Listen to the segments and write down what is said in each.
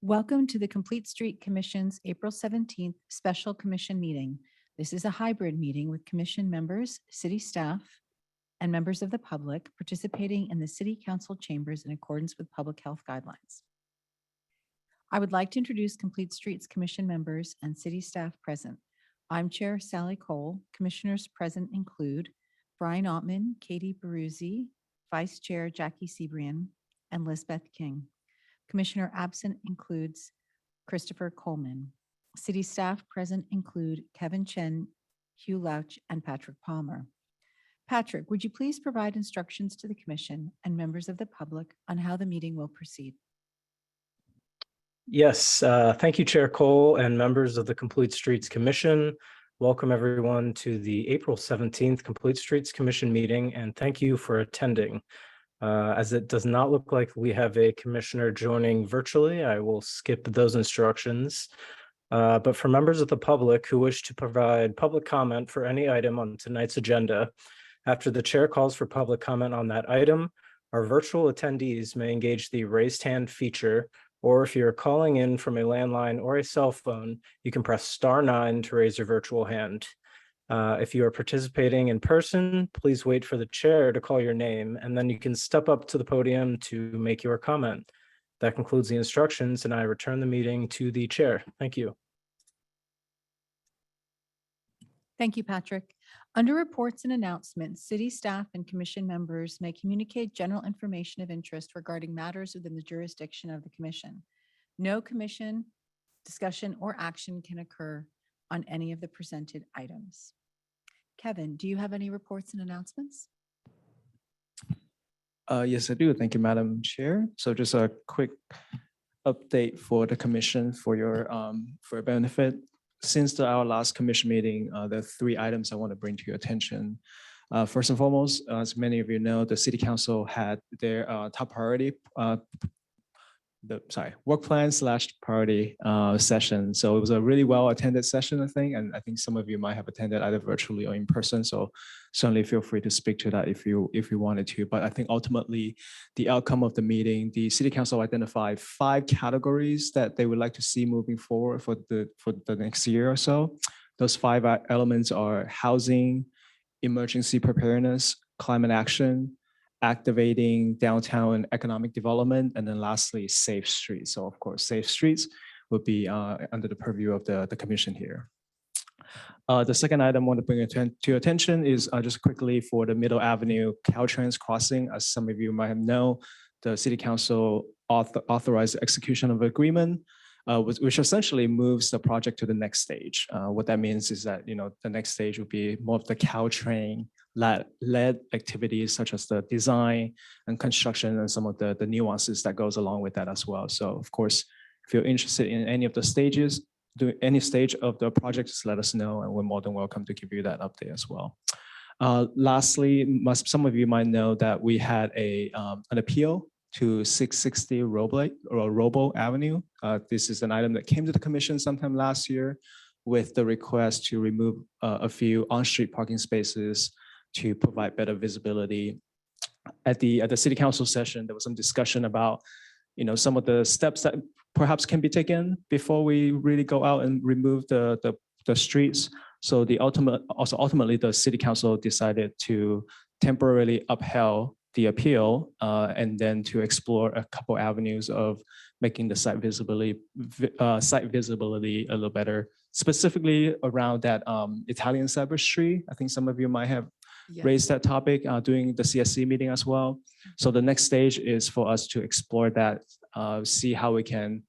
Welcome to the Complete Street Commission's April 17th Special Commission Meeting. This is a hybrid meeting with commission members, city staff, and members of the public participating in the City Council chambers in accordance with public health guidelines. I would like to introduce Complete Streets Commission members and city staff present. I'm Chair Sally Cole. Commissioners present include Brian Ottman, Katie Baruzzi, Vice Chair Jackie Sebrian, and Lisbeth King. Commissioner absent includes Christopher Coleman. City staff present include Kevin Chen, Hugh Lauch, and Patrick Palmer. Patrick, would you please provide instructions to the commission and members of the public on how the meeting will proceed? Yes, thank you, Chair Cole and members of the Complete Streets Commission. Welcome everyone to the April 17th Complete Streets Commission meeting, and thank you for attending. As it does not look like we have a commissioner joining virtually, I will skip those instructions. But for members of the public who wish to provide public comment for any item on tonight's agenda, after the chair calls for public comment on that item, our virtual attendees may engage the raised hand feature, or if you're calling in from a landline or a cell phone, you can press *9 to raise your virtual hand. If you are participating in person, please wait for the chair to call your name, and then you can step up to the podium to make your comment. That concludes the instructions, and I return the meeting to the chair. Thank you. Thank you, Patrick. Under reports and announcements, city staff and commission members may communicate general information of interest regarding matters within the jurisdiction of the commission. No commission discussion or action can occur on any of the presented items. Kevin, do you have any reports and announcements? Yes, I do. Thank you, Madam Chair. So just a quick update for the commission for your benefit. Since our last commission meeting, there are 3 items I want to bring to your attention. First and foremost, as many of you know, the City Council had their top priority work plan / priority session. So it was a really well attended session, I think, and I think some of you might have attended either virtually or in person. So certainly feel free to speak to that if you wanted to. But I think ultimately the outcome of the meeting, the City Council identified 5 categories that they would like to see moving forward for the next year or so. Those 5 elements are housing, emergency preparedness, climate action, activating downtown and economic development, and then lastly, safe streets. So of course, safe streets would be under the purview of the commission here. The second item I want to bring to your attention is just quickly for the Middle Avenue Caltrans crossing. As some of you might have known, the City Council authorized the execution of an agreement, which essentially moves the project to the next stage. What that means is that the next stage would be more of the Caltrain led activities such as the design and construction and some of the nuances that goes along with that as well. So of course, if you're interested in any of the stages, any stage of the project, just let us know and we're more than welcome to give you that update as well. Lastly, some of you might know that we had an appeal to 660 Robo Avenue. This is an item that came to the commission sometime last year with the request to remove a few on-street parking spaces to provide better visibility. At the City Council session, there was some discussion about some of the steps that perhaps can be taken before we really go out and remove the streets. So ultimately the City Council decided to temporarily upheld the appeal and then to explore a couple avenues of making the site visibility a little better, specifically around that Italian Cyber Street. I think some of you might have raised that topic during the CSC meeting as well. So the next stage is for us to explore that, see how we can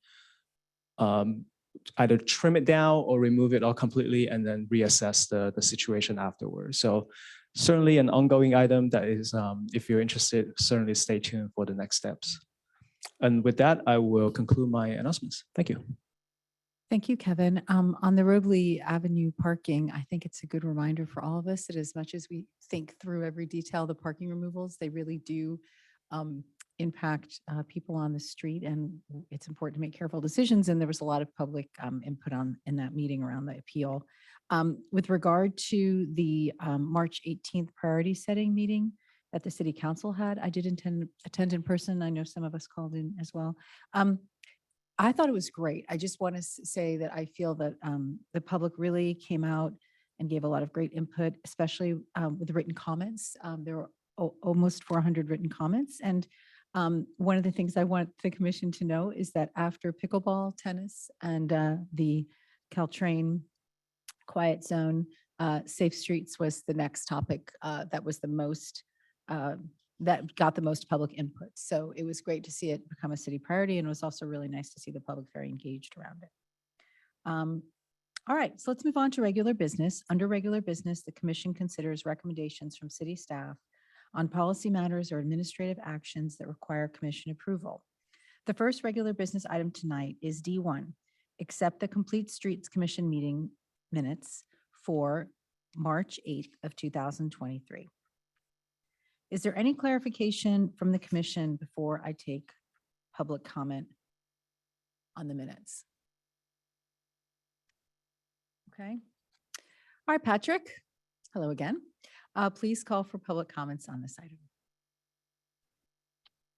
either trim it down or remove it all completely and then reassess the situation afterwards. So certainly an ongoing item that is, if you're interested, certainly stay tuned for the next steps. And with that, I will conclude my announcements. Thank you. Thank you, Kevin. On the Robley Avenue parking, I think it's a good reminder for all of us that as much as we think through every detail, the parking removals, they really do impact people on the street, and it's important to make careful decisions. And there was a lot of public input in that meeting around the appeal. With regard to the March 18th priority setting meeting that the City Council had, I did attend in person. I know some of us called in as well. I thought it was great. I just want to say that I feel that the public really came out and gave a lot of great input, especially with the written comments. There were almost 400 written comments. And one of the things I want the commission to know is that after pickleball, tennis, and the Caltrain Quiet Zone, Safe Streets was the next topic that was the most that got the most public input. So it was great to see it become a city priority, and it was also really nice to see the public very engaged around it. All right, so let's move on to regular business. Under regular business, the commission considers recommendations from city staff on policy matters or administrative actions that require commission approval. The first regular business item tonight is D1, accept the Complete Streets Commission meeting minutes for March 8th of 2023. Is there any clarification from the commission before I take public comment on the minutes? Okay. All right, Patrick. Hello again. Please call for public comments on this item.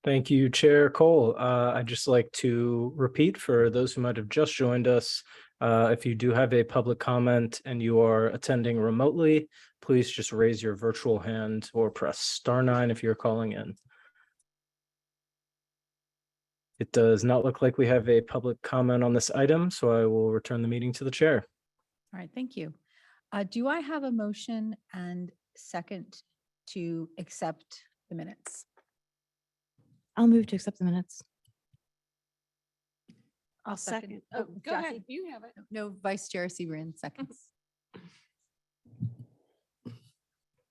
Thank you, Chair Cole. I'd just like to repeat for those who might have just joined us, if you do have a public comment and you are attending remotely, please just raise your virtual hand or press *9 if you're calling in. It does not look like we have a public comment on this item, so I will return the meeting to the chair. All right, thank you. Do I have a motion and second to accept the minutes? I'll move to accept the minutes. I'll second. Oh, Go Jackie. ahead. You have it. No, Vice Chair Sebrin seconds.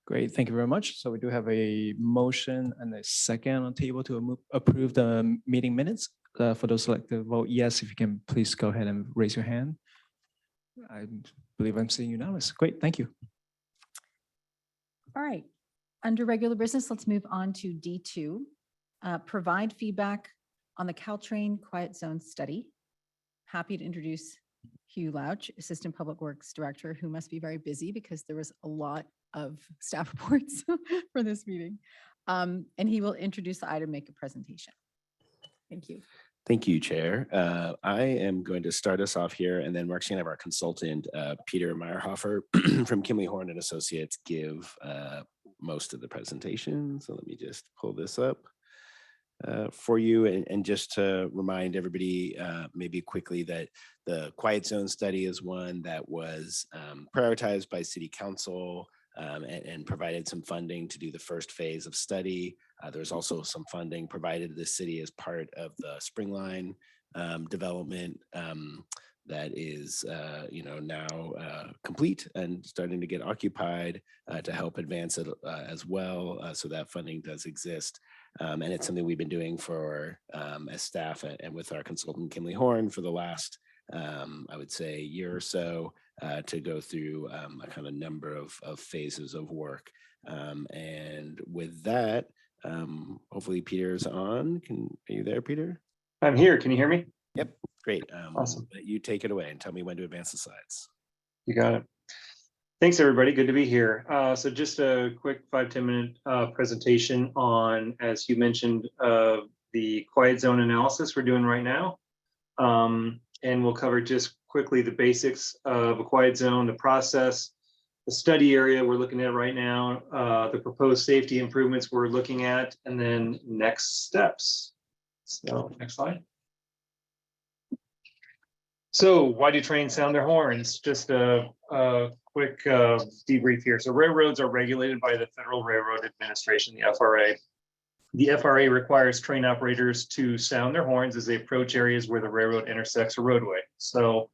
Great, thank you very much. So we do have a motion and a second on the table to approve the meeting minutes. For those who like to vote yes, if you can please go ahead and raise your hand. I believe I'm seeing unanimous. Great, thank you. All right. Under regular business, let's move on to D2. Provide feedback on the Caltrain Quiet Zone study. Happy to introduce Hugh Louch, Assistant Public Works Director, who must be very busy because there was a lot of staff reports for this meeting. And he will introduce the item, make a presentation. Thank you. Thank you, Chair. I am going to start us off here, and then we're actually going to have our consultant, Peter Meyerhofer from Kimley Horn and Associates, give most of the presentation. So let me just pull this up for you. And just to remind everybody, maybe quickly, that the Quiet Zone study is one that was prioritized by City Council and provided some funding to do the first phase of study. There's also some funding provided to the city as part of the Springline development that is, now complete and starting to get occupied to help advance it as well. So that funding does exist. And it's something we've been doing for as staff and with our consultant Kimley Horn for the last, I would say, year or so to go through a kind of number of phases of work. And with that, hopefully Peter's on. Are you there, Peter? I'm here. Can you hear me? Yep, great. Awesome. You take it away and tell me when to advance the slides. You got it. Thanks, everybody. Good to be here. So just a quick 5-10 minute presentation on, as you mentioned, the quiet zone analysis we're doing right now. And we'll cover just quickly the basics of a quiet zone, the process, the study area we're looking at right now, the proposed safety improvements we're looking at, and then next steps. So next slide. So why do trains sound their horns? Just a quick debrief here. So railroads are regulated by the Federal Railroad Administration, the FRA. The FRA requires train operators to sound their horns as they approach areas where the railroad intersects a roadway. So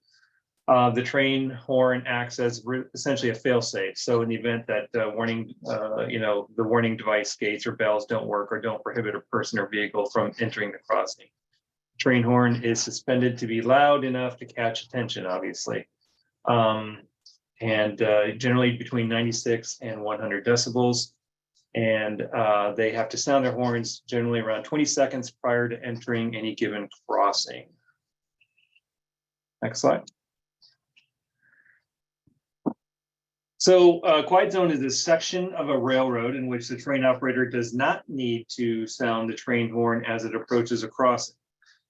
the train horn acts as essentially a fail-safe. So in the event that the warning device, gates or bells don't work or don't prohibit a person or vehicle from entering the crossing. Train horn is suspended to be loud enough to catch attention, obviously. And generally between 96 and 100 decibels. And they have to sound their horns generally around 20 seconds prior to entering any given crossing. Next slide. So quiet zone is a section of a railroad in which the train operator does not need to sound the train horn as it approaches a crossing.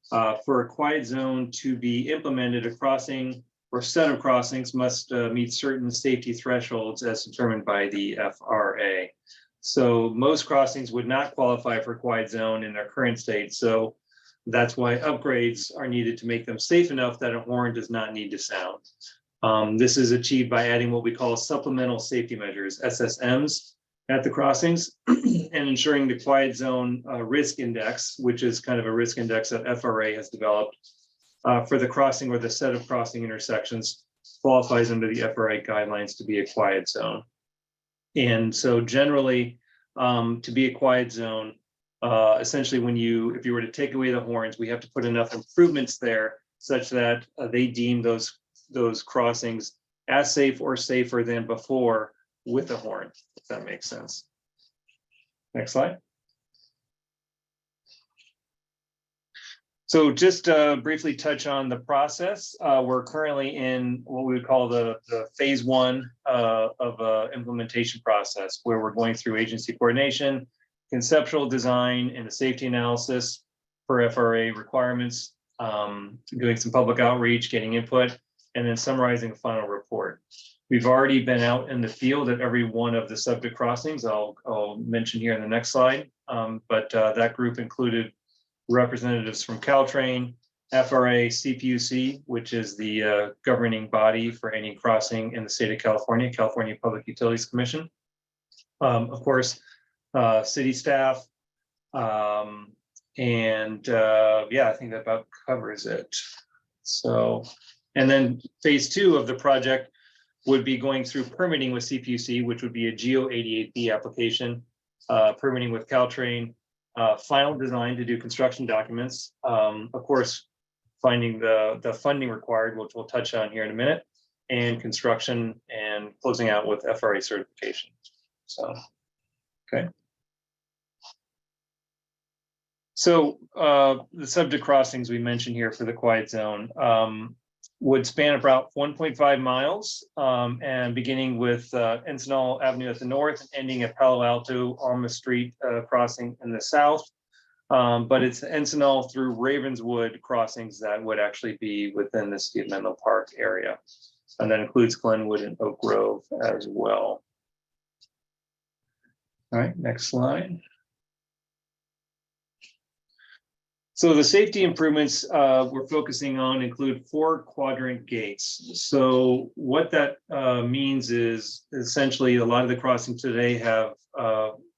For a quiet zone to be implemented, a crossing or set of crossings must meet certain safety thresholds as determined by the FRA. So most crossings would not qualify for quiet zone in their current state. So that's why upgrades are needed to make them safe enough that a horn does not need to sound. This is achieved by adding what we call supplemental safety measures, SSMs, at the crossings and ensuring the quiet zone risk index, which is kind of a risk index that FRA has developed for the crossing or the set of crossing intersections, qualifies under the FRA guidelines to be a quiet zone. And so generally, to be a quiet zone, essentially if you were to take away the horns, we have to put enough improvements there such that they deem those crossings as safe or safer than before with a horn, if that makes sense. Next slide. So just briefly touch on the process. We're currently in what we would call the phase one of implementation process, where we're going through agency coordination, conceptual design, and a safety analysis for FRA requirements, doing some public outreach, getting input, and then summarizing a final report. We've already been out in the field at every one of the subject crossings. I'll mention here in the next slide, but that group included representatives from Caltrain, FRA, CPUC, which is the governing body for any crossing in the state of California, California Public Utilities Commission. Of course, city staff, and yeah, I think that about covers it. So, and then phase two of the project would be going through permitting with CPUC, which would be a Geo 88B application, permitting with Caltrain, final design to do construction documents. Of course, finding the funding required, which we'll touch on here in a minute, and construction and closing out with FRA certification. So, okay. So the subject crossings we mentioned here for the quiet zone would span about 1.5 miles and beginning with Encinal Avenue at the north and ending at Palo Alto Alma Street crossing in the south. But it's Encinal through Ravenswood crossings that would actually be within the City of Menlo Park area. And that includes Glenwood and Oak Grove as well. All right, next slide. So the safety improvements we're focusing on include 4 quadrant gates. So what that means is essentially a lot of the crossings today have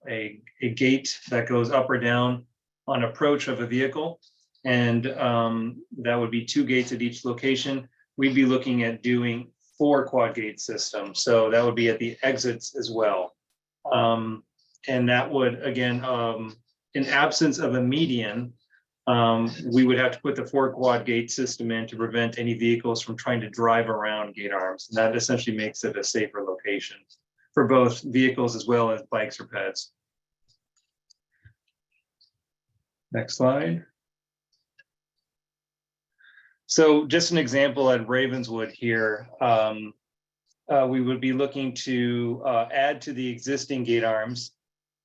a gate that goes up or down on approach of a vehicle. And that would be 2 gates at each location. We'd be looking at doing 4 quad gate systems. So that would be at the exits as well. And that would, again, in absence of a median, we would have to put the 4 quad gate system in to prevent any vehicles from trying to drive around gate arms. And that essentially makes it a safer location for both vehicles as well as bikes or pets. Next slide. So just an example at Ravenswood here, we would be looking to add to the existing gate arms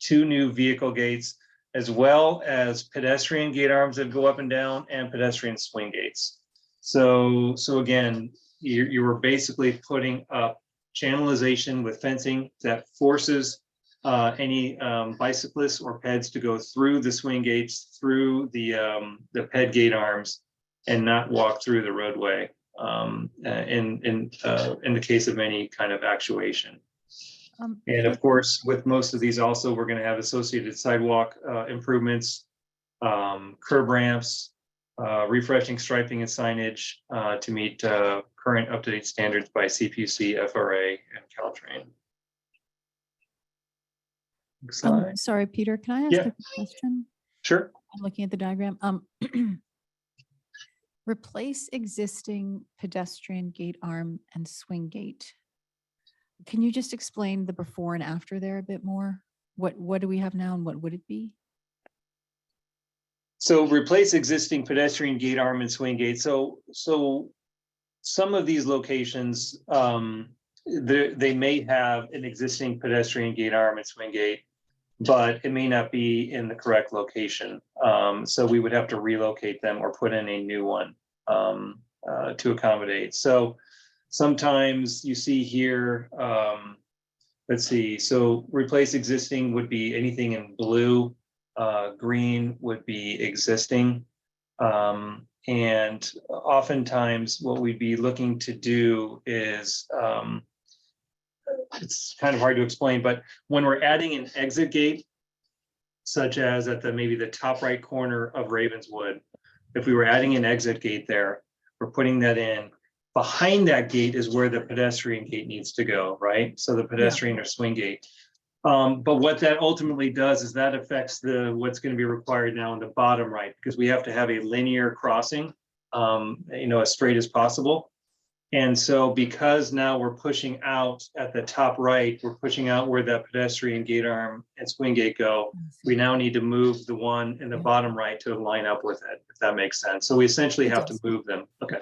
2 new vehicle gates, as well as pedestrian gate arms that go up and down and pedestrian swing gates. So again, you were basically putting up channelization with fencing that forces any bicyclists or peds to go through the swing gates, through the ped gate arms, and not walk through the roadway in the case of any kind of actuation. And of course, with most of these also, we're going to have associated sidewalk improvements, curb ramps, refreshing striping and signage to meet current up-to-date standards by CPUC, FRA, and Caltrain. Next slide. Sorry, Peter, can I ask Yeah. a question? Sure. I'm looking at the diagram. Replace existing pedestrian gate arm and swing gate. Can you just explain the before and after there a bit more? What do we have now and what would it be? So replace existing pedestrian gate arm and swing gate. So some of these locations, they may have an existing pedestrian gate arm and swing gate, but it may not be in the correct location. So we would have to relocate them or put in a new one to accommodate. So sometimes you see here, let's see, so replace existing would be anything in blue, green would be existing. And oftentimes what we'd be looking to do is, it's kind of hard to explain, but when we're adding an exit gate, such as at maybe the top right corner of Ravenswood, if we were adding an exit gate there, we're putting that in. Behind that gate is where the pedestrian gate needs to go, right? So the pedestrian or swing gate. But what that ultimately does is that affects what's going to be required now in the bottom right, because we have to have a linear crossing, as straight as possible. And so because now we're pushing out at the top right, we're pushing out where the pedestrian gate arm and swing gate go. We now need to move the one in the bottom right to line up with it, if that makes sense. So we essentially It have to does. move them. Okay,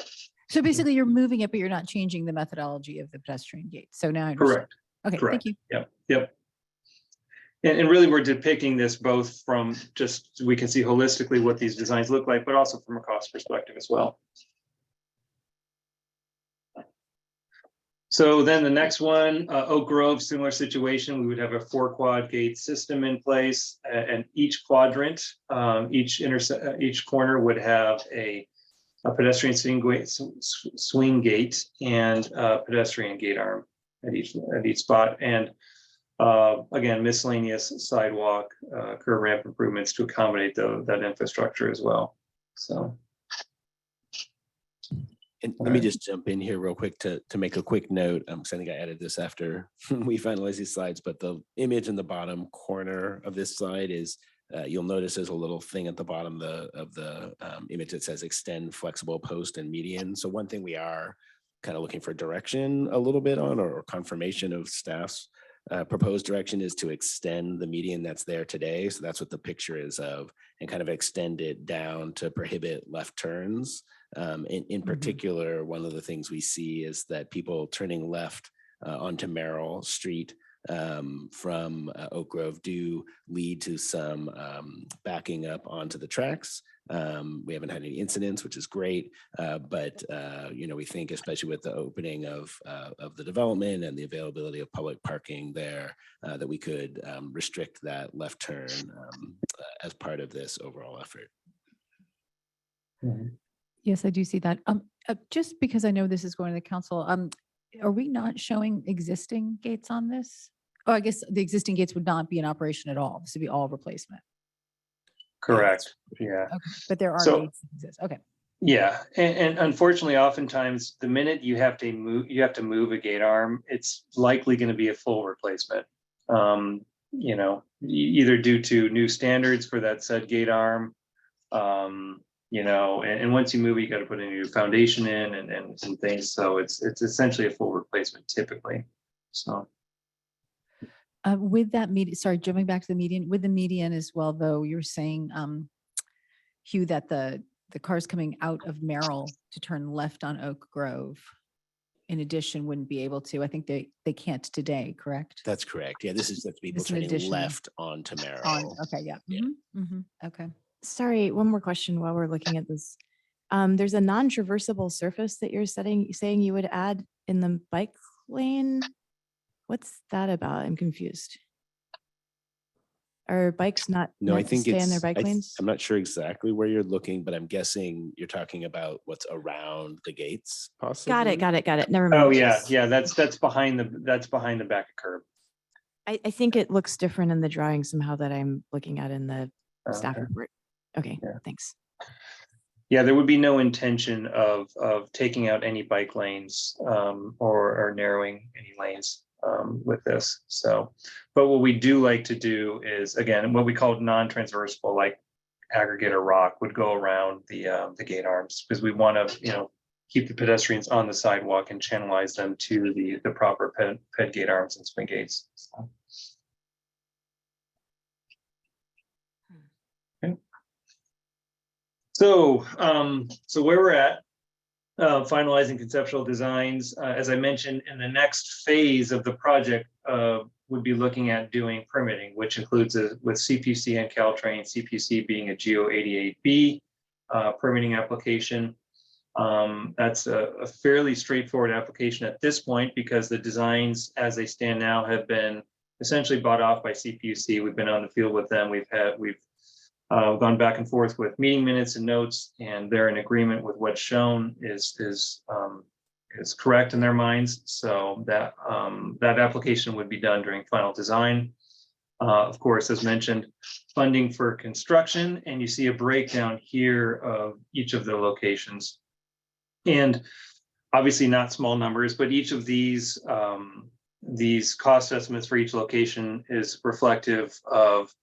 So basically you're moving it, but you're not changing the methodology of the pedestrian gate. So now I understand. correct. Okay, correct. thank you. Yep. And really, we're depicting this both from just, we can see holistically what these designs look like, but also from a cost perspective as well. So then the next one, Oak Grove, similar situation. We would have a 4-quad gate system in place, and each quadrant, each corner would have a pedestrian swing gate and a pedestrian gate arm at each spot. And again, miscellaneous sidewalk, curb ramp improvements to accommodate that infrastructure as well. So. And let me just jump in here real quick to make a quick note. Because I think I added this after we finalized these slides, but the image in the bottom corner of this slide is, you'll notice there's a little thing at the bottom of the image that says extend flexible post and median. So one thing we are kind of looking for direction a little bit on, or confirmation of staff's proposed direction, is to extend the median that's there today. So that's what the picture is of, and kind of extend it down to prohibit left turns. In particular, one of the things we see is that people turning left onto Merrill Street from Oak Grove do lead to some backing up onto the tracks. We haven't had any incidents, which is great, but we think, especially with the opening of the development and the availability of public parking there, that we could restrict that left turn as part of this overall effort. Yes, I do see that. Just because I know this is going to the council, are we not showing existing gates on this? Oh, I guess the existing gates would not be in operation at all. This would be all replacement. Correct. Yeah. Okay, but there are So- gates that exist. Okay. Yeah, and unfortunately, oftentimes the minute you have to move a gate arm, it's likely going to be a full replacement. Either due to new standards for that said gate arm, and once you move it, you got to put a new foundation in and things. So it's essentially a full replacement typically. So. With that median, sorry, jumping back to the median, with the median as well, though, you're saying, Hugh, that the cars coming out of Merrill to turn left on Oak Grove, in addition, wouldn't be able to. I think they can't today, correct? That's correct. Yeah, this is just people This in turning addition left onto Merrill. Okay, yeah. Yeah. Okay. Sorry, one more question while we're looking at this. There's a non-traversable surface that you're saying you would add in the bike lane. What's that about? I'm confused. Are bikes not No, I meant to think stay it's, in their bike lanes? I'm not sure exactly where you're looking, but I'm guessing you're talking about what's around the gates possibly. Got it. Never mind. Oh yeah. That's behind the back of curb. I think it looks different in the drawing somehow that I'm looking at in the staff Okay. report. Okay, Yeah. thanks. Yeah, there would be no intention of taking out any bike lanes or narrowing any lanes with this. So, but what we do like to do is, again, what we call non-transversable, like aggregate or rock, would go around the gate arms, because we want to keep the pedestrians on the sidewalk and channelize them to the proper ped gate arms and swing gates. So. So, where we're at, finalizing conceptual designs, as I mentioned, in the next phase of the project, would be looking at doing permitting, which includes with CPC and Caltrain, CPC being a Geo 88B permitting application. That's a fairly straightforward application at this point because the designs as they stand now have been essentially bought off by CPUC. We've been on the field with them. We've gone back and forth with meeting minutes and notes, and they're in agreement with what's shown is correct in their minds. So that that application would be done during final design. Of course, as mentioned, funding for construction, and you see a breakdown here of each of the locations. And obviously not small numbers, but each of these cost estimates for each location is reflective of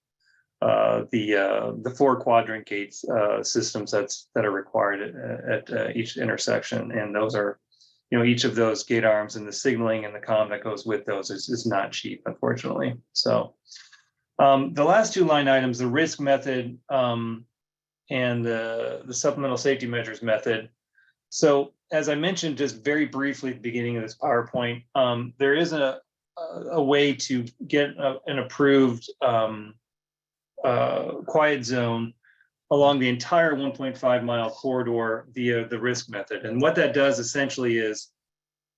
the 4 quadrant gates systems that are required at each intersection. And those are, each of those gate arms and the signaling and the comm that goes with those is not cheap, unfortunately. So the last 2 line items, the risk method and the supplemental safety measures method. So as I mentioned, just very briefly at the beginning of this PowerPoint, there is a way to get an approved quiet zone along the entire 1.5 mile corridor via the risk method. And what that does essentially is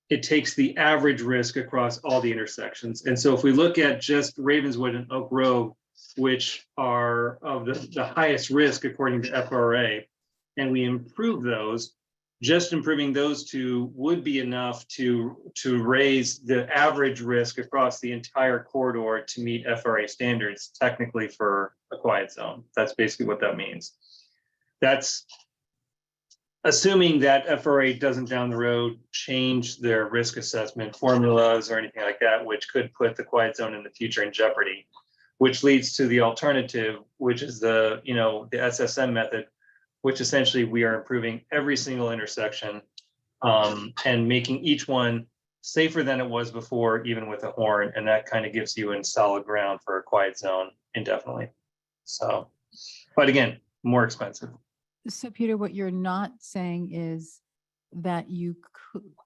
it takes the average risk across all the intersections. And so if we look at just Ravenswood and Oak Grove, which are of the highest risk according to FRA, and we improve those, just improving those 2 would be enough to raise the average risk across the entire corridor to meet FRA standards, technically for a quiet zone. That's basically what that means. That's assuming that FRA doesn't down the road change their risk assessment formulas or anything like that, which could put the quiet zone in the future in jeopardy, which leads to the alternative, which is the SSM method, which essentially we are improving every single intersection and making each one safer than it was before, even with a horn. And that kind of gives you in solid ground for a quiet zone indefinitely. So, but again, more expensive. So Peter, what you're not saying is that you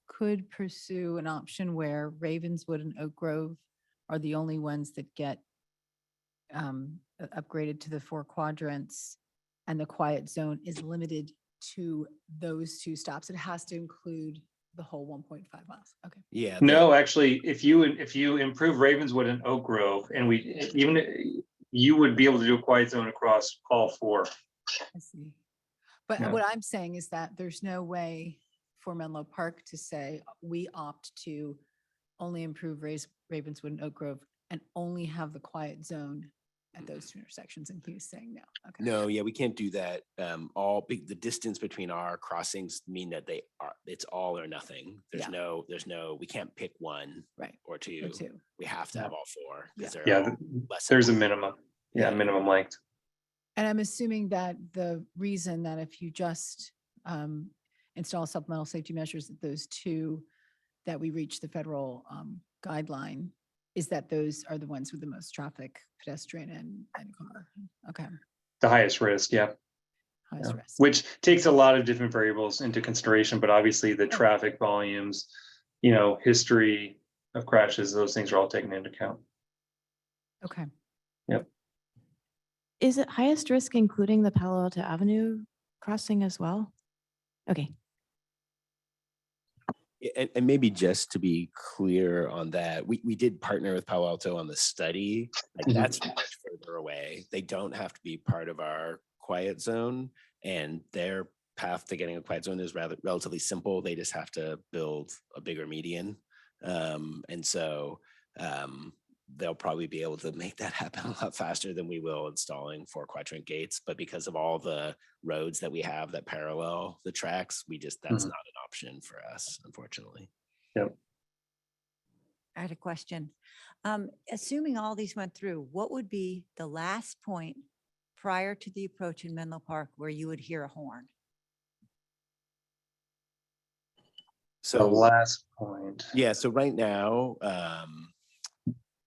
could pursue an option where Ravenswood and Oak Grove are the only ones that get upgraded to the 4 quadrants, and the quiet zone is limited to those 2 stops. It has to include the whole 1.5 miles. Okay. Yeah. No, actually, if you improve Ravenswood and Oak Grove, and you would be able to do a quiet zone across all 4. I see. But Yeah. what I'm saying is that there's no way for Menlo Park to say, we opt to only improve Ravenswood and Oak Grove and only have the quiet zone at those 2 intersections. And he was saying no. Okay. No, yeah, we can't do that. The distance between our crossings mean that it's all or nothing. There's Yeah. no, we can't pick 1 Right. or 2. Or 2. We have to Yeah. have all 4 because they're Yeah, all less than there's a 1. minimum. Yeah, Yeah. minimum length. And I'm assuming that the reason that if you just install supplemental safety measures at those 2, that we reach the federal guideline, is that those are the ones with the most traffic, pedestrian and car. Okay. The highest risk, yeah. Highest Yeah. risk. Which takes a lot of different variables into consideration, but obviously the traffic volumes, history of crashes, those things are all taken into account. Okay. Yep. Is it highest risk including the Palo Alto Avenue crossing as well? Okay. And maybe just to be clear on that, we did partner with Palo Alto on the study. Like Mhm. that's much further away. They don't have to be part of our quiet zone, and their path to getting a quiet zone is relatively simple. They just have to build a bigger median. And so they'll probably be able to make that happen a lot faster than we will installing 4 quadrant gates. But because of all the roads that we have that parallel the tracks, that's Mhm. not an option for us, unfortunately. Yep. I had a question. Assuming all these went through, what would be the last point prior to the approach in Menlo Park where you would hear a horn? So So last point. yeah, so right now,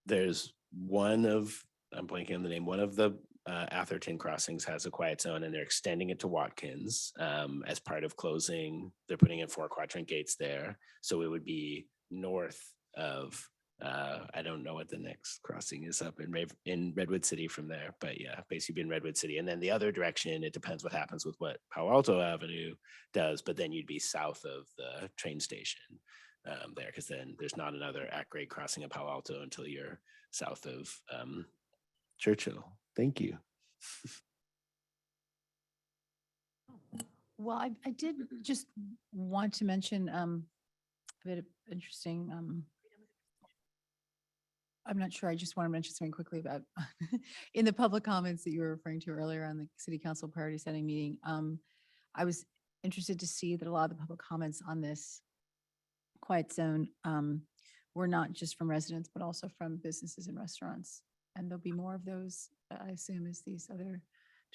there's I'm blanking on the name, one of the Atherton crossings has a quiet zone, and they're extending it to Watkins as part of closing. They're putting in 4 quadrant gates there. So it would be north of I don't know what the next crossing is up in Redwood City from there, but yeah, basically in Redwood City. And then the other direction, it depends what happens with what Palo Alto Avenue does, but then you'd be south of the train station there, because then there's not another at-grade crossing of Palo Alto until you're south of Churchill. Thank you. Well, I did just want to mention a bit of interesting, I'm not sure, I just want to mention something quickly about in the public comments that you were referring to earlier on the city council priority setting meeting. I was interested to see that a lot of the public comments on this quiet zone were not just from residents, but also from businesses and restaurants. And there'll be more of those, I assume, as these other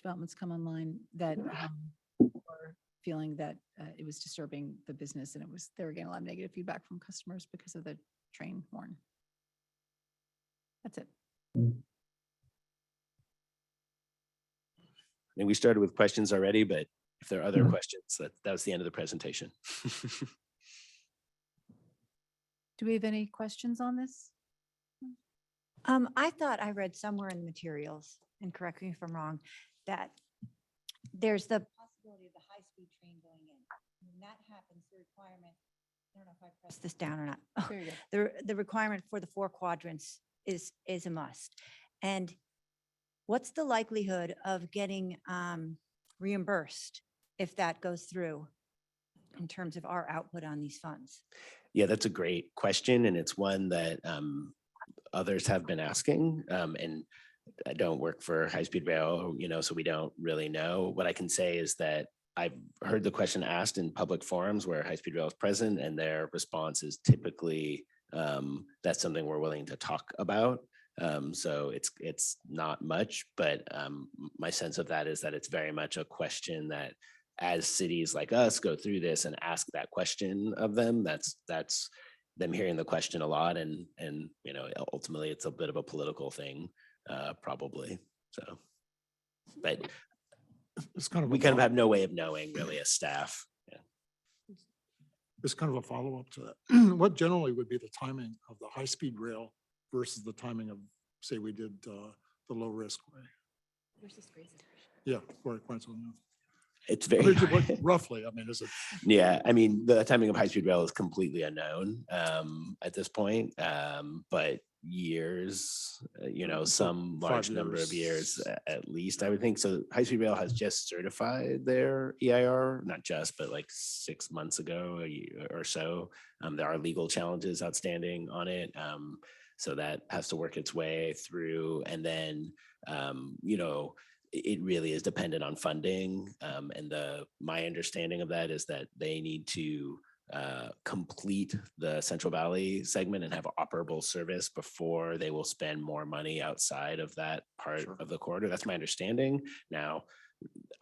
developments come online that were feeling that it was disturbing the business, and they were getting a lot of negative feedback from customers because of the train horn. That's it. I mean, we started with questions already, but if there are other questions, that was the end of the presentation. Do we have any questions on this? I thought I read somewhere in the materials, and correct me if I'm wrong, that there's the possibility of the high-speed train going in. When that happens, the requirement, I don't know if I pressed this down or not. Oh, There you go. the requirement for the 4 quadrants is a must. And what's the likelihood of getting reimbursed if that goes through in terms of our output on these funds? Yeah, that's a great question, and it's one that others have been asking. And I don't work for High Speed Rail, so we don't really know. What I can say is that I've heard the question asked in public forums where High Speed Rail is present, and their response is typically that's something we're willing to talk about. So it's not much, but my sense of that is that it's very much a question that as cities like us go through this and ask that question of them, that's them hearing the question a lot, and ultimately it's a bit of a political thing, probably. So, but It's kind of we a kind of follow- have no way of knowing really as staff. Yeah. It's kind of a follow-up to that. What generally would be the timing of the high-speed rail versus the timing of, say, we did the low-risk way? Yeah, quite so. It's I very mean, roughly, I mean, is it? Yeah, I mean, the timing of high-speed rail is completely unknown at this point, but years, some 5 large number of years. years at least, I would think. So high-speed rail has just certified their EIR, not just, but like 6 months ago or so. There are legal challenges outstanding on it. So that has to work its way through. And then, it really is dependent on funding. And my understanding of that is that they need to complete the Central Valley segment and have operable service before they will spend more money outside of that part of the corridor. That's my understanding. Now,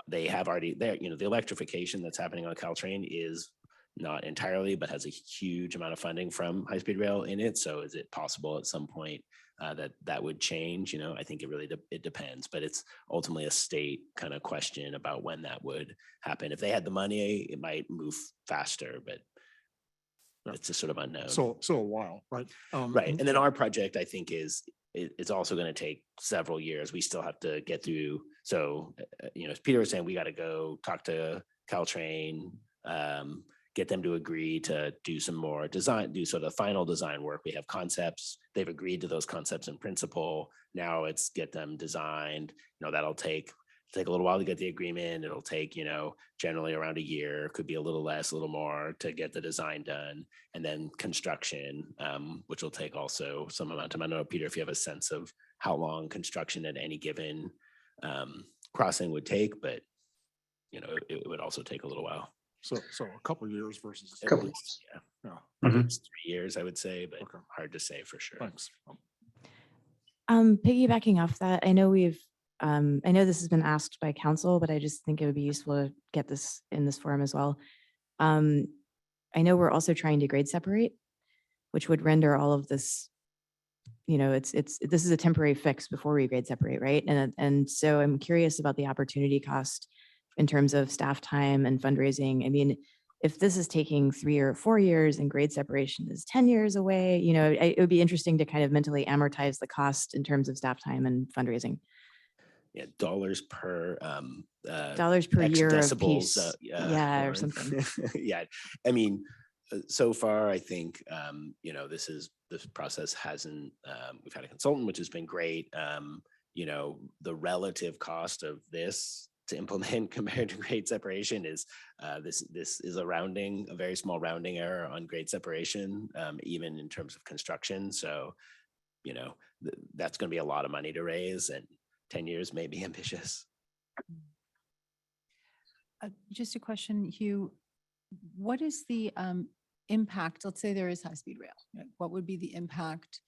they have already there, the electrification that's happening on Caltrain is not entirely, but has a huge amount of funding from High Speed Rail in it. So is it possible at some point that would change? I think it really it depends, but it's ultimately a state kind of question about when that would happen. If they had the money, it might move faster, but it's just sort of unknown. So a while, right? Right. And then our project, I think, it's also going to take several years. We still have to get through. So, as Peter was saying, we got to go talk to Caltrain, get them to agree to do some more design, do sort of final design work. We have concepts. They've agreed to those concepts in principle. Now it's get them designed. That'll take a little while to get the agreement. It'll take, generally around a year, could be a little less, a little more to get the design done. And then construction, which will take also some amount of time. I don't know, Peter, if you have a sense of how long construction at any given crossing would take, but, it would also take a little while. So a couple of years versus. At least, yeah. Yeah, At least 3 years, I would say, but Okay. hard to say for sure. thanks. Piggybacking off that, I know this has been asked by council, but I just think it would be useful to get this in this forum as well. I know we're also trying to grade separate, which would render all of this, this is a temporary fix before we grade separate, right? And so I'm curious about the opportunity cost in terms of staff time and fundraising. I mean, if this is taking 3 or 4 years and grade separation is 10 years away, you know, it would be interesting to kind of mentally amortize the cost in terms of staff time and fundraising. Yeah, dollars per Dollars per X year of decibels, peace. Yeah, or horn. something. Yeah, I mean, so far, I think, you know, this process hasn't, we've had a consultant, which has been great. You know, the relative cost of this to implement compared to grade separation is, this is a very small rounding error on grade separation, even in terms of construction. So, you know, that's going to be a lot of money to raise, and 10 years may be ambitious. Just a question, Hugh. What is the impact? Let's say there is high-speed rail. Right? What would be the impact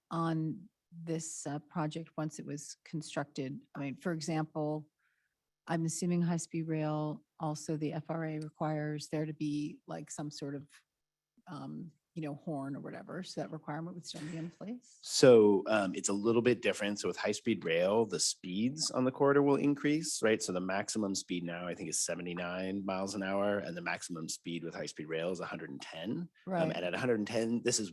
on this project once it was constructed? I mean, for example, I'm assuming high-speed rail, also the FRA requires there to be like some sort of, you know, horn or whatever. So that requirement would still be in place? So it's a little bit different. So with high-speed rail, the speeds on the corridor will increase, right? So the maximum speed now, I think, is 79 miles an hour, and the maximum speed with high-speed rail is 110. Right. And at 110, this is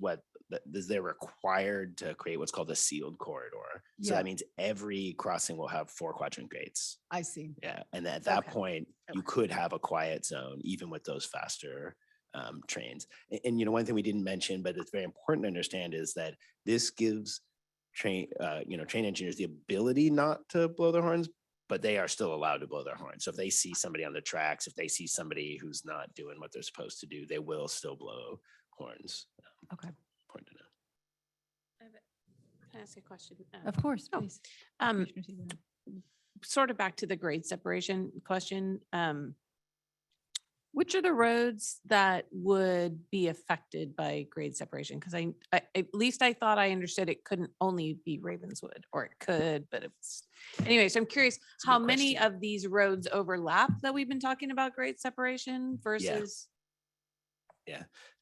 they're required to create what's called a sealed corridor. So Yeah. that means every crossing will have 4 quadrant gates. I see. Yeah, and at that Okay. point, you could have a quiet zone, even with those faster trains. And you know, one thing we didn't mention, but it's very important to understand, is that this gives train engineers the ability not to blow their horns, but they are still allowed to blow their horns. So if they see somebody on the tracks, if they see somebody who's not doing what they're supposed to do, they will still blow horns. Okay. Important to know. Can I ask a question? Of course, Oh, please. Um, Commissioner Seaborn. sort of back to the grade separation question. Which are the roads that would be affected by grade separation? Because I at least I thought I understood it couldn't only be Ravenswood, or it could, but it's anyways, I'm curious a how good many question. of these roads overlap that we've been talking about grade separation versus.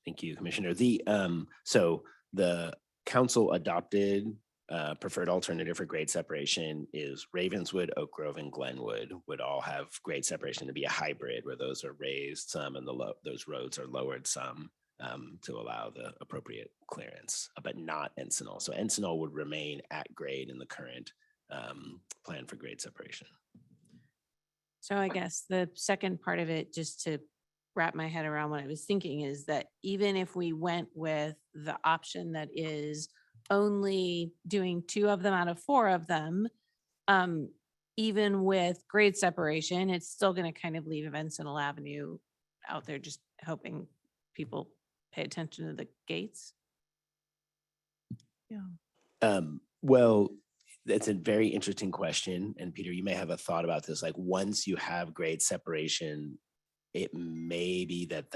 Thank you, Commissioner. So the council adopted preferred alternative for grade separation is Ravenswood, Oak Grove, and Glenwood would all have grade separation to be a hybrid, where those are raised some and those roads are lowered some to allow the appropriate clearance, but not Encinal. So Encinal would remain at grade in the current plan for grade separation. So I guess the second part of it, just to wrap my head around what I was thinking, is that even if we went with the option that is only doing 2 of them out of 4 of them, even with grade separation, it's still going to kind of leave Encinal Avenue out there, just hoping people pay attention to the gates. Well, that's a very interesting question. And Peter, you may have a thought about this. Like, once you have grade separation, it may be that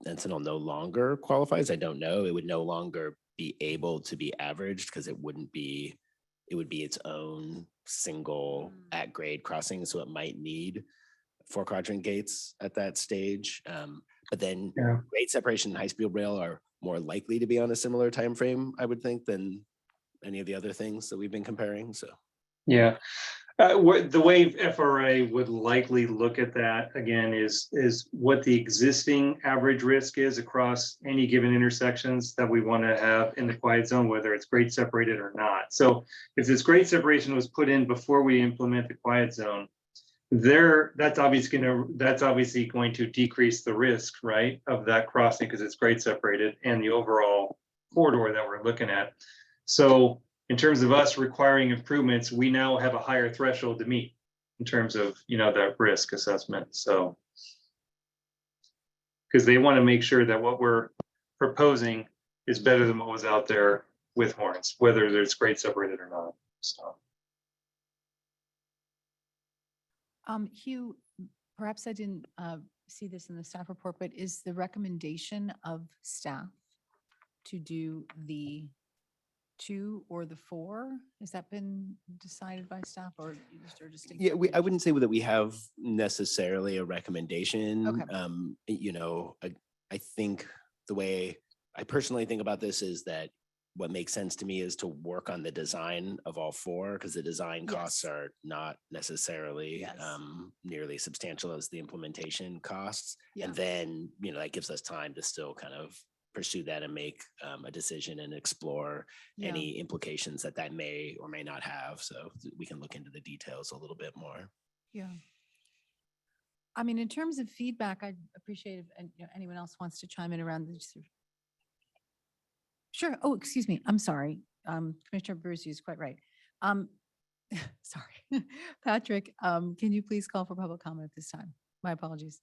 Encinal no longer qualifies. I don't know. It would no longer be able to be averaged because it would be its own single at grade crossing. So it might need 4 quadrant gates at that stage. But then grade separation and high-speed rail are more likely to be on a similar time frame, I would think, than any of the other things that we've been comparing. So Yeah. The way FRA would likely look at that again is what the existing average risk is across any given intersections that we want to have in the quiet zone, whether it's grade separated or not. So if this grade separation was put in before we implement the quiet zone, that's obviously going to decrease the risk, right, of that crossing because it's grade separated and the overall corridor that we're looking at. So in terms of us requiring improvements, we now have a higher threshold to meet in terms of, that risk assessment. So, because they want to make sure that what we're proposing is better than what was out there with horns, whether it's grade separated or not. So, Hugh, perhaps I didn't see this in the staff report, but is the recommendation of staff to do the 2 or the 4? Has that been decided by staff or just? yeah, I wouldn't say that we have necessarily a recommendation. Okay. I think the way I personally think about this is that what makes sense to me is to work on the design of all four, because the design costs Yes. are not necessarily Yes. nearly as substantial as the implementation costs. Yeah. And then, that gives us time to still kind of pursue that and make a decision and explore Yeah. any implications that may or may not have. So we can look into the details a little bit more. Yeah. I mean, in terms of feedback, I'd appreciate if anyone else wants to chime in around this. Sure. Oh, excuse me. I'm sorry. Commissioner Bruce is quite right. Sorry. Patrick, can you please call for public comment at this time? My apologies.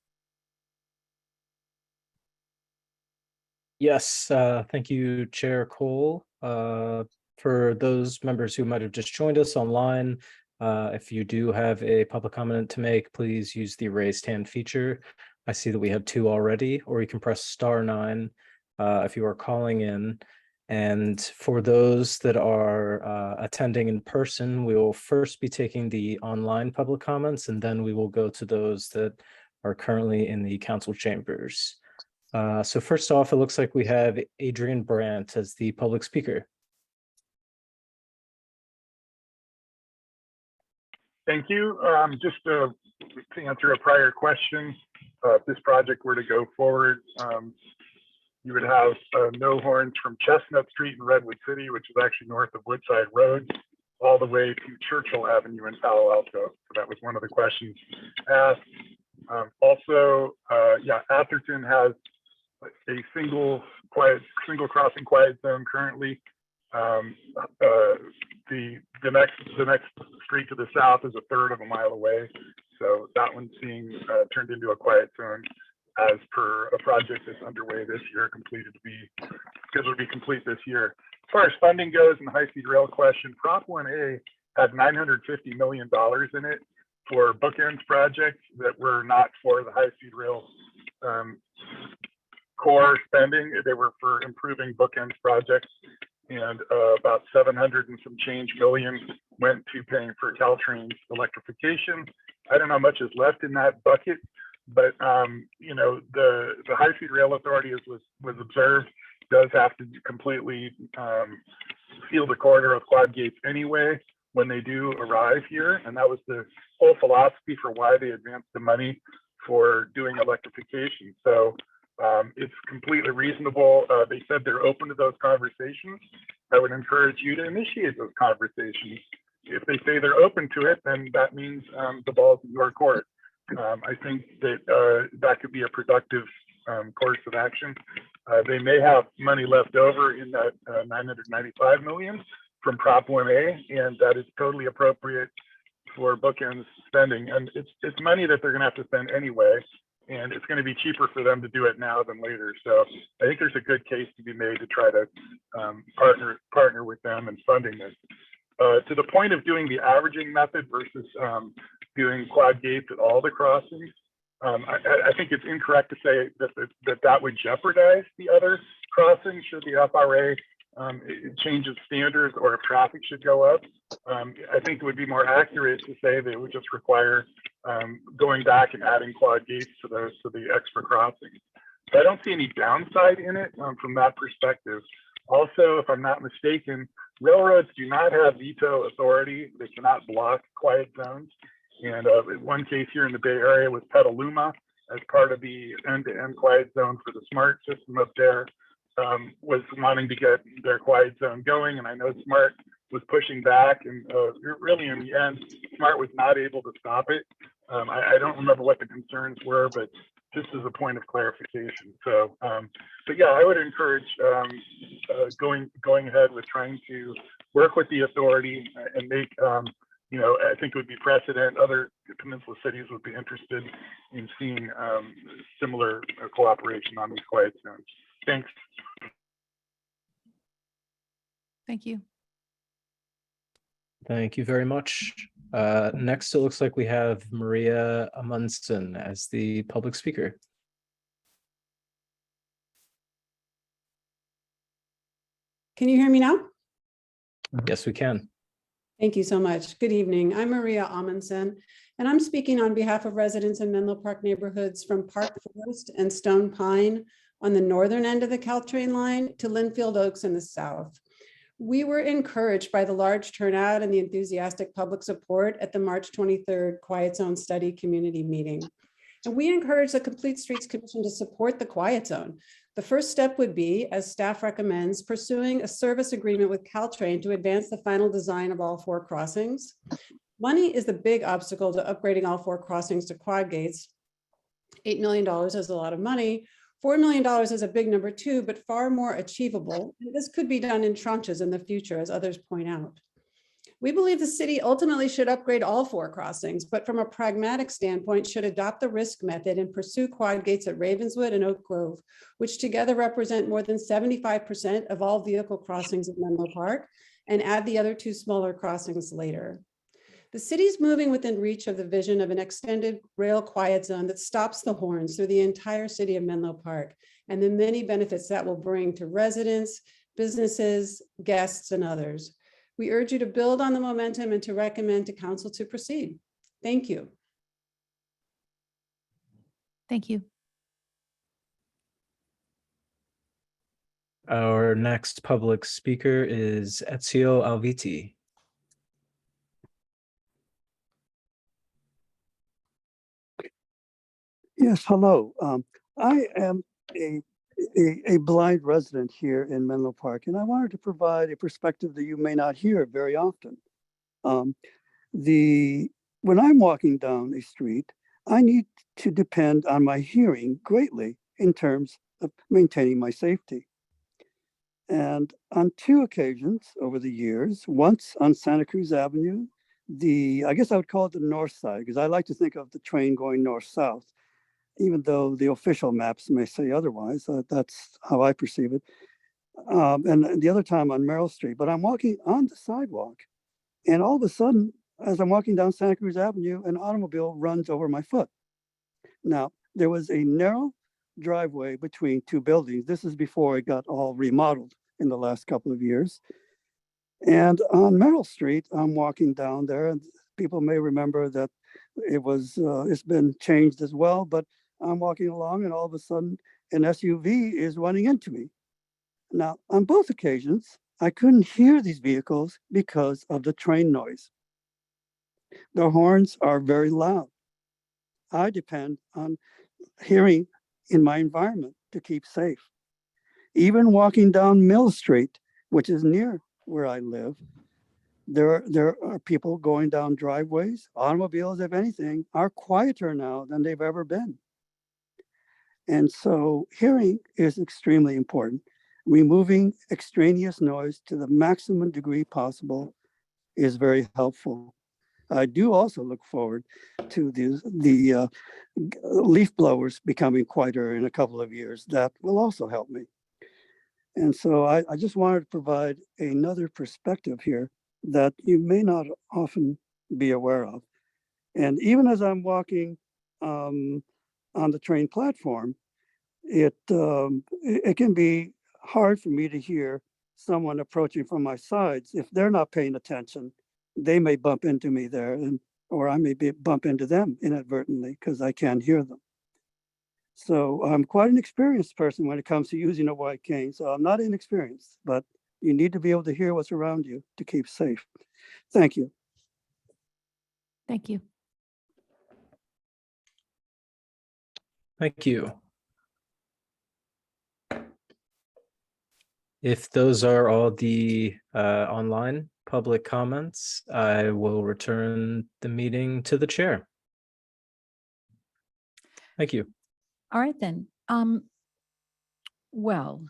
Yes, thank you, Chair Cole. For those members who might have just joined us online, if you do have a public comment to make, please use the raised hand feature. I see that we have 2 already, or you can press *9 if you are calling in. And for those that are attending in person, we will first be taking the online public comments, and then we will go to those that are currently in the council chambers. So first off, it looks like we have Adrian Brandt as the public speaker. Thank you. Just to answer a prior question, if this project were to go forward, you would have no horns from Chestnut Street in Redwood City, which is actually north of Woodside Road, all the way to Churchill Avenue in Palo Alto. So that was one of the questions asked. Also, Atherton has a single crossing quiet zone currently. The next street to the south is a third of a mile away, so that one's being turned into a quiet zone as per a project that's underway this year, scheduled to be complete this year. As far as funding goes in the high-speed rail question, Prop 1A had $950 million in it for bookends projects that were not for the high-speed rail core spending. They were for improving bookends projects, and about 700 and some change million went to paying for Caltrain's electrification. I don't know how much is left in that bucket, but the High-Speed Rail Authority, as was observed, does have to completely seal the corridor of quad gates anyway when they do arrive here, and that was the whole philosophy for why they advanced the money for doing electrification. So it's completely reasonable. They said they're open to those conversations. I would encourage you to initiate those conversations. If they say they're open to it, then that means the ball's in your court. I think that that could be a productive course of action. They may have money left over in that 995 million from Prop 1A, and that is totally appropriate for bookends spending. And it's money that they're going to have to spend anyway, and it's going to be cheaper for them to do it now than later. So I think there's a good case to be made to try to partner with them in funding this. To the point of doing the averaging method versus doing quad gates at all the crossings, I think it's incorrect to say that would jeopardize the other crossings should the FRA change its standards or if traffic should go up. I think it would be more accurate to say that it would just require going back and adding quad gates to the extra crossings. So I don't see any downside in it from that perspective. Also, if I'm not mistaken, railroads do not have veto authority. They cannot block quiet zones. And one case here in the Bay Area was Petaluma, as part of the end-to-end quiet zone for the SMART system up there, was wanting to get their quiet zone going. And I know SMART was pushing back, and really in the end, SMART was not able to stop it. I don't remember what the concerns were, but just as a point of clarification. So, but yeah, I would encourage going ahead with trying to work with the authority and make, I think it would be precedent. Other peninsula cities would be interested in seeing similar cooperation on these quiet zones. Thanks. Thank you. Thank you very much. Next, it looks like we have Maria Amundsen as the public speaker. Can you hear me now? Yes, we can. Thank you so much. Good evening. I'm Maria Amundsen, and I'm speaking on behalf of residents in Menlo Park neighborhoods from Park Forest and Stone Pine on the northern end of the Caltrain line to Linfield Oaks in the south. We were encouraged by the large turnout and the enthusiastic public support at the March 23rd Quiet Zone Study Community Meeting. And we encourage the Complete Streets Commission to support the Quiet Zone. The first step would be, as staff recommends, pursuing a service agreement with Caltrain to advance the final design of all 4 crossings. Money is the big obstacle to upgrading all 4 crossings to quad gates. $8 million is a lot of money. $4 million is a big number too, but far more achievable. This could be done in tranches in the future, as others point out. We believe the city ultimately should upgrade all 4 crossings, but from a pragmatic standpoint, should adopt the risk method and pursue quad gates at Ravenswood and Oak Grove, which together represent more than 75% of all vehicle crossings at Menlo Park, and add the other 2 smaller crossings later. The city's moving within reach of the vision of an extended rail quiet zone that stops the horns through the entire city of Menlo Park, and the many benefits that will bring to residents, businesses, guests, and others. We urge you to build on the momentum and to recommend to council to proceed. Thank you. Thank you. Our next public speaker is Ezio Alviti. Yes, hello. I am a blind resident here in Menlo Park, and I wanted to provide a perspective that you may not hear very often. When I'm walking down a street, I need to depend on my hearing greatly in terms of maintaining my safety. And on 2 occasions over the years, once on Santa Cruz Avenue, I guess I would call it the north side, because I like to think of the train going north-south, even though the official maps may say otherwise. That's how I perceive it. And the other time on Merrill Street, but I'm walking on the sidewalk, and all of a sudden, as I'm walking down Santa Cruz Avenue, an automobile runs over my foot. Now, there was a narrow driveway between 2 buildings. This is before it got all remodeled in the last couple of years. And on Merrill Street, I'm walking down there, and people may remember that it's been changed as well, but I'm walking along and all of a sudden an SUV is running into me. Now, on both occasions, I couldn't hear these vehicles because of the train noise. The horns are very loud. I depend on hearing in my environment to keep safe. Even walking down Mill Street, which is near where I live, there are people going down driveways. Automobiles, if anything, are quieter now than they've ever been. And so hearing is extremely important. Removing extraneous noise to the maximum degree possible is very helpful. I do also look forward to the leaf blowers becoming quieter in a couple of years. That will also help me. And so I just wanted to provide another perspective here that you may not often be aware of. And even as I'm walking on the train platform, it can be hard for me to hear someone approaching from my sides. If they're not paying attention, they may bump into me there, or I may bump into them inadvertently because I can't hear them. So I'm quite an experienced person when it comes to using a white cane. So I'm not inexperienced, but you need to be able to hear what's around you to keep safe. Thank you. Thank you. Thank you. If those are all the online public comments, I will return the meeting to the chair. Thank you. All right, then. Well,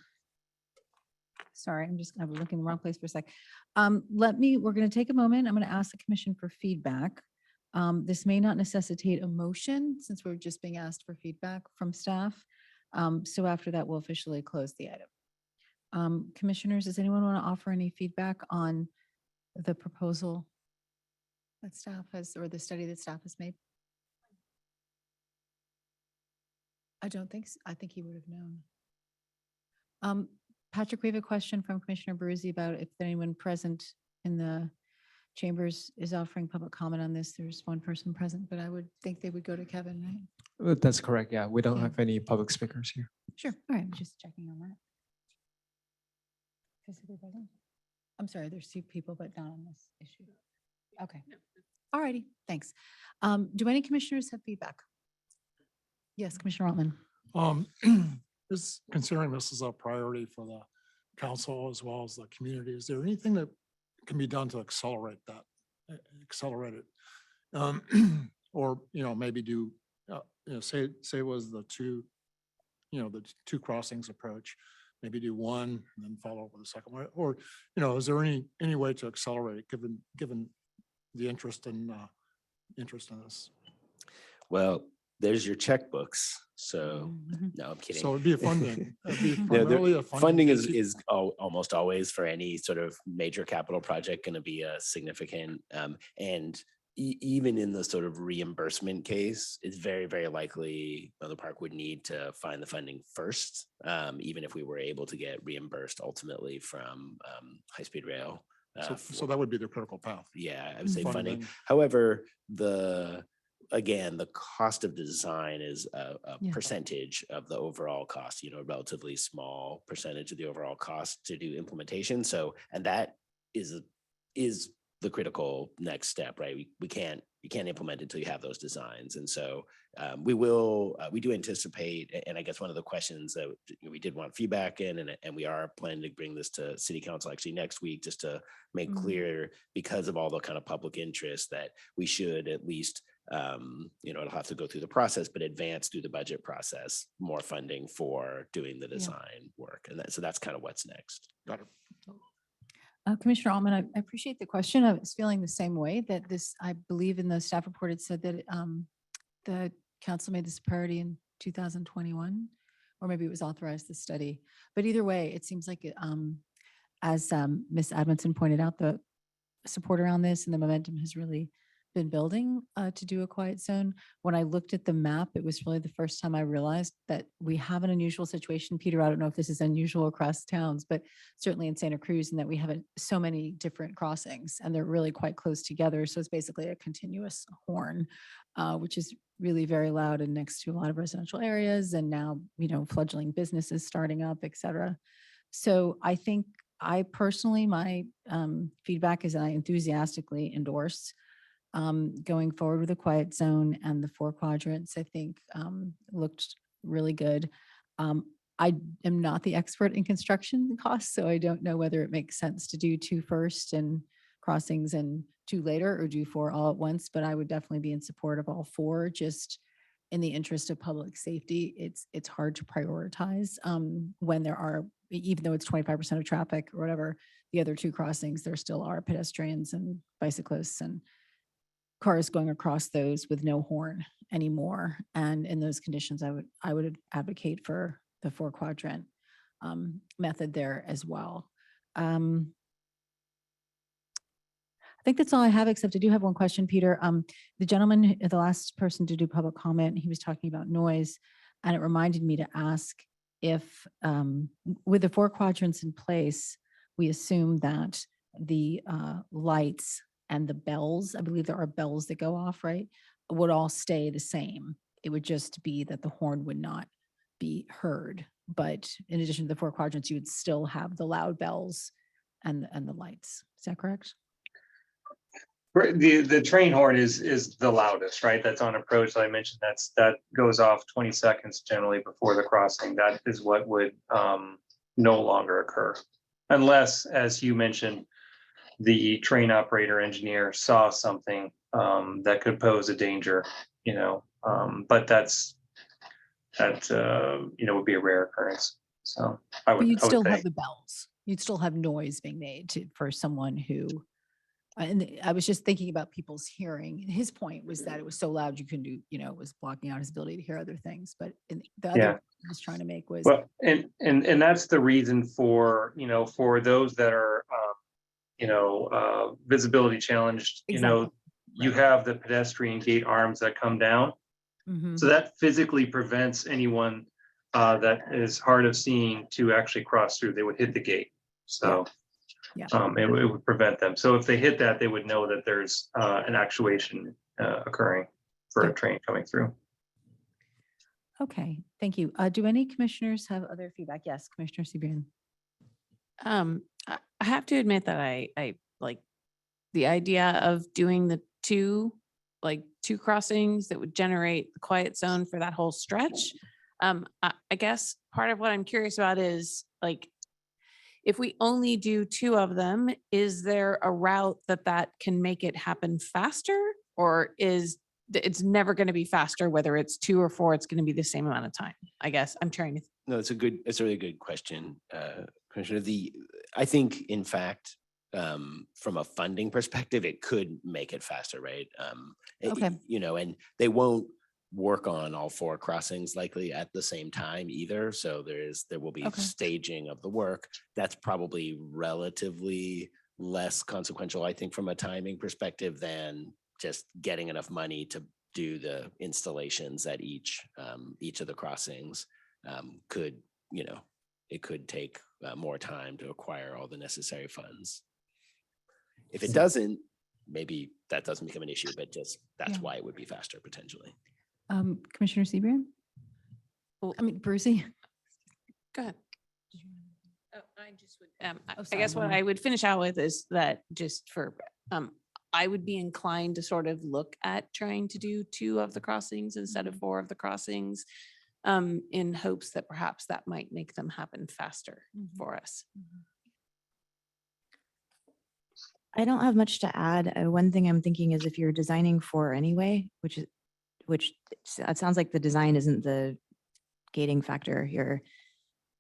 sorry, I'm looking in the wrong place for a sec. We're going to take a moment. I'm going to ask the commission for feedback. This may not necessitate a motion since we're just being asked for feedback from staff. So after that, we'll officially close the item. Commissioners, does anyone want to offer any feedback on the proposal that staff has, or the study that staff has made? I don't think so. I think he would have known. Patrick, we have a question from Commissioner Baruzzi about if anyone present in the chambers is offering public comment on this. There's one person present, but I would think they would go to Kevin, right? That's correct. Yeah, we don't Yeah. have any public speakers here. Sure. All right, I'm just checking on that. Physically present. I'm sorry, there's two people, but not on this issue. Okay. All righty, thanks. Do any commissioners have feedback? Yes, Commissioner Altman. Just considering this is a priority for the council as well as the community, is there anything that can be done to accelerate that? Accelerate it? Or, maybe do, say it was the two crossings approach, maybe do one and then follow up with the second one, or, is there any way to accelerate it given the interest in this? Well, there's your checkbooks. So, Mhm. no, I'm kidding. So it'd be a funding. It'd be No, primarily a funding issue. is almost always for any sort of major capital project going to be a significant, and even in the sort of reimbursement case, it's very, very likely the park would need to find the funding first, even if we were able to get reimbursed ultimately from high-speed rail. So that would be the critical path. Yeah, I would say funding. Funding. However, again, the cost of design is a Yeah. percentage of the overall cost, a relatively small percentage of the overall cost to do implementation. So, and that is the critical next step, right? You can't implement it until you have those designs. And so we do anticipate, and I guess one of the questions that we did want feedback in, and we are planning to bring this to city council actually next week, just to make clear, because of all the kind of public interest, that we should at least, it'll have to go through the process, but advance through the budget process, more funding for doing the design work. And so that's kind of what's next. Got it. Commissioner Altman, I appreciate the question. I was feeling the same way that this, I believe in the staff report, it said that the council made this a priority in 2021, or maybe it was authorized the study. But either way, it seems like, as Ms. Adamson pointed out, the support around this and the momentum has really been building to do a quiet zone. When I looked at the map, it was really the first time I realized that we have an unusual situation. Peter, I don't know if this is unusual across towns, but certainly in Santa Cruz, and that we have so many different crossings and they're really quite close together. So it's basically a continuous horn, which is really very loud and next to a lot of residential areas. And now, fledgling businesses starting up, et cetera. So I think I personally, my feedback is that I enthusiastically endorse going forward with a quiet zone, and the 4 quadrants, I think, looked really good. I am not the expert in construction costs, so I don't know whether it makes sense to do 2 first and crossings and 2 later, or do 4 all at once, but I would definitely be in support of all 4, just in the interest of public safety. It's hard to prioritize when there are, even though it's 25% of traffic or whatever, the other 2 crossings, there still are pedestrians and bicyclists and cars going across those with no horn anymore. And in those conditions, I would advocate for the 4 quadrant method there as well. I think that's all I have, except I do have one question, Peter. The gentleman, the last person to do public comment, he was talking about noise, and it reminded me to ask if, with the 4 quadrants in place, we assume that the lights and the bells, I believe there are bells that go off, right, would all stay the same. It would just be that the horn would not be heard. But in addition to the 4 quadrants, you would still have the loud bells and the lights. Is that correct? Right, the train horn is the loudest, right? That's on approach. I mentioned that goes off 20 seconds generally before the crossing. That is what would no longer occur, unless, as you mentioned, the train operator engineer saw something that could pose a danger, but that would be a rare occurrence. So But you'd I would still think. have the bells. You'd still have noise being made for someone who, and I was just thinking about people's hearing. His point was that it was so loud you couldn't do, it was blocking out his ability to hear other things. But the other Yeah. point I was trying to make was, Well, and that's the reason for, for those that are, visibility challenged, Exactly. you have the pedestrian gate arms that come down. Mhm. So that physically prevents anyone that is hard of seeing to actually cross through. They would hit the gate. So Yeah. it would prevent them. So if they hit that, they would know that there's an actuation occurring for a train coming through. Okay, thank you. Do any commissioners have other feedback? Yes, Commissioner Seabrian. I have to admit that I like the idea of doing the two crossings that would generate the quiet zone for that whole stretch. I guess part of what I'm curious about is like, if we only do two of them, is there a route that can make it happen faster? Or it's never going to be faster, whether it's 2 or 4, it's going to be the same amount of time? I guess I'm trying to. No, it's a really good question, Commissioner. I think, in fact, from a funding perspective, it could make it faster, right? Okay. You know, and they won't work on all 4 crossings likely at the same time either. So there will be Okay. staging of the work. That's probably relatively less consequential, I think, from a timing perspective than just getting enough money to do the installations at each of the crossings. Could, you know, it could take more time to acquire all the necessary funds. If it doesn't, maybe that doesn't become an issue, but just that's Yeah. why it would be faster potentially. Commissioner Seabrian? Well, I mean, Brucey? Go ahead. Oh, I just would, Oh, I sorry, guess one what more. I would finish out with is that just for, I would be inclined to sort of look at trying to do 2 of the crossings instead of 4 of the crossings, in hopes that perhaps that might make them happen faster for us. I don't have much to add. One thing I'm thinking is if you're designing 4 anyway, which it sounds like the design isn't the gating factor here.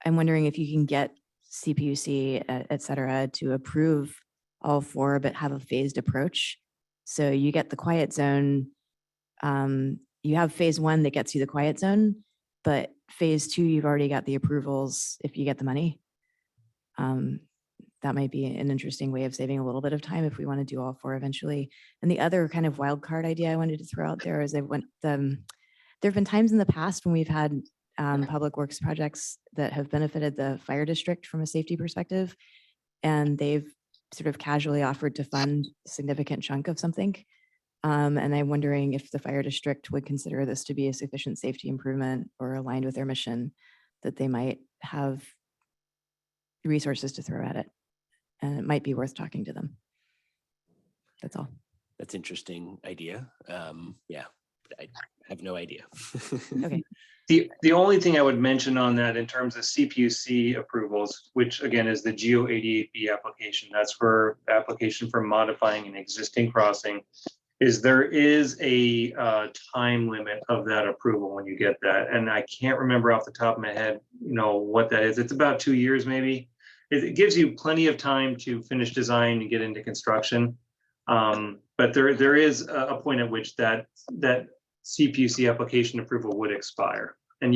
I'm wondering if you can get CPUC, et cetera, to approve all 4, but have a phased approach. So you get the quiet zone. You have phase 1 that gets you the quiet zone, but phase 2, you've already got the approvals if you get the money. That might be an interesting way of saving a little bit of time if we want to do all 4 eventually. And the other kind of wild card idea I wanted to throw out there is there have been times in the past when we've had public works projects that have benefited the fire district from a safety perspective, and they've sort of casually offered to fund a significant chunk of something. And I'm wondering if the fire district would consider this to be a sufficient safety improvement or aligned with their mission, that they might have resources to throw at it. And it might be worth talking to them. That's all. That's interesting idea. Yeah, but I have no idea. Okay. The only thing I would mention on that in terms of CPUC approvals, which again is the Geo 88B application, that's for application for modifying an existing crossing, is there is a time limit of that approval when you get that. And I can't remember off the top of my head, you know, what that is. It's about 2 years maybe. It gives you plenty of time to finish design and get into construction. But there is a point at which that CPUC application approval would expire. And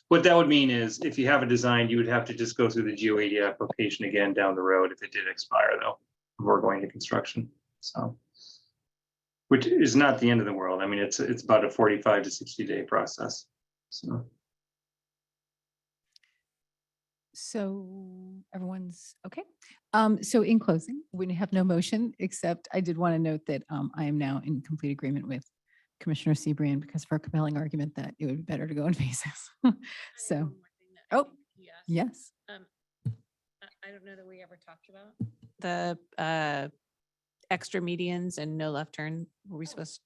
what that would mean is if you have a design, you would have to just go through the Geo 80 application again down the road if it did expire though, before going to construction. So, which is not the end of the world. I mean, it's about a 45 to 60-day process. So everyone's okay. So in closing, we have no motion, except I did want to note that I am now in complete agreement with Commissioner Seabrian because of our compelling argument that it would be better to go in phases. So, oh, yes. I don't know that we ever talked about the extra medians and no left turn. Were we supposed?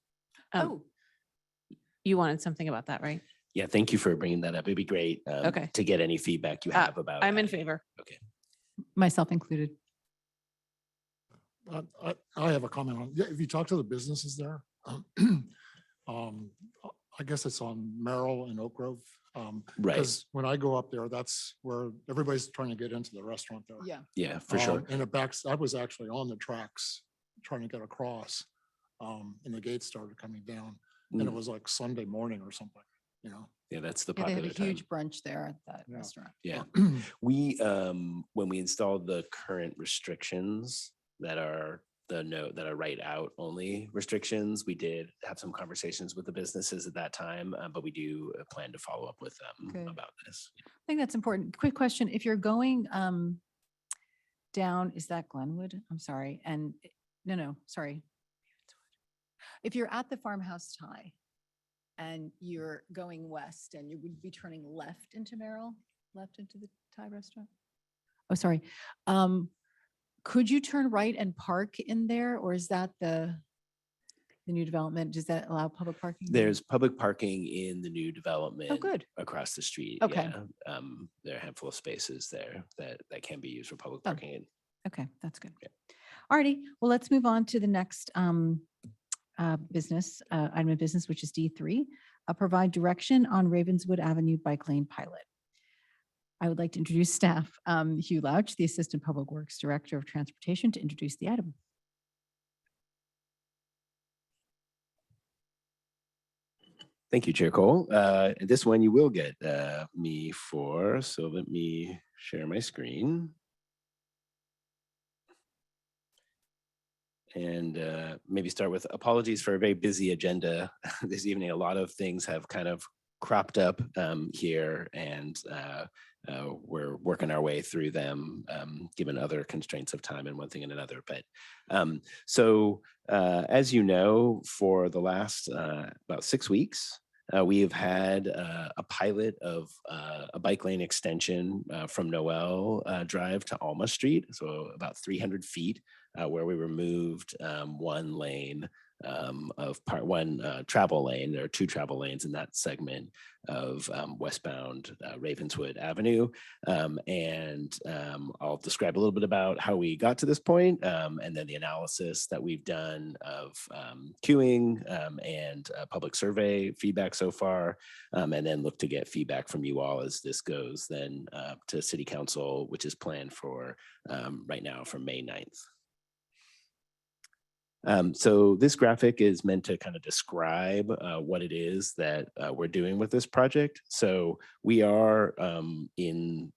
You wanted something about that, right? Yeah, thank you for bringing that up. It'd be great Okay. to get any feedback you have about. I'm in that. favor. Myself included. I have a comment on, yeah, if you talk to the businesses there, I guess it's on Merrill and Oak Grove. Right. Because when I go up there, that's where everybody's trying to get into the restaurant there. Yeah. Yeah, for sure. And I was actually on the tracks trying to get across, and the gates started coming down, and it was like Sunday morning or something, you know? Yeah, that's the Yeah, they had popular a time. huge brunch there at that Yeah. restaurant. Yeah, we when we installed the current restrictions that are right out only restrictions, we did have some conversations with the businesses at that time, but we do plan to follow up with them Good. about this. I think that's important. Quick question. If you're going down, is that Glenwood? I'm sorry. And no, sorry. If you're at the Farmhouse Thai and you're going west and you would be turning left into Merrill, left into the Thai restaurant? Oh, sorry. Could you turn right and park in there, or is that the new development? Does that allow public parking? there? There's public parking in the new development. Oh, good. Across the street. Okay. Yeah. There are a handful of spaces there that can be used for public Oh. parking. Okay, that's good. Yeah. Alrighty, well, let's move on to the next business, item of business, which is D3. Provide direction on Ravenswood Avenue Bike Lane Pilot. I would like to introduce staff, Hugh Louch, the Assistant Public Works Director of Transportation, to introduce the item. Thank you, Chair Cole. And this one you will get me for, so let me share my screen. And maybe start with apologies for a very busy agenda this evening. A lot of things have kind of cropped up here, and we're working our way through them, given other constraints of time and one thing and another. But as you know, for the last about 6 weeks, we have had a pilot of a bike lane extension from Noel Drive to Alma Street, so about 300 feet, where we removed one lane of one travel lane. There are 2 travel lanes in that segment of westbound Ravenswood Avenue. I'll describe a little bit about how we got to this point, and then the analysis that we've done of queuing and public survey feedback so far, and then look to get feedback from you all as this goes then to City Council, which is planned for right now for May 9th. So this graphic is meant to kind of describe what it is that we're doing with this project. So we are in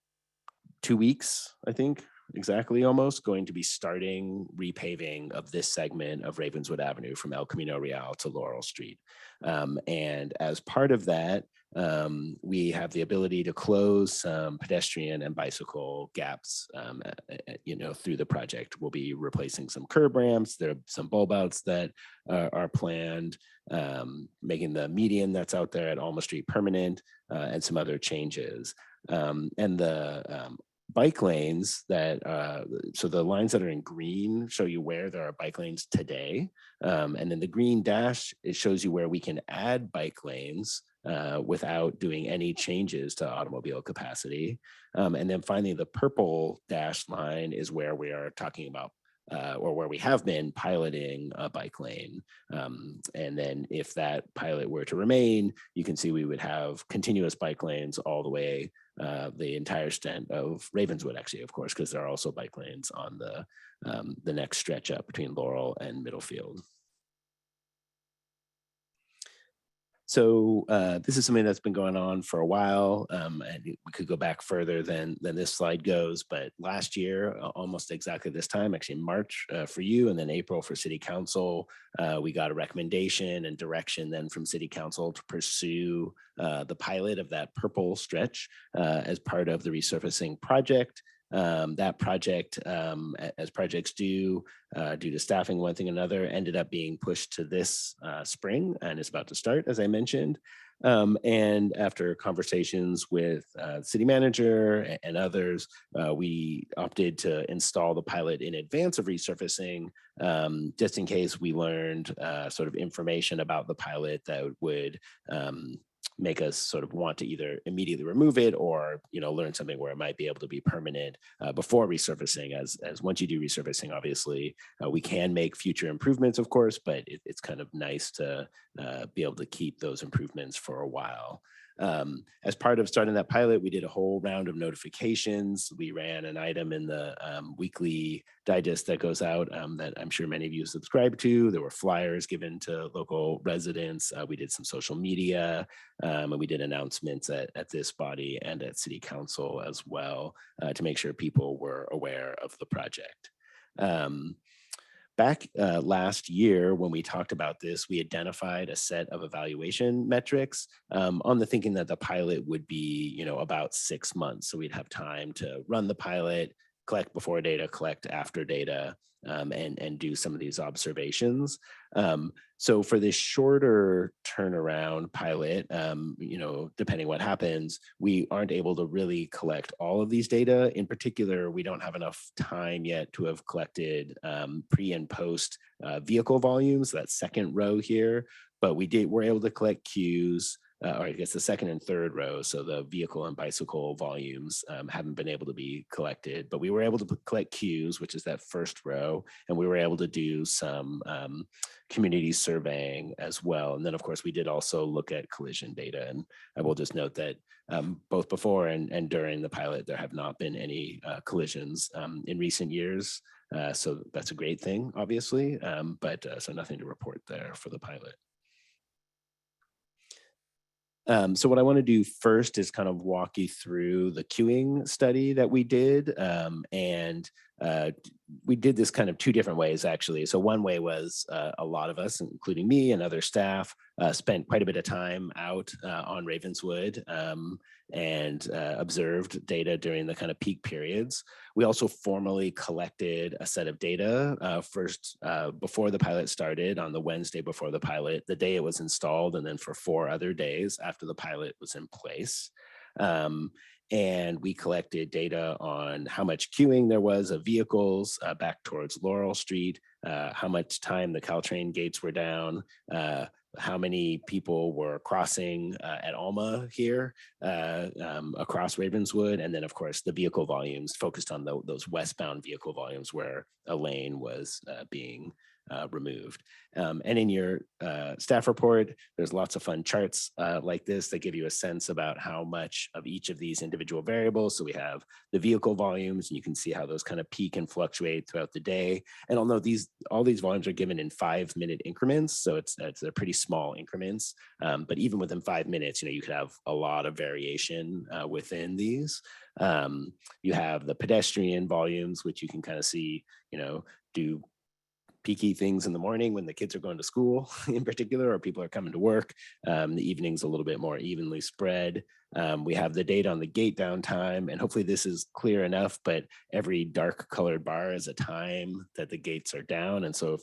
2 weeks, I think, exactly almost, going to be starting repaving of this segment of Ravenswood Avenue from El Camino Real to Laurel Street. And as part of that, we have the ability to close some pedestrian and bicycle gaps, through the project. We'll be replacing some curb ramps. There are some bulb outs that are planned, making the median that's out there at Alma Street permanent, and some other changes. And the bike lanes so the lines that are in green show you where there are bike lanes today. And then the green dash, it shows you where we can add bike lanes without doing any changes to automobile capacity. And then finally, the purple dashed line is where we are talking about or where we have been piloting a bike lane. And then if that pilot were to remain, you can see we would have continuous bike lanes all the way the entire extent of Ravenswood, actually, of course, because there are also bike lanes on the next stretch up between Laurel and Middlefield. So this is something that's been going on for a while, and we could go back further than this slide goes. But last year, almost exactly this time, actually March for you, and then April for City Council, we got a recommendation and direction then from City Council to pursue the pilot of that purple stretch as part of the resurfacing project. That project, as projects do, due to staffing, one thing or another, ended up being pushed to this spring and is about to start, as I mentioned. And after conversations with city manager and others, we opted to install the pilot in advance of resurfacing, just in case we learned sort of information about the pilot that would make us sort of want to either immediately remove it or, learn something where it might be able to be permanent before resurfacing. As once you do resurfacing, obviously, we can make future improvements, of course, but it's kind of nice to be able to keep those improvements for a while. As part of starting that pilot, we did a whole round of notifications. We ran an item in the weekly digest that goes out that I'm sure many of you subscribe to. There were flyers given to local residents. We did some social media, and we did announcements at this body and at City Council as well to make sure people were aware of the project. Back last year, when we talked about this, we identified a set of evaluation metrics on the thinking that the pilot would be, about 6 months. So we'd have time to run the pilot, collect before data, collect after data, and do some of these observations. So for this shorter turnaround pilot, depending what happens, we aren't able to really collect all of these data. In particular, we don't have enough time yet to have collected pre and post vehicle volumes, that second row here, but we're able to collect queues, or I guess the second and third rows. So the vehicle and bicycle volumes haven't been able to be collected, but we were able to collect queues, which is that first row, and we were able to do some community surveying as well. And then of course we did also look at collision data. And I will just note that both before and during the pilot, there have not been any collisions in recent years. So that's a great thing, obviously, but so nothing to report there for the pilot. So what I want to do first is kind of walk you through the queuing study that we did. And we did this kind of two different ways, actually. So one way was a lot of us, including me and other staff, spent quite a bit of time out on Ravenswood and observed data during the kind of peak periods. We also formally collected a set of data first before the pilot started, on the Wednesday before the pilot, the day it was installed, and then for 4 other days after the pilot was in place. And we collected data on how much queuing there was of vehicles back towards Laurel Street, how much time the Caltrain gates were down, how many people were crossing at Alma here across Ravenswood, and then of course the vehicle volumes, focused on those westbound vehicle volumes where a lane was being removed. And in your staff report, there's lots of fun charts like this that give you a sense about how much of each of these individual variables. So we have the vehicle volumes, and you can see how those kind of peak and fluctuate throughout the day. And although all these volumes are given in 5-minute increments, so they're pretty small increments, but even within 5 minutes, you could have a lot of variation within these. You have the pedestrian volumes, which you can kind of see, do peaky things in the morning when the kids are going to school in particular, or people are coming to work. The evening's a little bit more evenly spread. We have the data on the gate downtime, and hopefully this is clear enough, but every dark colored bar is a time that the gates are down. And so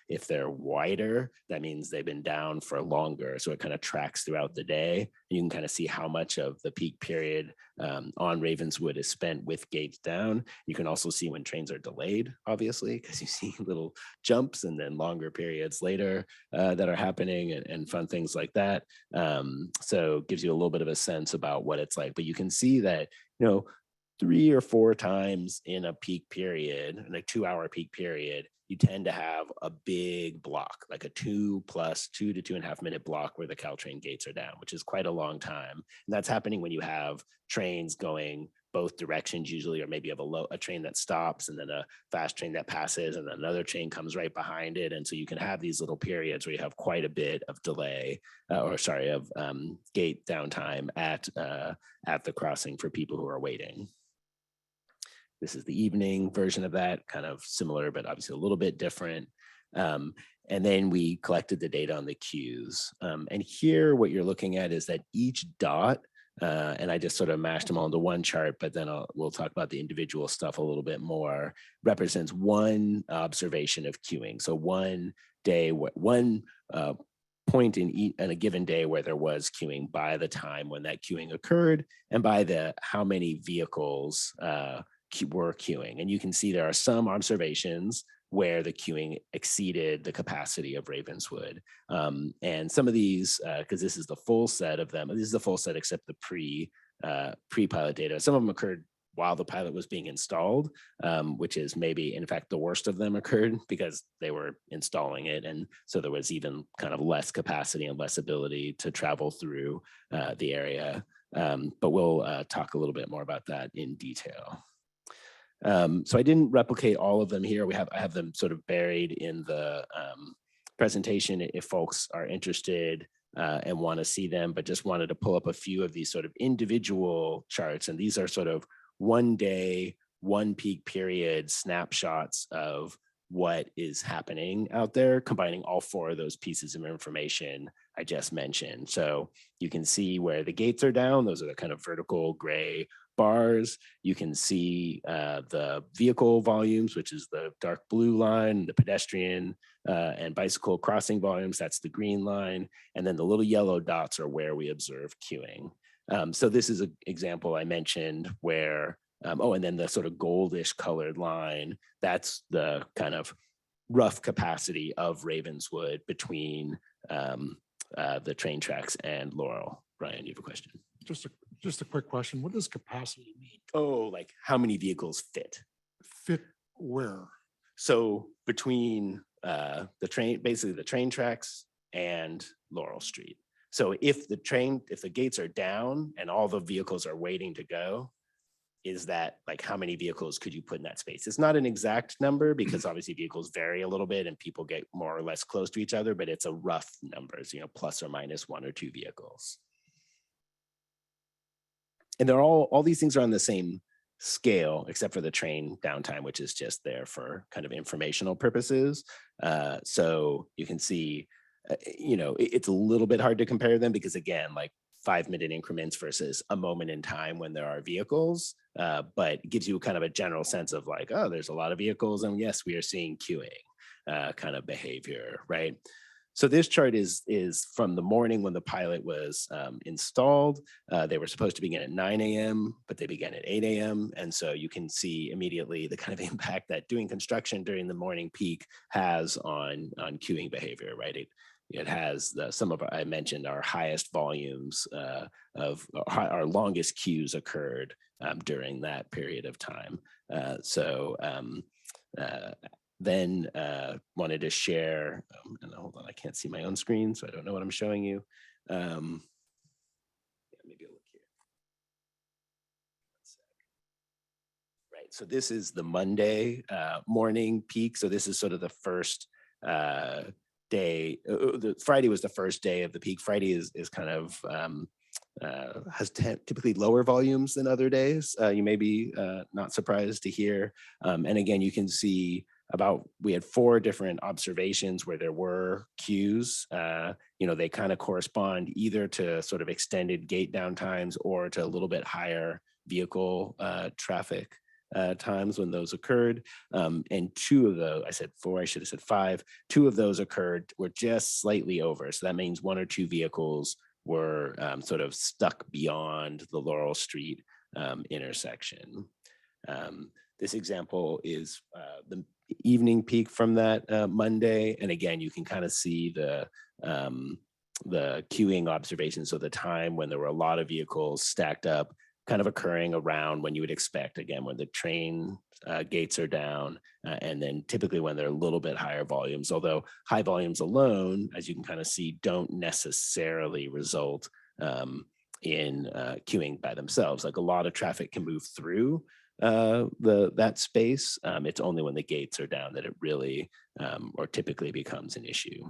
if they're wider, that means they've been down for longer. So it kind of tracks throughout the day. And you can kind of see how much of the peak period on Ravenswood is spent with gates down. You can also see when trains are delayed, obviously, because you see little jumps and then longer periods later that are happening, and fun things like that. So it gives you a little bit of a sense about what it's like. But you can see that, 3 or 4 times in a peak period, in a 2-hour peak period, you tend to have a big block, like a 2 to 2.5 minute block where the Caltrain gates are down, which is quite a long time. And that's happening when you have trains going both directions usually, or maybe you have a train that stops and then a fast train that passes and then another train comes right behind it. And so you can have these little periods where you have quite a bit of delay of gate downtime at the crossing for people who are waiting. This is the evening version of that, kind of similar, but obviously a little bit different. And then we collected the data on the queues. And here what you're looking at is that each dot, and I just sort of mashed them all into one chart, but then we'll talk about the individual stuff a little bit more, represents one observation of queuing. So one day, one point in a given day where there was queuing by the time when that queuing occurred, and by how many vehicles were queuing. And you can see there are some observations where the queuing exceeded the capacity of Ravenswood. And some of these, because this is the full set of them, this is the full set except the pre-pilot data. Some of them occurred while the pilot was being installed, which is maybe, in fact, the worst of them occurred because they were installing it. And so there was even kind of less capacity and less ability to travel through the area. But we'll talk a little bit more about that in detail. So I didn't replicate all of them here. I have them sort of buried in the presentation if folks are interested and want to see them, but just wanted to pull up a few of these sort of individual charts. And these are sort of 1 day, 1 peak period snapshots of what is happening out there, combining all 4 of those pieces of information. I just mentioned. So you can see where the gates are down. Those are the kind of vertical gray bars. You can see the vehicle volumes, which is the dark blue line, the pedestrian and bicycle crossing volumes, that's the green line. And then the little yellow dots are where we observe queuing. So this is an example I mentioned where, oh, and then the sort of goldish colored line, that's the kind of rough capacity of Ravenswood between the train tracks and Laurel. Brian, you have a question? Just a quick question. What does capacity mean? Oh, like how many vehicles fit? Fit where? So between the train, basically the train tracks and Laurel Street. So if the gates are down and all the vehicles are waiting to go, is that like how many vehicles could you put in that space? It's not an exact number because obviously vehicles vary a little bit and people get more or less close to each other, but it's a rough numbers, plus or minus 1 or 2 vehicles. And they're all these things are on the same scale, except for the train downtime, which is just there for kind of informational purposes. So you can see, it's a little bit hard to compare them because again, like 5-minute increments versus a moment in time when there are vehicles, but it gives you kind of a general sense of like, oh, there's a lot of vehicles and yes, we are seeing queuing kind of behavior, right? So this chart is from the morning when the pilot was installed. They were supposed to begin at 9 a.m., but they began at 8 a.m. And so you can see immediately the kind of impact that doing construction during the morning peak has on queuing behavior, right? It has some of I mentioned our highest volumes of our longest queues occurred during that period of time. Then wanted to share, and hold on, I can't see my own screen, so I don't know what I'm showing you. Maybe I'll look here. Right, so this is the Monday morning peak. So this is sort of the first day. Friday was the first day of the peak. Friday is kind of has typically lower volumes than other days. You may be not surprised to hear. And again, you can see we had 4 different observations where there were queues. They kind of correspond either to sort of extended gate downtimes or to a little bit higher vehicle traffic times when those occurred. And 2 of those, I said 4, I should have said 5. 2 of those were just slightly over. So that means 1 or 2 vehicles were sort of stuck beyond the Laurel Street intersection. This example is the evening peak from that Monday. And again, you can kind of see the queuing observations. So the time when there were a lot of vehicles stacked up kind of occurring around when you would expect, again, when the train gates are down, and then typically when they're a little bit higher volumes, although high volumes alone, as you can kind of see, don't necessarily result in queuing by themselves. Like a lot of traffic can move through that space. It's only when the gates are down that it really or typically becomes an issue.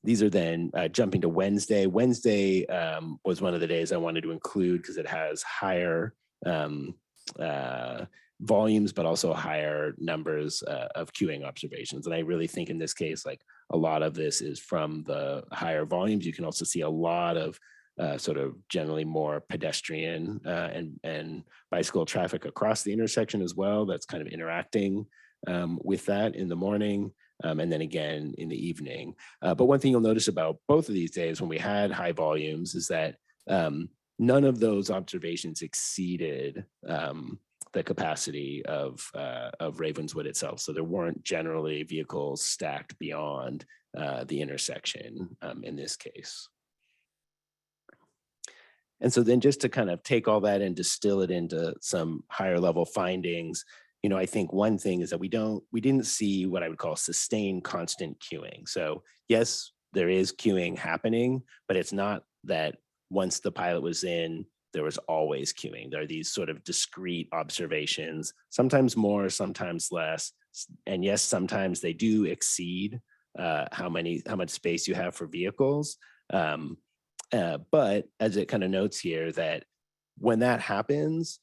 These are then jumping to Wednesday. Wednesday was one of the days I wanted to include because it has higher volumes, but also higher numbers of queuing observations. And I really think in this case, like a lot of this is from the higher volumes. You can also see a lot of sort of generally more pedestrian and bicycle traffic across the intersection as well. That's kind of interacting with that in the morning. And then again in the evening. But one thing you'll notice about both of these days when we had high volumes is that none of those observations exceeded the capacity of Ravenswood itself. So there weren't generally vehicles stacked beyond the intersection in this case. And so then just to kind of take all that and distill it into some higher level findings, I think one thing is that we didn't see what I would call sustained constant queuing. So yes, there is queuing happening, but it's not that once the pilot was in, there was always queuing. There are these sort of discrete observations, sometimes more, sometimes less. And yes, sometimes they do exceed how much space you have for vehicles. But as it kind of notes here that when that happens,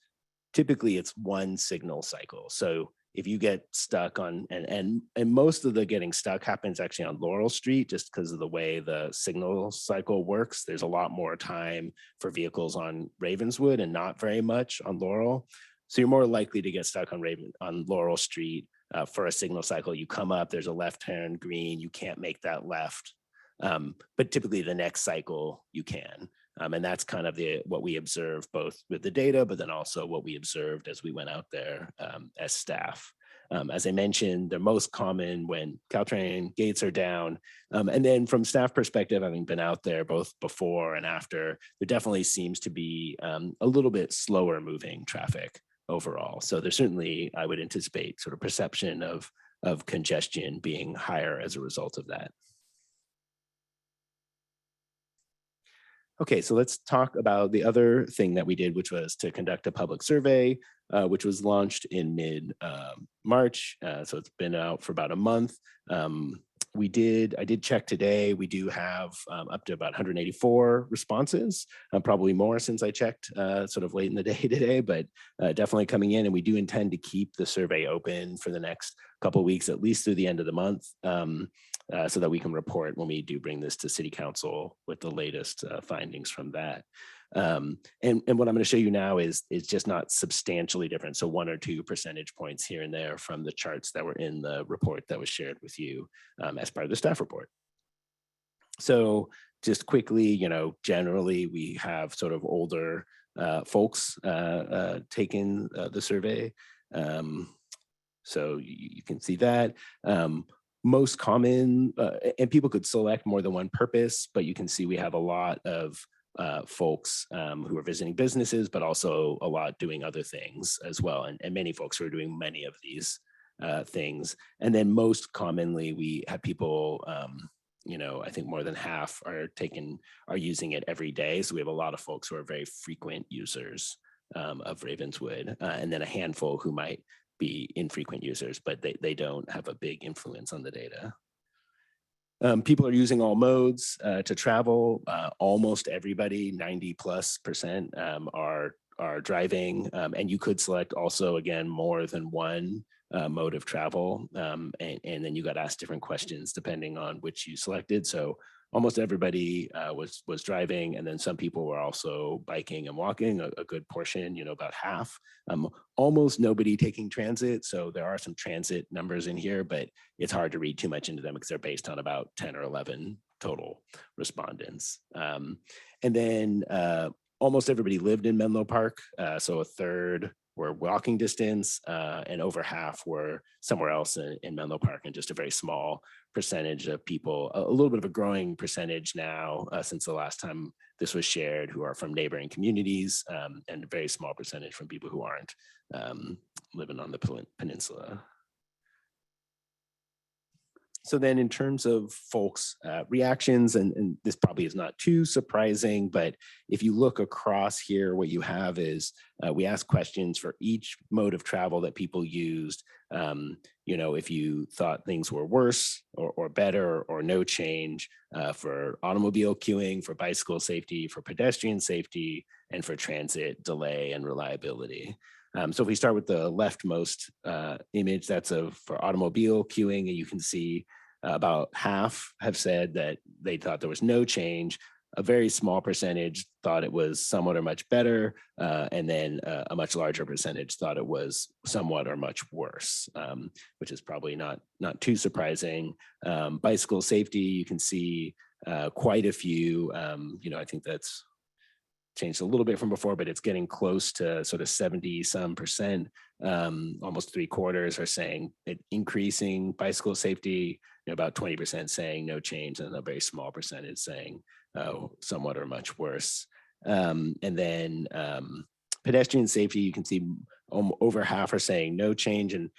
typically it's one signal cycle. So if you get stuck on, and most of the getting stuck happens actually on Laurel Street, just because of the way the signal cycle works. There's a lot more time for vehicles on Ravenswood and not very much on Laurel. So you're more likely to get stuck on Laurel Street for a signal cycle. You come up, there's a left turn green, you can't make that left. But typically the next cycle you can. And that's kind of what we observed both with the data, but then also what we observed as we went out there as staff. As I mentioned, they're most common when Caltrain gates are down. And then from staff perspective, having been out there both before and after, there definitely seems to be a little bit slower moving traffic overall. So there's certainly, I would anticipate, sort of perception of congestion being higher as a result of that. Okay, so let's talk about the other thing that we did, which was to conduct a public survey, which was launched in mid-March. So it's been out for about a month. I did check today. We do have up to about 184 responses, probably more since I checked sort of late in the day today, but definitely coming in. And we do intend to keep the survey open for the next couple of weeks, at least through the end of the month, so that we can report when we do bring this to City Council with the latest findings from that. And what I'm going to show you now is just not substantially different. So 1 or 2 percentage points here and there from the charts that were in the report that was shared with you as part of the staff report. So just quickly, generally we have sort of older folks taking the survey. So you can see that. Most common, and people could select more than one purpose, but you can see we have a lot of folks who are visiting businesses, but also a lot doing other things as well. And many folks who are doing many of these things. And then most commonly, we have people, I think more than half are using it every day. So we have a lot of folks who are very frequent users of Ravenswood, and then a handful who might be infrequent users, but they don't have a big influence on the data. People are using all modes to travel. Almost everybody, 90+% are driving, and you could select also, again, more than one mode of travel, and then you got asked different questions depending on which you selected. So almost everybody was driving, and then some people were also biking and walking, a good portion, about half. Almost nobody taking transit. So there are some transit numbers in here, but it's hard to read too much into them because they're based on about 10 or 11 total respondents. And then almost everybody lived in Menlo Park. So a third were walking distance, and over half were somewhere else in Menlo Park, and just a very small percentage of people, a little bit of a growing percentage now since the last time this was shared, who are from neighboring communities, and a very small percentage from people who aren't living on the peninsula. So then in terms of folks' reactions, and this probably is not too surprising, but if you look across here, what you have is we ask questions for each mode of travel that people used. If you thought things were worse or better or no change for automobile queuing, for bicycle safety, for pedestrian safety, and for transit delay and reliability. So if we start with the leftmost image, that's for automobile queuing, and you can see about half have said that they thought there was no change. A very small percentage thought it was somewhat or much better, and then a much larger percentage thought it was somewhat or much worse, which is probably not too surprising. Bicycle safety, you can see quite a few. I think that's changed a little bit from before, but it's getting close to sort of 70-some%. Almost 3/4 are saying it increasing bicycle safety, about 20% saying no change, and a very small percentage saying somewhat or much worse. And then pedestrian safety, you can see over half are saying no change. And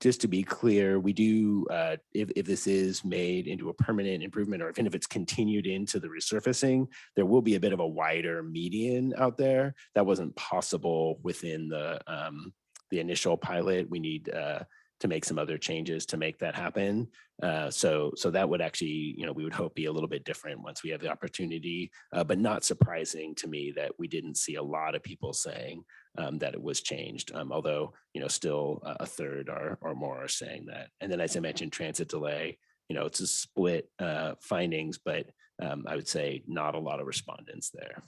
just to be clear, we do, if this is made into a permanent improvement, or even if it's continued into the resurfacing, there will be a bit of a wider median out there. That wasn't possible within the initial pilot. We need to make some other changes to make that happen. So that would actually, we would hope be a little bit different once we have the opportunity, but not surprising to me that we didn't see a lot of people saying that it was changed, although, still a third or more are saying that. And then, as I mentioned, transit delay, it's a split findings, but I would say not a lot of respondents there.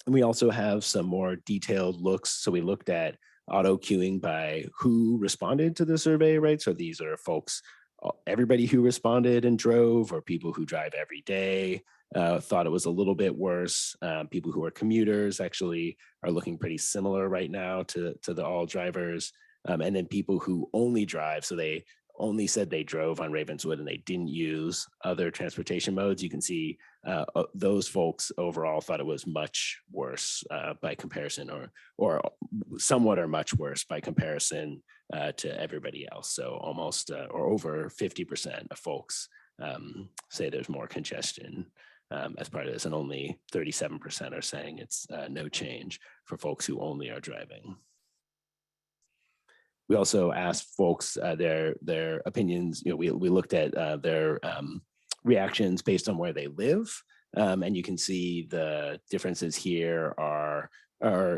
And we also have some more detailed looks. So we looked at auto queuing by who responded to the survey, right? So these are folks, everybody who responded and drove, or people who drive every day, thought it was a little bit worse. People who are commuters actually are looking pretty similar right now to the all drivers. And then people who only drive, so they only said they drove on Ravenswood and they didn't use other transportation modes. You can see those folks overall thought it was much worse by comparison, or somewhat or much worse by comparison to everybody else. So almost or over 50% of folks say there's more congestion as part of this, and only 37% are saying it's no change for folks who only are driving. We also asked folks their opinions. We looked at their reactions based on where they live, and you can see the differences here are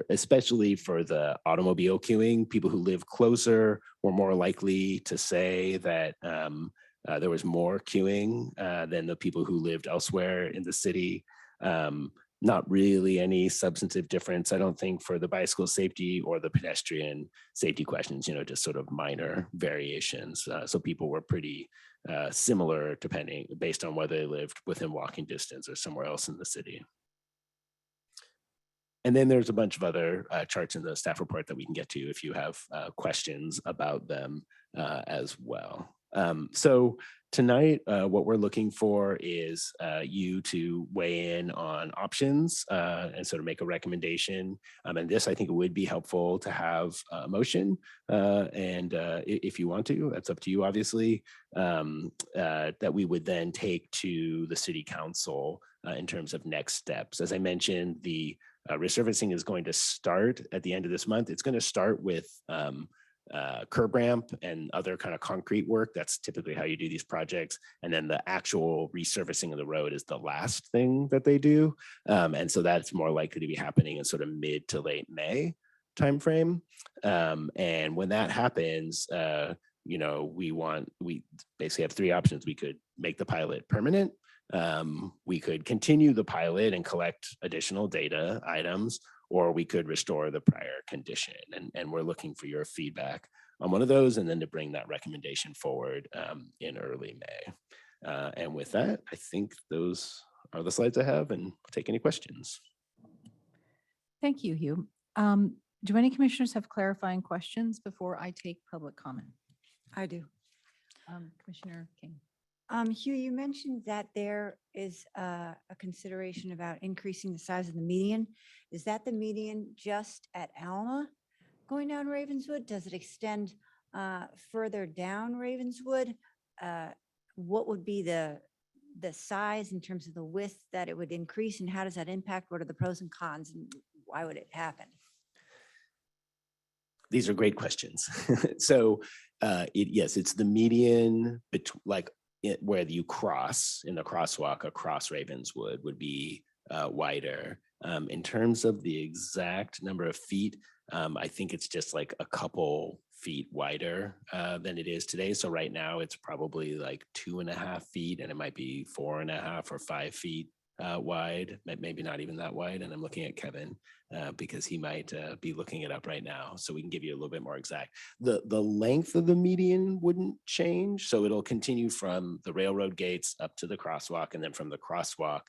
especially for the automobile queuing. People who live closer were more likely to say that there was more queuing than the people who lived elsewhere in the city. Not really any substantive difference, I don't think, for the bicycle safety or the pedestrian safety questions, just sort of minor variations. So people were pretty similar based on whether they lived within walking distance or somewhere else in the city. And then there's a bunch of other charts in the staff report that we can get to if you have questions about them as well. So tonight, what we're looking for is you to weigh in on options and sort of make a recommendation. And this, I think it would be helpful to have a motion. And if you want to, that's up to you, obviously, that we would then take to the city council in terms of next steps. As I mentioned, the resurfacing is going to start at the end of this month. It's going to start with curb ramp and other kind of concrete work. That's typically how you do these projects. And then the actual resurfacing of the road is the last thing that they do. And so that's more likely to be happening in sort of mid to late May timeframe. And when that happens, we basically have three options. We could make the pilot permanent. We could continue the pilot and collect additional data items, or we could restore the prior condition. And we're looking for your feedback on one of those, and then to bring that recommendation forward in early May. And with that, I think those are the slides I have, and we'll take any questions. Thank you, Hugh. Do any commissioners have clarifying questions before I take public comment? I do. Commissioner King. Hugh, you mentioned that there is a consideration about increasing the size of the median. Is that the median just at Alma going down Ravenswood? Does it extend further down Ravenswood? What would be the size in terms of the width that it would increase, and how does that impact? What are the pros and cons, and why would it happen? These are great questions. So yes, it's the median where you cross in the crosswalk across Ravenswood would be wider. In terms of the exact number of feet, I think it's just like a couple feet wider than it is today. So right now it's probably like 2.5 feet, and it might be 4.5 or 5 feet wide, maybe not even that wide. And I'm looking at Kevin because he might be looking it up right now, so we can give you a little bit more exact. The length of the median wouldn't change, so it'll continue from the railroad gates up to the crosswalk, and then from the crosswalk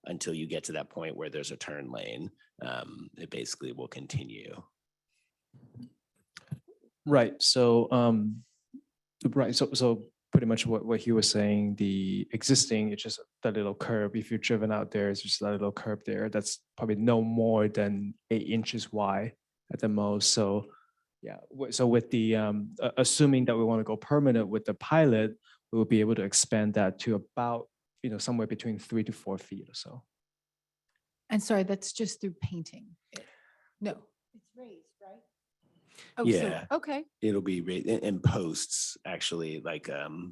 until you get to that point where there's a turn lane. It basically will continue. Right. So So pretty much what he was saying, the existing, it's just that little curb. If you've driven out there, it's just that little curb there. That's probably no more than 8 inches wide at the most. So yeah, so with the, assuming that we want to go permanent with the pilot, we will be able to expand that to about, somewhere between 3 to 4 feet or so. And sorry, that's just through painting. No. It's raised, right? Oh, so- Yeah. Okay. It'll be in posts, actually, like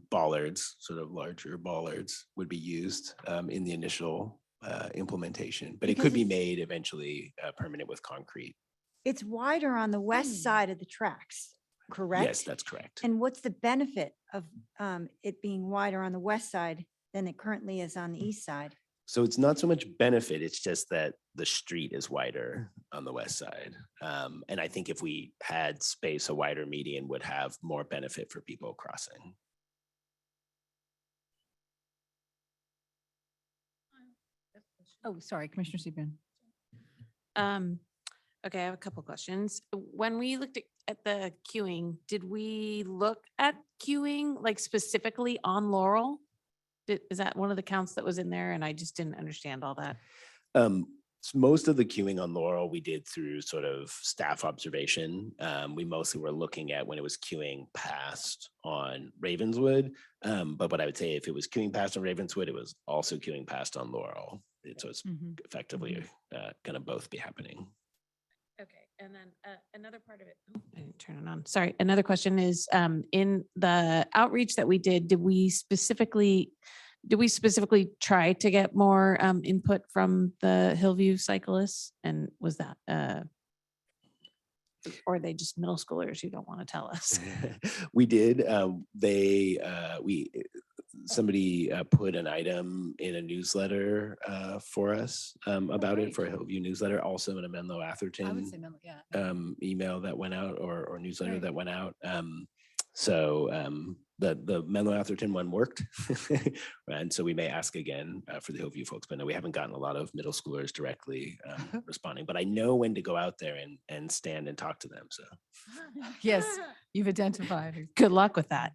bollards, sort of larger bollards would be used in the initial implementation, but it Because could be it's- made eventually permanent with concrete. It's wider on the west side of the tracks, correct? Yes, that's correct. And what's the benefit of it being wider on the west side than it currently is on the east side? So it's not so much benefit, it's just that the street is wider on the west side. And I think if we had space, a wider median would have more benefit for people crossing. Oh, sorry, Commissioner Sebrin. Okay, I have a couple questions. When we looked at the queuing, did we look at queuing like specifically on Laurel? Is that one of the counts that was in there? And I just didn't understand all that. Most of the queuing on Laurel we did through sort of staff observation. We mostly were looking at when it was queuing past on Ravenswood. But what I would say, if it was queuing past on Ravenswood, it was also queuing past on Laurel. So it's effectively going to both be happening. Okay, and then another part of it, oh, I didn't turn it on. Sorry. Another question is, in the outreach that we did, did we specifically try to get more input from the Hillview cyclists? And was that, or are they just middle schoolers who don't want to tell us? We did. Somebody put an item in a newsletter for us about it, for a Hillview newsletter, also in a Menlo I would Atherton say, yeah. email that went out, or newsletter Right. that went out. The Menlo Atherton one worked. And so we may ask again for the Hillview folks, but no, we haven't gotten a lot of middle schoolers directly responding, but I know when to go out there and stand and talk to them. So Yes, you've identified. Good luck with that.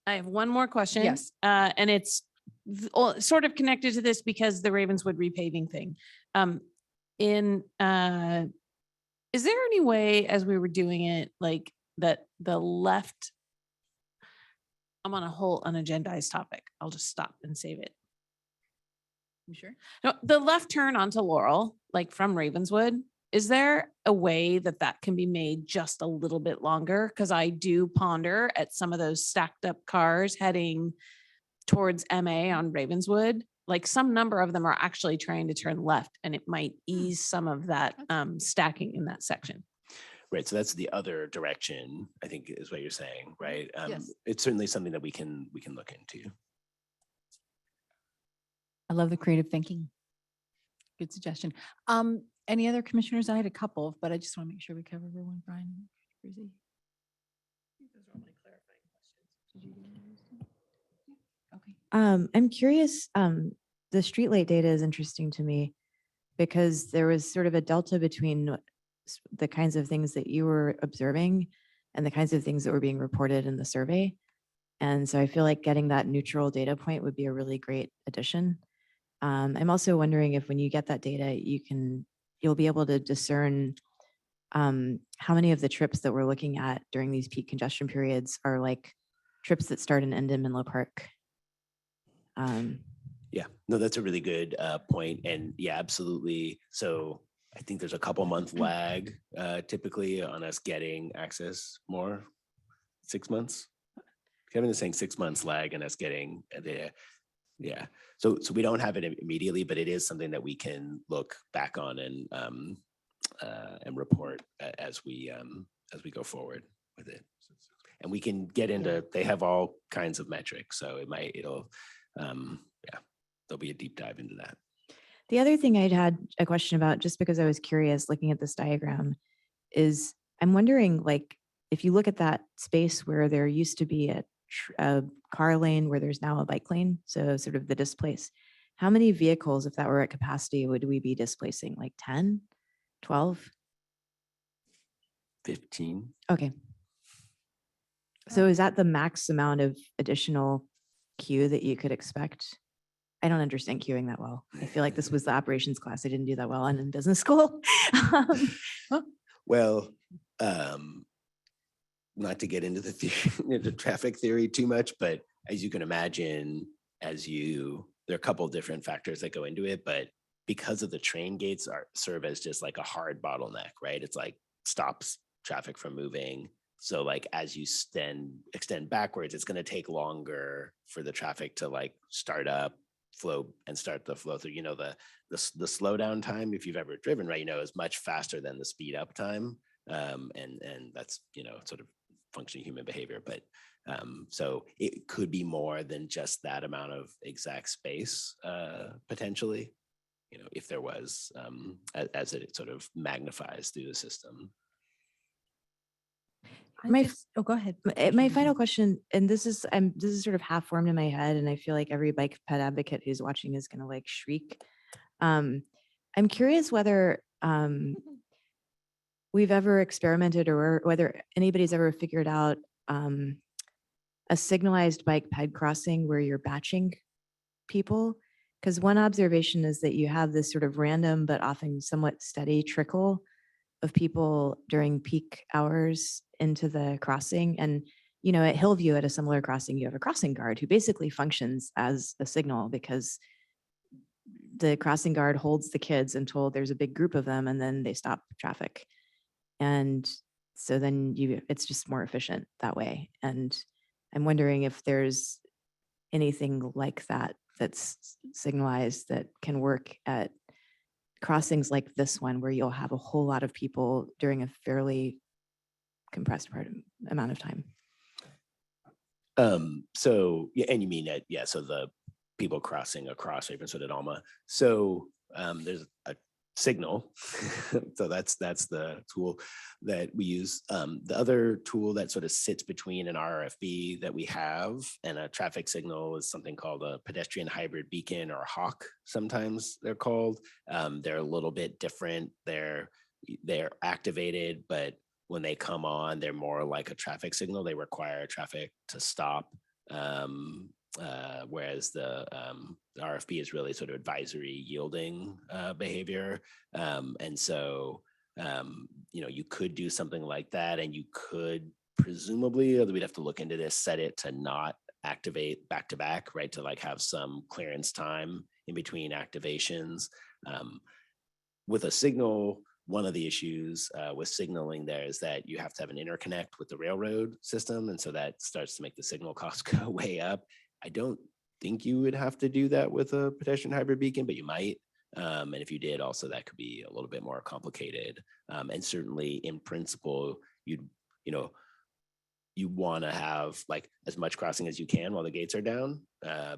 I have one more question. Yes. And it's sort of connected to this because the Ravenswood repaving thing. Is there any way, as we were doing it, like that the left, I'm on a whole unagendized topic. I'll just stop and save it. You sure? No, the left turn onto Laurel, like from Ravenswood, is there a way that that can be made just a little bit longer? Because I do ponder at some of those stacked up cars heading towards MA on Ravenswood. Like some number of them are actually trying to turn left, and it might ease some of that stacking in that section. right, so that's the other direction, I think is what you're saying, right? Yes. It's certainly something that we can look into. I love the creative thinking. Good suggestion. Any other commissioners? I had a couple, but I just want to make sure we cover everyone. Brian, Brucey? Okay. I'm curious, the streetlight data is interesting to me because there was sort of a delta between the kinds of things that you were observing and the kinds of things that were being reported in the survey. And so I feel like getting that neutral data point would be a really great addition. I'm also wondering if when you get that data, you'll be able to discern how many of the trips that we're looking at during these peak congestion periods are like trips that start and end in Menlo Park. Yeah, no, that's a really good point. And yeah, absolutely. So I think there's a couple month lag typically on us getting access more. 6 months. Kevin is saying 6 months lag and us getting the, yeah. So we don't have it immediately, but it is something that we can look back on and report as we go forward with it. And we can get into, they have all kinds of metrics, so there'll be a deep dive into that. The other thing I'd had a question about, just because I was curious looking at this diagram, is I'm wondering, like, if you look at that space where there used to be a car lane where there's now a bike lane, so sort of the displace, how many vehicles, if that were at capacity, would we be displacing? Like 10, 12? 15. Okay. So is that the max amount of additional queue that you could expect? I don't understand queuing that well. I feel like this was the operations class. I didn't do that well on in business school. Well, not to get into the traffic theory too much, but as you can imagine, there are a couple of different factors that go into it, but because of the train gates serve as just like a hard bottleneck, right? It's like stops traffic from moving. So like as you extend backwards, it's going to take longer for the traffic to like start up, flow, and start the flow through. You know, the slowdown time, if you've ever driven, right, you know, is much faster than the speed up time. And that's, you know, sort of functioning human behavior. But so it could be more than just that amount of exact space, potentially, you know, if there was, as it sort of magnifies through the system. Oh, go ahead. My final question, and this is sort of half formed in my head, and I feel like every bike ped advocate who's watching is going to like shriek. I'm curious whether we've ever experimented or whether anybody's ever figured out a signalized bike ped crossing where you're batching people. Because one observation is that you have this sort of random but often somewhat steady trickle of people during peak hours into the crossing. And, you know, at Hillview at a similar crossing, you have a crossing guard who basically functions as a signal because the crossing guard holds the kids until there's a big group of them and then they stop traffic. And so then it's just more efficient that way. And I'm wondering if there's anything like that that's signalized that can work at crossings like this one, where you'll have a whole lot of people during a fairly compressed amount of time. So yeah, and you mean that, yeah, so the people crossing across Ravenswood and Alma. So there's a signal. So that's the tool that we use. The other tool that sort of sits between an RFB that we have and a traffic signal is something called a pedestrian hybrid beacon, or HAWK, sometimes they're called. They're a little bit different. They're activated, but when they come on, they're more like a traffic signal. They require traffic to stop. Whereas the RFB is really sort of advisory yielding behavior. And so, you know, you could do something like that, and you could presumably, although we'd have to look into this, set it to not activate back to back, right? To like have some clearance time in between activations. With a signal, one of the issues with signaling there is that you have to have an interconnect with the railroad system. And so that starts to make the signal cost go way up. I don't think you would have to do that with a pedestrian hybrid beacon, but you might. And if you did, also that could be a little bit more complicated. And certainly in principle, you want to have like as much crossing as you can while the gates are down,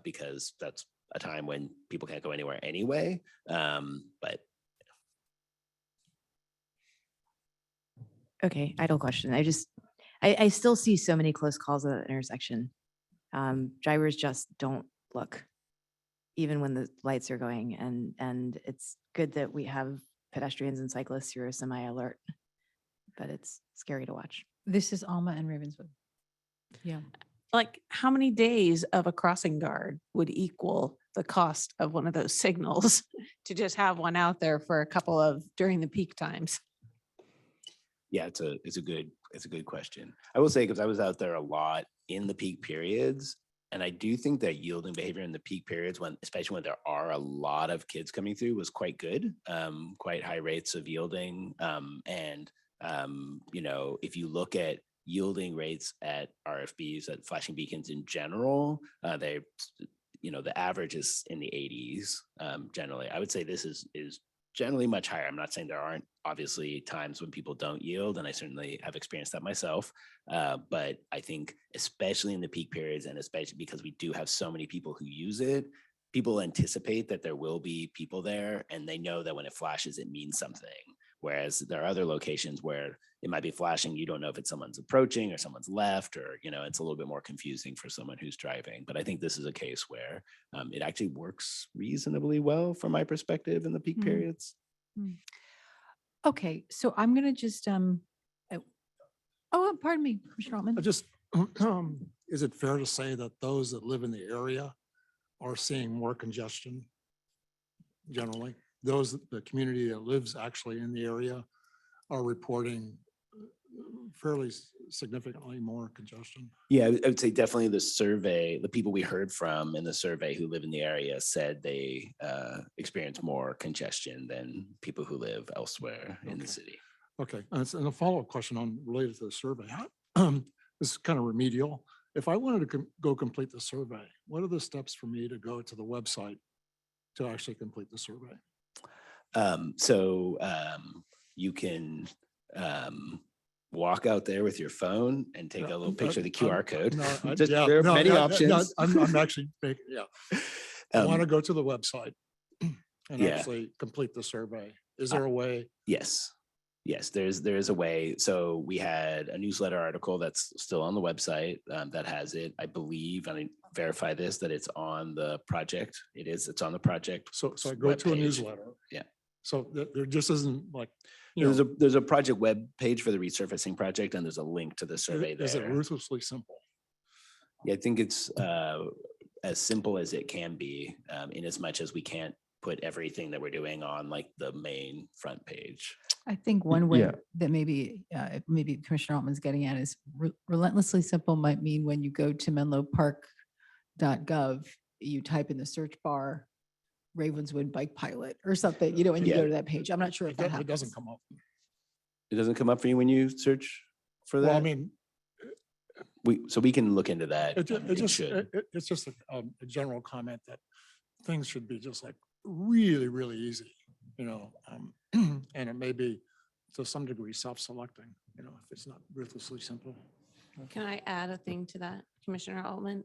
because that's a time when people can't go anywhere anyway. But Okay, idle question. I still see so many close calls at that intersection. Drivers just don't look, even when the lights are going. And it's good that we have pedestrians and cyclists who are semi-alert, but it's scary to watch. This is Alma and Ravenswood. Yeah. Like, how many days of a crossing guard would equal the cost of one of those signals to just have one out there for a couple of during the peak times? yeah, it's a good question. I will say, because I was out there a lot in the peak periods, and I do think that yielding behavior in the peak periods, especially when there are a lot of kids coming through, was quite good. Quite high rates of yielding. You know, if you look at yielding rates at RFBs, at flashing beacons in general, the average is in the 80s generally. I would say this is generally much higher. I'm not saying there aren't obviously times when people don't yield, and I certainly have experienced that myself. But I think especially in the peak periods, and especially because we do have so many people who use it, people anticipate that there will be people there, and they know that when it flashes, it means something. Whereas there are other locations where it might be flashing, you don't know if it's someone's approaching or someone's left, or, you know, it's a little bit more confusing for someone who's driving. But I think this is a case where it actually works reasonably well from my perspective in the peak periods. Okay, so I'm gonna just, pardon me, Commissioner Altman. Is it fair to say that those that live in the area are seeing more congestion generally? The community that lives actually in the area are reporting fairly significantly more congestion. Yeah, I would say definitely the people we heard from in the survey who live in the area said they experience more congestion than people who live elsewhere in the city. Okay, and a follow-up question on related to the survey. This is kind of remedial. If I wanted to go complete the survey, what are the steps for me to go to the website to actually complete the survey? You can walk out there with your phone and take a little picture of the QR code. There are many options. I'm actually making, I want to Um, go to the website and yeah. actually complete the survey. Is there a way? Yes. Yes, there is a way. So we had a newsletter article that's still on the website that has it. I believe, and I verify this, that it's on the project. It's on the project. So I go to a webpage. newsletter. Yeah. So there just isn't like, There's a project web page for the resurfacing project, and there's a link to the survey is it there. ruthlessly simple? Yeah, I think it's as simple as it can be, in as much as we can't put everything that we're doing on like the main front page. I think one way yeah. that maybe Commissioner Altman's getting at is relentlessly simple might mean when you go to menlopark.gov, you type in the search bar Ravenswood bike pilot or something, when you Yeah. go to that page. I'm not sure if that It happens. doesn't come up. It doesn't come up for you when you search for that? Well, I mean, we can look into that. it's just a general comment that things should be just like really, really easy, and it may be to some degree self-selecting, if it's not ruthlessly simple. Can I add a thing to that, Commissioner Altman?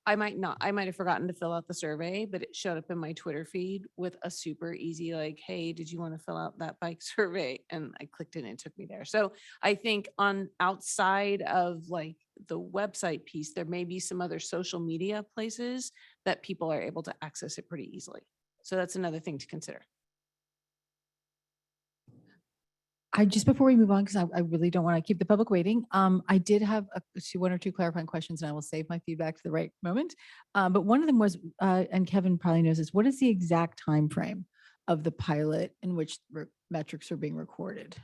I might have forgotten to fill out the survey, but it showed up in my Twitter feed with a super easy, like, hey, did you want to fill out that bike survey? And I clicked it and it took me there. So I think outside of like the website piece, there may be some other social media places that people are able to access it pretty easily. So that's another thing to consider. Just before we move on, because I really don't want to keep the public waiting. I did have one or two clarifying questions, and I will save my feedback to the right moment. But one of them was, and Kevin probably knows this, what is the exact time frame of the pilot in which metrics are being recorded?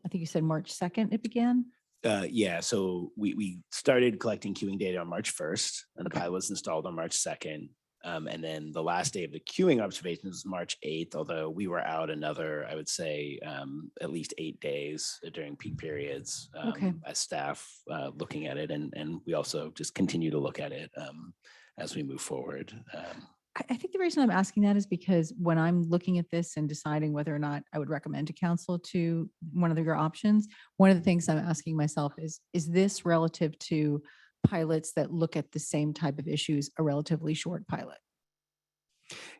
I think you said March 2nd it began. Yeah, so we started collecting queuing data on March 1st, and the Okay. pilot was installed on March 2nd. And then the last day of the queuing observations was March 8th, although we were out another, I would say, at least 8 days during peak periods Okay. as staff looking at it. And we also just continue to look at it as we move forward. I think the reason I'm asking that is because when I'm looking at this and deciding whether or not I would recommend to council to one of your options, one of the things I'm asking myself is this relative to pilots that look at the same type of issues, a relatively short pilot?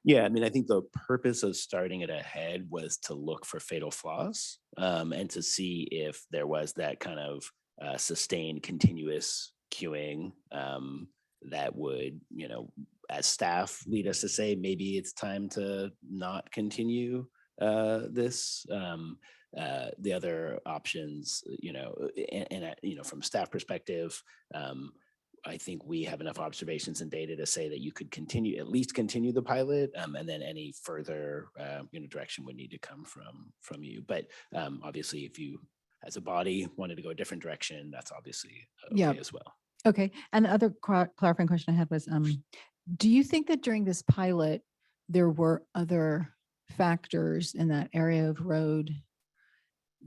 Yeah, I mean, I think the purpose of starting it ahead was to look for fatal flaws and to see if there was that kind of sustained continuous queuing that would, as staff lead us to say, maybe it's time to not continue this. The other options, from staff perspective, I think we have enough observations and data to say that you could at least continue the pilot, and then any further, direction would need to come from you. But obviously, if you, as a body, wanted to go a different direction, that's obviously okay as well. Okay. And the other clarifying question I had was, do you think that during this pilot, there were other factors in that area of road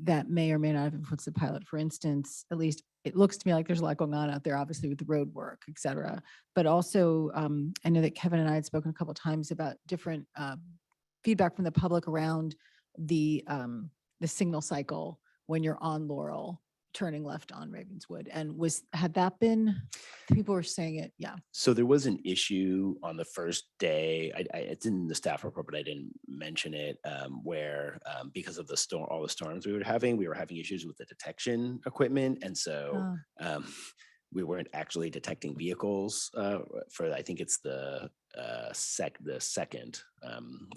that may or may not have influenced the pilot? For instance, at least it looks to me like there's a lot going on out there, obviously with the road work, et cetera. But also, I know that Kevin and I had spoken a couple of times about different feedback from the public around the signal cycle when you're on Laurel, turning left on Ravenswood. And had that been, people were saying it, yeah. So there was an issue on the first day. It's in the staff report, but I didn't mention it, where because of all the storms we were having issues with the detection equipment, and so we weren't actually detecting vehicles for. I think it's the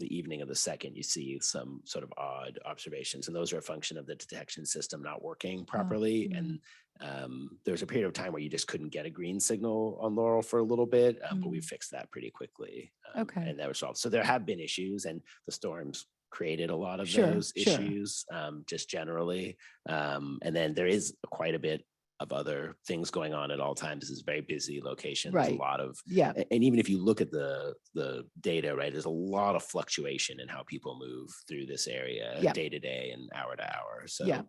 evening of the second. You see some sort of odd observations, and those are a function of the detection system not working properly. And there was a period of time where you just couldn't get a green signal on Laurel for a little bit, but we fixed that pretty quickly. Okay. And that was solved. So there have been issues, and the storms created a lot of Sure, those sure. issues just generally. And then there is quite a bit other things going on at all times. It's a very busy location. There's Right. a lot of, Yeah. and even if you look at the data, right, there's a lot of fluctuation in how people move through this area Yeah. day to day and hour to hour. So, Yeah.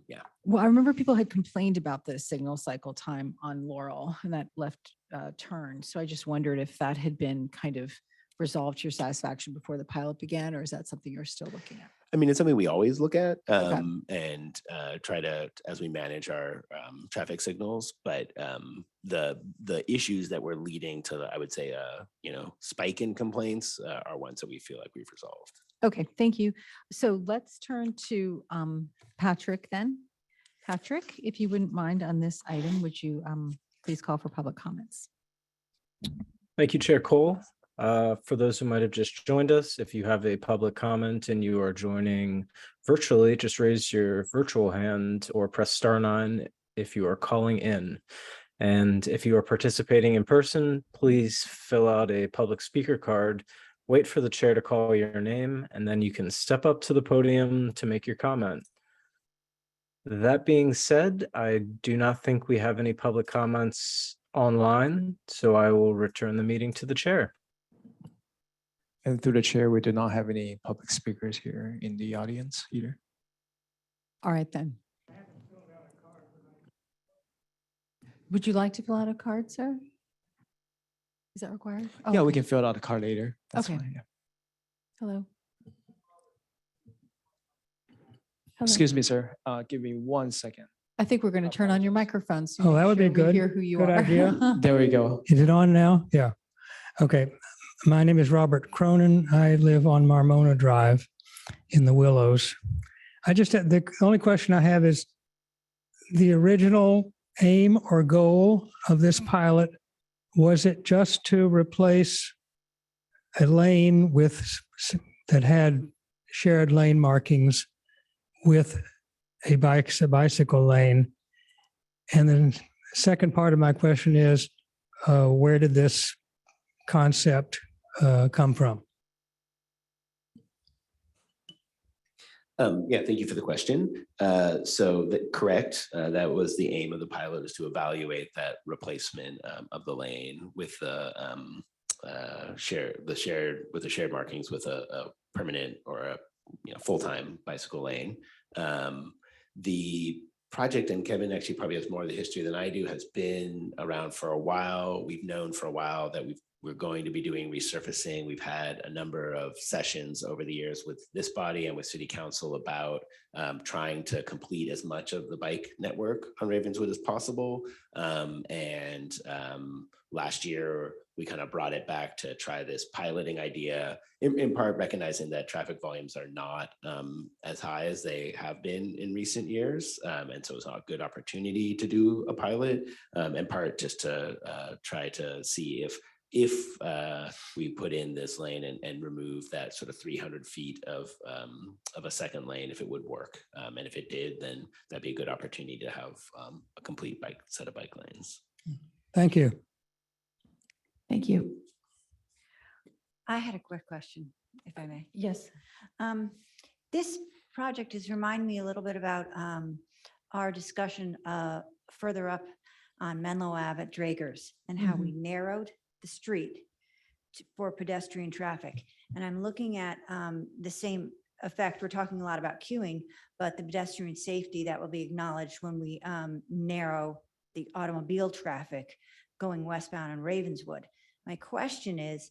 yeah. Well, I remember people had complained about the signal cycle time on Laurel and that left turn. So I just wondered if that had been kind of resolved to your satisfaction before the pilot began, or is that something you're still looking at? I mean, it's something we always look at and try to, as we manage our traffic signals. But the issues that were leading to, I would say, spike in complaints are ones that we feel like we've resolved. Okay, thank you. So let's turn to Patrick then. Patrick, if you wouldn't mind on this item, would you please call for public comments? Thank you, Chair Cole. For those who might have just joined us, if you have a public comment and you are joining virtually, just raise your virtual hand or press *9 if you are calling in. And if you are participating in person, please fill out a public speaker card, wait for the chair to call your name, and then you can step up to the podium to make your comment. That being said, I do not think we have any public comments online, so I will return the meeting to the chair. And through the chair, we do not have any public speakers here in the audience either. All right, then. Would you like to fill out a card, sir? Is that required? Oh, Yeah, we okay. can fill out a card later. That's Okay. fine, yeah. Hello. Hello. Excuse me, sir. Give me 1 second. I think we're going to turn on your microphone. So Oh, make that would be sure we good. Hear who you Good are. idea. There we go. Is it on now? Yeah. Okay. My name is Robert Cronin. I live on Marmona Drive in the Willows. The only question I have is the original aim or goal of this pilot, was it just to replace a lane that had shared lane markings with a bicycle lane? And then second part of my question is, where did this concept come from? Yeah, thank you for the question. Correct. That was the aim of the pilot, was to evaluate that replacement of the lane with the shared markings with a permanent or a full-time bicycle lane. The project, and Kevin actually probably has more of the history than I do, has been around for a while. We've known for a while that we're going to be doing resurfacing. We've had a number of sessions over the years with this body and with City Council about trying to complete as much of the bike network on Ravenswood as possible. Last year, we kind of brought it back to try this piloting idea, in part recognizing that traffic volumes are not as high as they have been in recent years. And so it's not a good opportunity to do a pilot, in part just to try to see if we put in this lane and remove that sort of 300 feet of a second lane, if it would work. And if it did, then that'd be a good opportunity to have a complete set of bike lanes. Thank you. Thank you. I had a quick question, if I may. Yes. This project is reminding me a little bit about our discussion further up on Menlo Ave at Drager's and how we narrowed the street for pedestrian traffic. And I'm looking at the same effect. We're talking a lot about queuing, but the pedestrian safety that will be acknowledged when we narrow the automobile traffic going westbound on Ravenswood. My question is,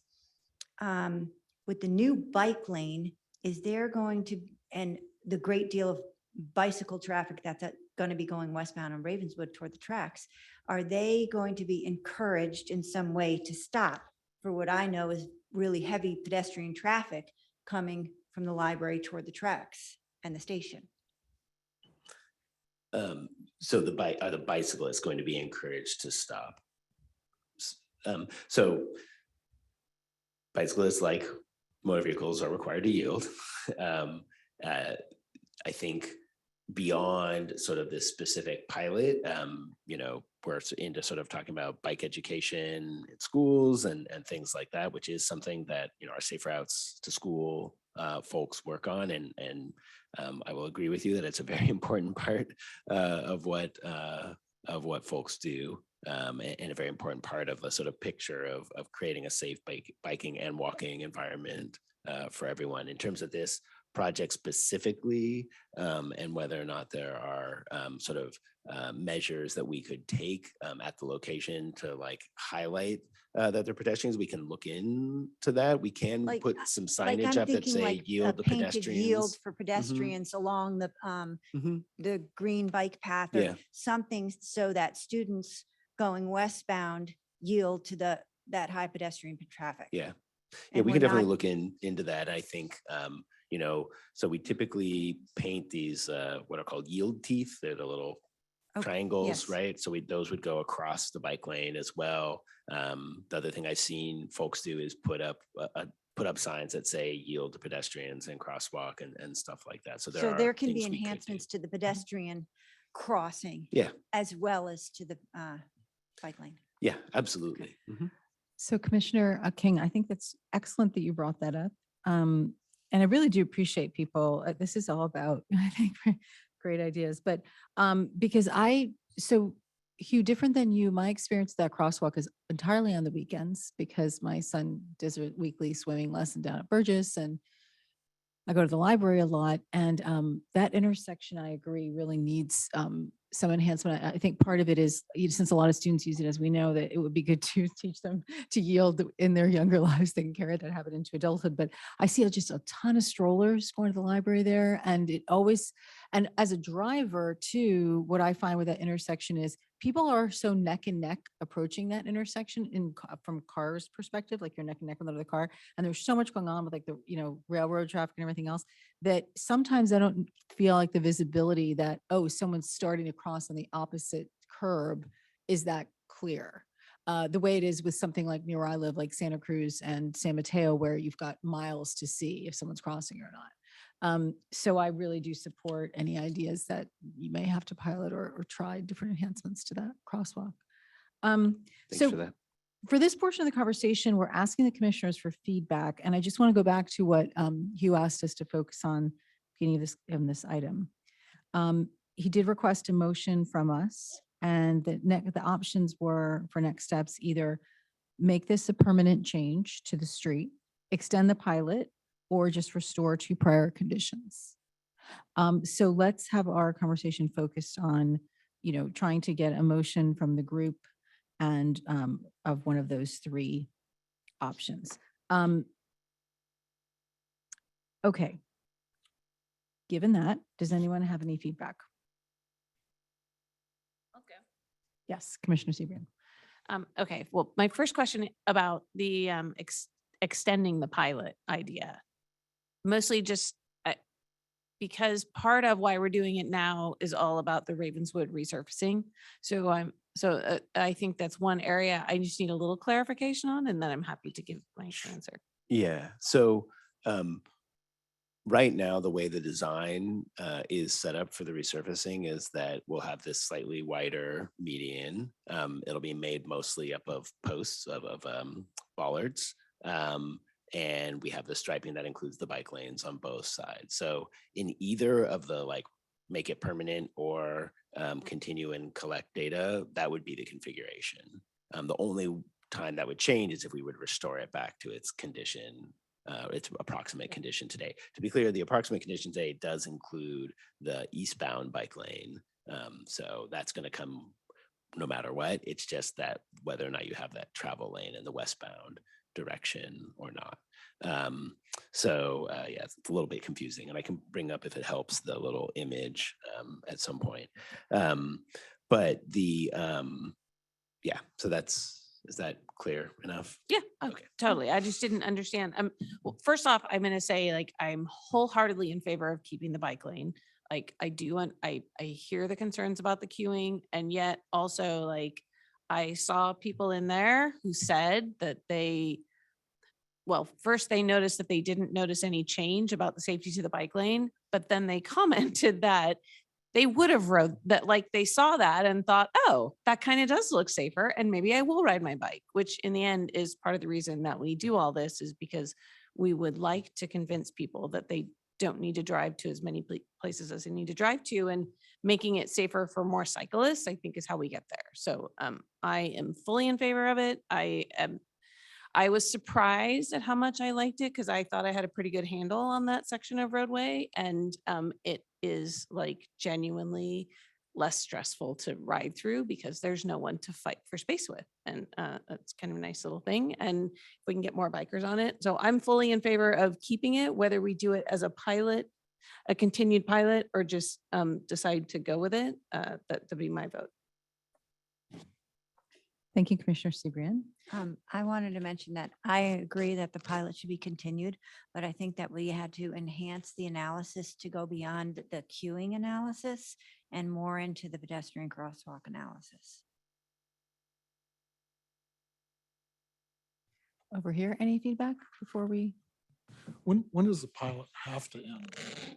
with the new bike lane, is there going to, and the great deal of bicycle traffic that's going to be going westbound on Ravenswood toward the tracks, are they going to be encouraged in some way to stop for what I know is really heavy pedestrian traffic coming from the library toward the tracks and the station? So the bicyclist going to be encouraged to stop? So bicyclists, like motor vehicles, are required to yield. I think beyond sort of this specific pilot, we're into sort of talking about bike education in schools and things like that, which is something that, our Safe Routes to School folks work on. And I will agree with you that it's a very important part of what of what folks do. And a very important part of the sort of picture of creating a safe biking and walking environment for everyone. In terms of this project specifically, and whether or not there are sort of measures that we could take at the location to like highlight that they're pedestrians, we can look into that. We can Like, put some Like signage I'm up that thinking say like a yield to painted yield pedestrians. for pedestrians along Mhm. the green bike path Yeah. or something so that students going westbound yield to that high pedestrian traffic. Yeah. Yeah, And we we're can definitely not- look into that. I think, so we typically paint these, what are called yield teeth. They're the little Okay, triangles, yes. right? So those would go across the bike lane as well. The other thing I've seen folks do is put up signs that say yield to pedestrians and crosswalk and stuff like that. So So are there can be things we could do. enhancements to the pedestrian crossing Yeah, as well as to the bike lane. yeah, absolutely. Mhm. So Commissioner King, I think that's excellent that you brought that up. And I really do appreciate people. This is all about, I think, great ideas, but because so Hugh, different than you, my experience with that crosswalk is entirely on the weekends because my son does a weekly swimming lesson down at Burgess and I go to the library a lot. And that intersection, I agree, really needs some enhancement. I think part of it is, since a lot of students use it, as we know, that it would be good to teach them to yield in their younger lives. They can carry that habit into adulthood. But I see just a ton of strollers going to the library there. And and as a driver too, what I find with that intersection is people are so neck and neck approaching that intersection from cars perspective, like you're neck and neck with another car. And there's so much going on with like the, railroad traffic and everything else that sometimes I don't feel like the visibility that, oh, someone's starting to cross on the opposite curb is that clear. The way it is with something like near where I live, like Santa Cruz and San Mateo, where you've got miles to see if someone's crossing or not. So I really do support any ideas that you may have to pilot or try different enhancements to that crosswalk. Thanks So for that. for this portion of the conversation, we're asking the commissioners for feedback. And I just want to go back to what Hugh asked us to focus on beginning of this item. He did request a motion from us, and the options were for next steps, either make this a permanent change to the street, extend the pilot, or just restore to prior conditions. So let's have our conversation focused on, trying to get a motion from the group and of one of those three options. Okay. Given that, does anyone have any feedback? Okay. Yes, Commissioner Seabrian. Okay, well, my first question about the extending the pilot idea, mostly just because part of why we're doing it now is all about the Ravenswood resurfacing. So I think that's one area I just need a little clarification on, and then I'm happy to give my answer. Yeah, so right now, the way the design is set up for the resurfacing is that we'll have this slightly wider median. It'll be made mostly up of posts of bollards. And we have the striping that includes the bike lanes on both sides. So in either of the make it permanent or continue and collect data, that would be the configuration. The only time that would change is if we would restore it back to its condition, its approximate condition today. To be clear, the approximate condition today does include the eastbound bike lane. So that's going to come no matter what. It's just that whether or not you have that travel lane in the westbound direction or not. Yeah, it's a little bit confusing, and I can bring up, if it helps, the little image at some point. But yeah, so is that clear enough? Yeah, Okay. totally. I just didn't understand. Well, first off, I'm going to say I'm wholeheartedly in favor of keeping the bike lane. I hear the concerns about the queuing, and yet also I saw people in there who said that first they noticed that they didn't notice any change about the safety to the bike lane, but then they commented that they would have rode that, they saw that and thought, oh, that kind of does look safer, and maybe I will ride my bike, which in the end is part of the reason that we do all this, is because we would like to convince people that they don't need to drive to as many places as they need to drive to, and making it safer for more cyclists, I think is how we get there. So I am fully in favor of it. I was surprised at how much I liked it because I thought I had a pretty good handle on that section of roadway. And it is like genuinely less stressful to ride through because there's no one to fight for space with. And that's kind of a nice little thing. And if we can get more bikers on it. So I'm fully in favor of keeping it, whether we do it as a pilot, a continued pilot, or just decide to go with it. That'd be my vote. Thank you, Commissioner Sebrian. I wanted to mention that I agree that the pilot should be continued, but I think that we had to enhance the analysis to go beyond the queuing analysis and more into the pedestrian crosswalk analysis. Over here, any feedback before we? When does the pilot have to end?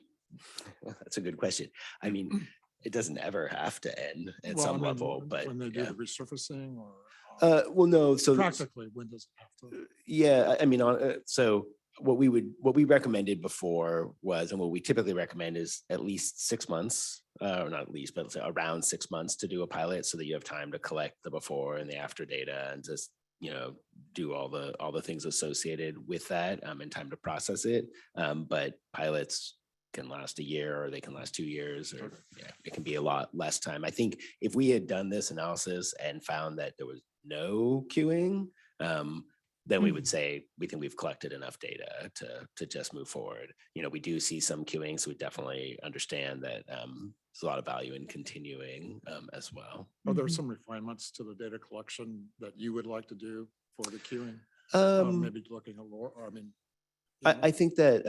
That's a good question. I mean, it doesn't ever have to end at Well, I some mean, level, but when they do yeah. the resurfacing or Well, no, so practically, when does it have to? yeah, I mean, so what we recommended before was, and what we typically recommend is at least 6 months, or not at least, but let's say around 6 months to do a pilot so that you have time to collect the before and the after data and just, you know, do all the things associated with that and time to process it. But pilots can last a year or they can last 2 years, or yeah, it can be a lot less time. I think if we had done this analysis and found that there was no queuing, then we would say, we think we've collected enough data to just move forward. You know, we do see some queuing, so we definitely understand that there's a lot of value in continuing as well. Are there some refinements to the data collection that you would like to do for the queuing? Maybe looking at more, I mean. I think that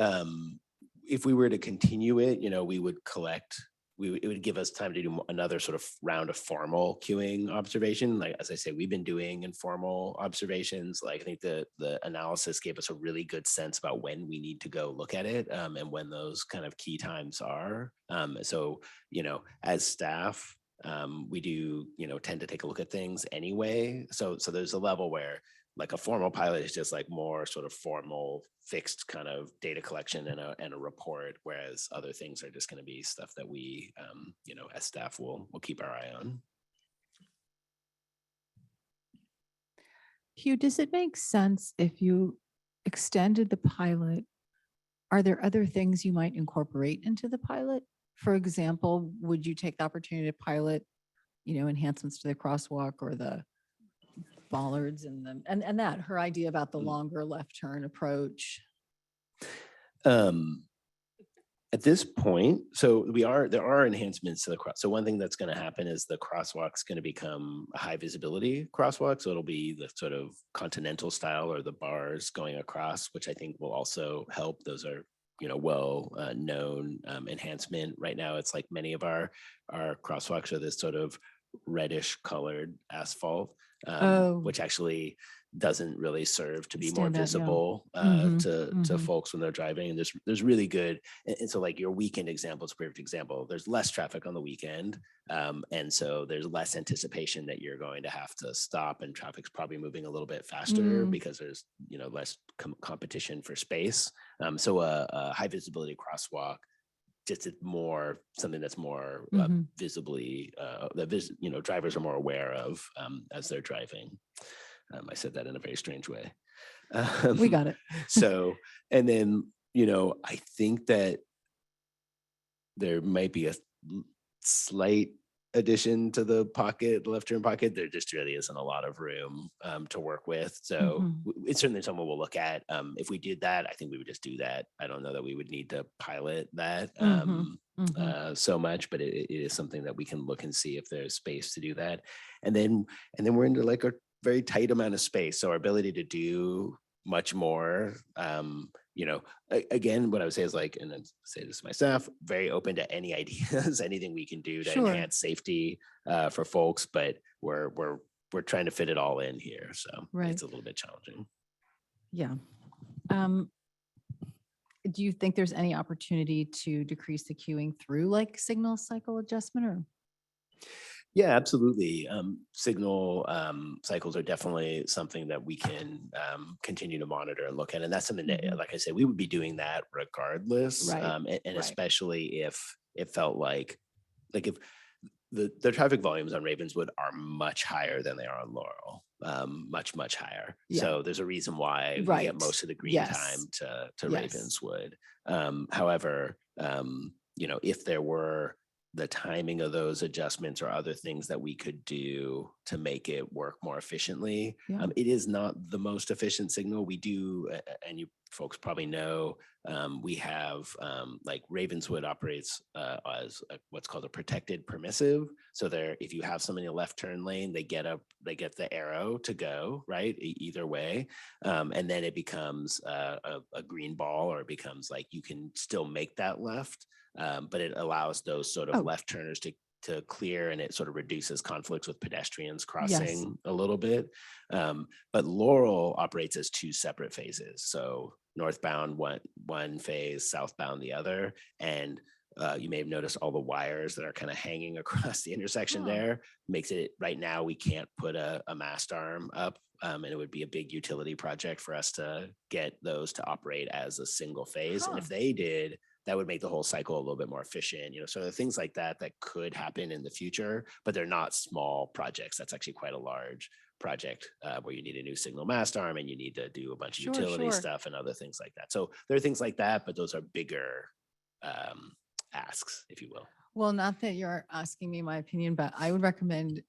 if we were to continue it, you know, we would collect, it would give us time to do another sort of round of formal queuing observation. Like, as I say, we've been doing informal observations. Like, I think the analysis gave us a really good sense about when we need to go look at it and when those kind of key times are. So, you know, as staff, we do, you know, tend to take a look at things anyway. So there's a level where like a formal pilot is just like more sort of formal fixed kind of data collection and a report, whereas other things are just going to be stuff that we, you know, as staff will keep our eye on. Hugh, does it make sense if you extended the pilot? Are there other things you might incorporate into the pilot? For example, would you take the opportunity to pilot, you know, enhancements to the crosswalk or the bollards and that her idea about the longer left turn approach? At this point, so there are enhancements to the cross. So one thing that's going to happen is the crosswalk's going to become a high visibility crosswalk. So it'll be the sort of continental style or the bars going across, which I think will also help. Those are, you know, well known enhancement. Right now, it's like many of our crosswalks are this sort of reddish colored asphalt, which actually doesn't really serve to be more Stand out, yeah. visible to folks when they're driving. And there's really good, and so like your weekend example is a perfect example. There's less traffic on the weekend, and so there's less anticipation that you're going to have to stop, and traffic's probably moving a little bit faster because there's, you know, less competition for space. So a high visibility crosswalk, just more something that's more visibly you know, drivers are more aware of as they're driving. I said that in a very strange way. We got it. So, and then, you know, I think that there might be a slight addition to the pocket, the left turn pocket. There just really isn't a lot of room to work with. So it's certainly something we'll look at. If we did that, I think we would just do that. I don't know that we would need to pilot that so much, but it is something that we can look and see if there's space to do that. And then we're into like a very tight amount of space. So our ability to do much more, you know, again, what I would say is like, and I say this to my staff, very open to any ideas, anything we can do to enhance safety for folks, but we're trying to fit it all in here. So it's a little bit challenging. Yeah. Do you think there's any opportunity to decrease the queuing through like signal cycle adjustment or? Yeah, absolutely. Signal cycles are definitely something that we can continue to monitor and look at. And that's something that, Mhm. like I said, we would be doing that regardless. Right, And right. especially if it felt like if the traffic volumes on Ravenswood are much higher than they are on Laurel, much, much higher. Yeah. So there's a reason why we Right. get most of the green Yes. time to Yes. Ravenswood. However, if there were the timing of those adjustments or other things that we could do to make it work more efficiently. Yeah. It is not the most efficient signal. We do, and you folks probably know, we have like Ravenswood operates as what's called a protected permissive. So there, if you have somebody in a left turn lane, they get the arrow to go, right? Either way. And then it becomes a green ball, or it becomes like you can still make that left. But it allows those sort of Oh. left turners to clear, and it sort of reduces conflicts with pedestrians crossing a little bit. But Laurel operates as two separate phases. So northbound one phase, southbound the other. And you may have noticed all the wires that are kind of hanging across the intersection Huh. there. Makes it, right now, we can't put a mast arm up. And it would be a big utility project for us to get those to operate as a single phase. And if Huh. they did, that would make the whole cycle a little bit more efficient. So there are things like that that could happen in the future, but they're not small projects. That's actually quite a large project where you need a new signal mast arm, and you need to do a bunch of Sure, utility sure. stuff and other things like that. So there are things like that, but those are bigger asks, if you will. Well, not that you're asking me my opinion, but I would recommend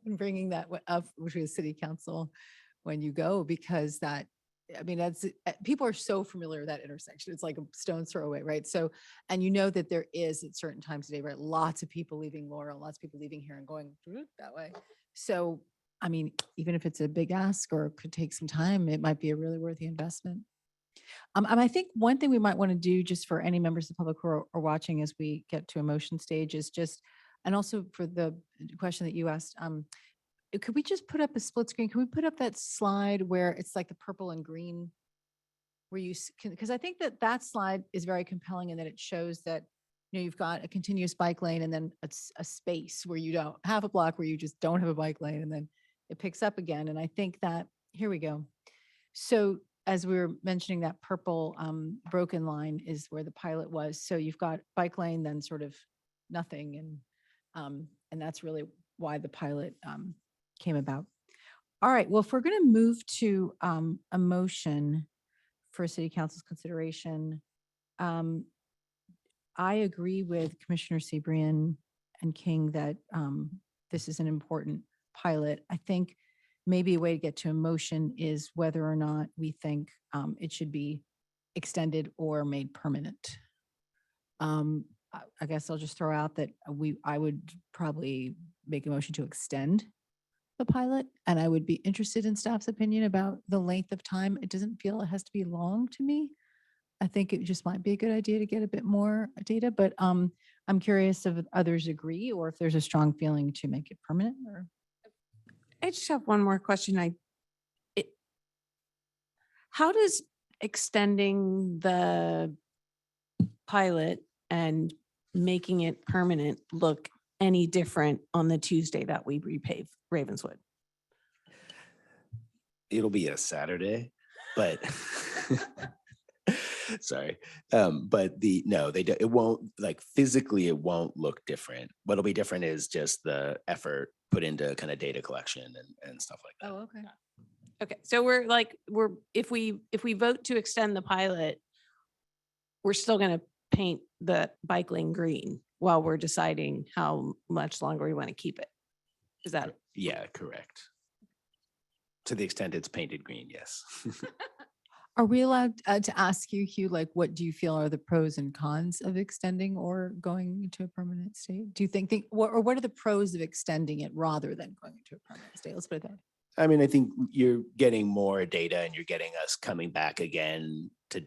bringing that up with the city council when you go, because that's, people are so familiar with that intersection. It's like a stone's throw away, right? So, and that there is at certain times of day, right? Lots of people leaving Laurel, lots of people leaving here and going that way. So, even if it's a big ask or could take some time, it might be a really worthy investment. And I think one thing we might want to do, just for any members of the public who are watching as we get to a motion stage, is just, and also for the question that you asked, could we just put up a split screen? Can we put up that slide where it's like the purple and green, where you can, because I think that slide is very compelling, in that it shows that you've got a continuous bike lane, and then it's a space where you don't have a block, where you just don't have a bike lane, and then it picks up again. And I think that, here we go. So as we were mentioning, that purple broken line is where the pilot was. So you've got bike lane, then sort of nothing. And that's really why the pilot came about. All right, well, if we're going to move to a motion for city council's consideration, I agree with Commissioner Sebrian and King that this is an important pilot. I think maybe a way to get to a motion is whether or not we think it should be extended or made permanent. I guess I'll just throw out that I would probably make a motion to extend the pilot, and I would be interested in staff's opinion about the length of time. It doesn't feel it has to be long to me. I think it just might be a good idea to get a bit more data, but I'm curious if others agree, or if there's a strong feeling to make it permanent. Or I just have one more question. How does extending the pilot and making it permanent look any different on the Tuesday that we repave Ravenswood? It'll be a Saturday, but sorry. But it won't, like, physically, it won't look different. What'll be different is just the effort put into kind of data collection and stuff like that. oh, okay. Okay, so if we vote to extend the pilot, we're still going to paint the bike lane green while we're deciding how much longer we want to keep it. Is that? Yeah, correct. To the extent it's painted green, yes. Are we allowed to ask you, Hugh, like, what do you feel are the pros and cons of extending or going into a permanent state? Do you think, what are the pros of extending it rather than going into a permanent state? Let's put it that way. I mean, I think you're getting more data, and you're getting us coming back again to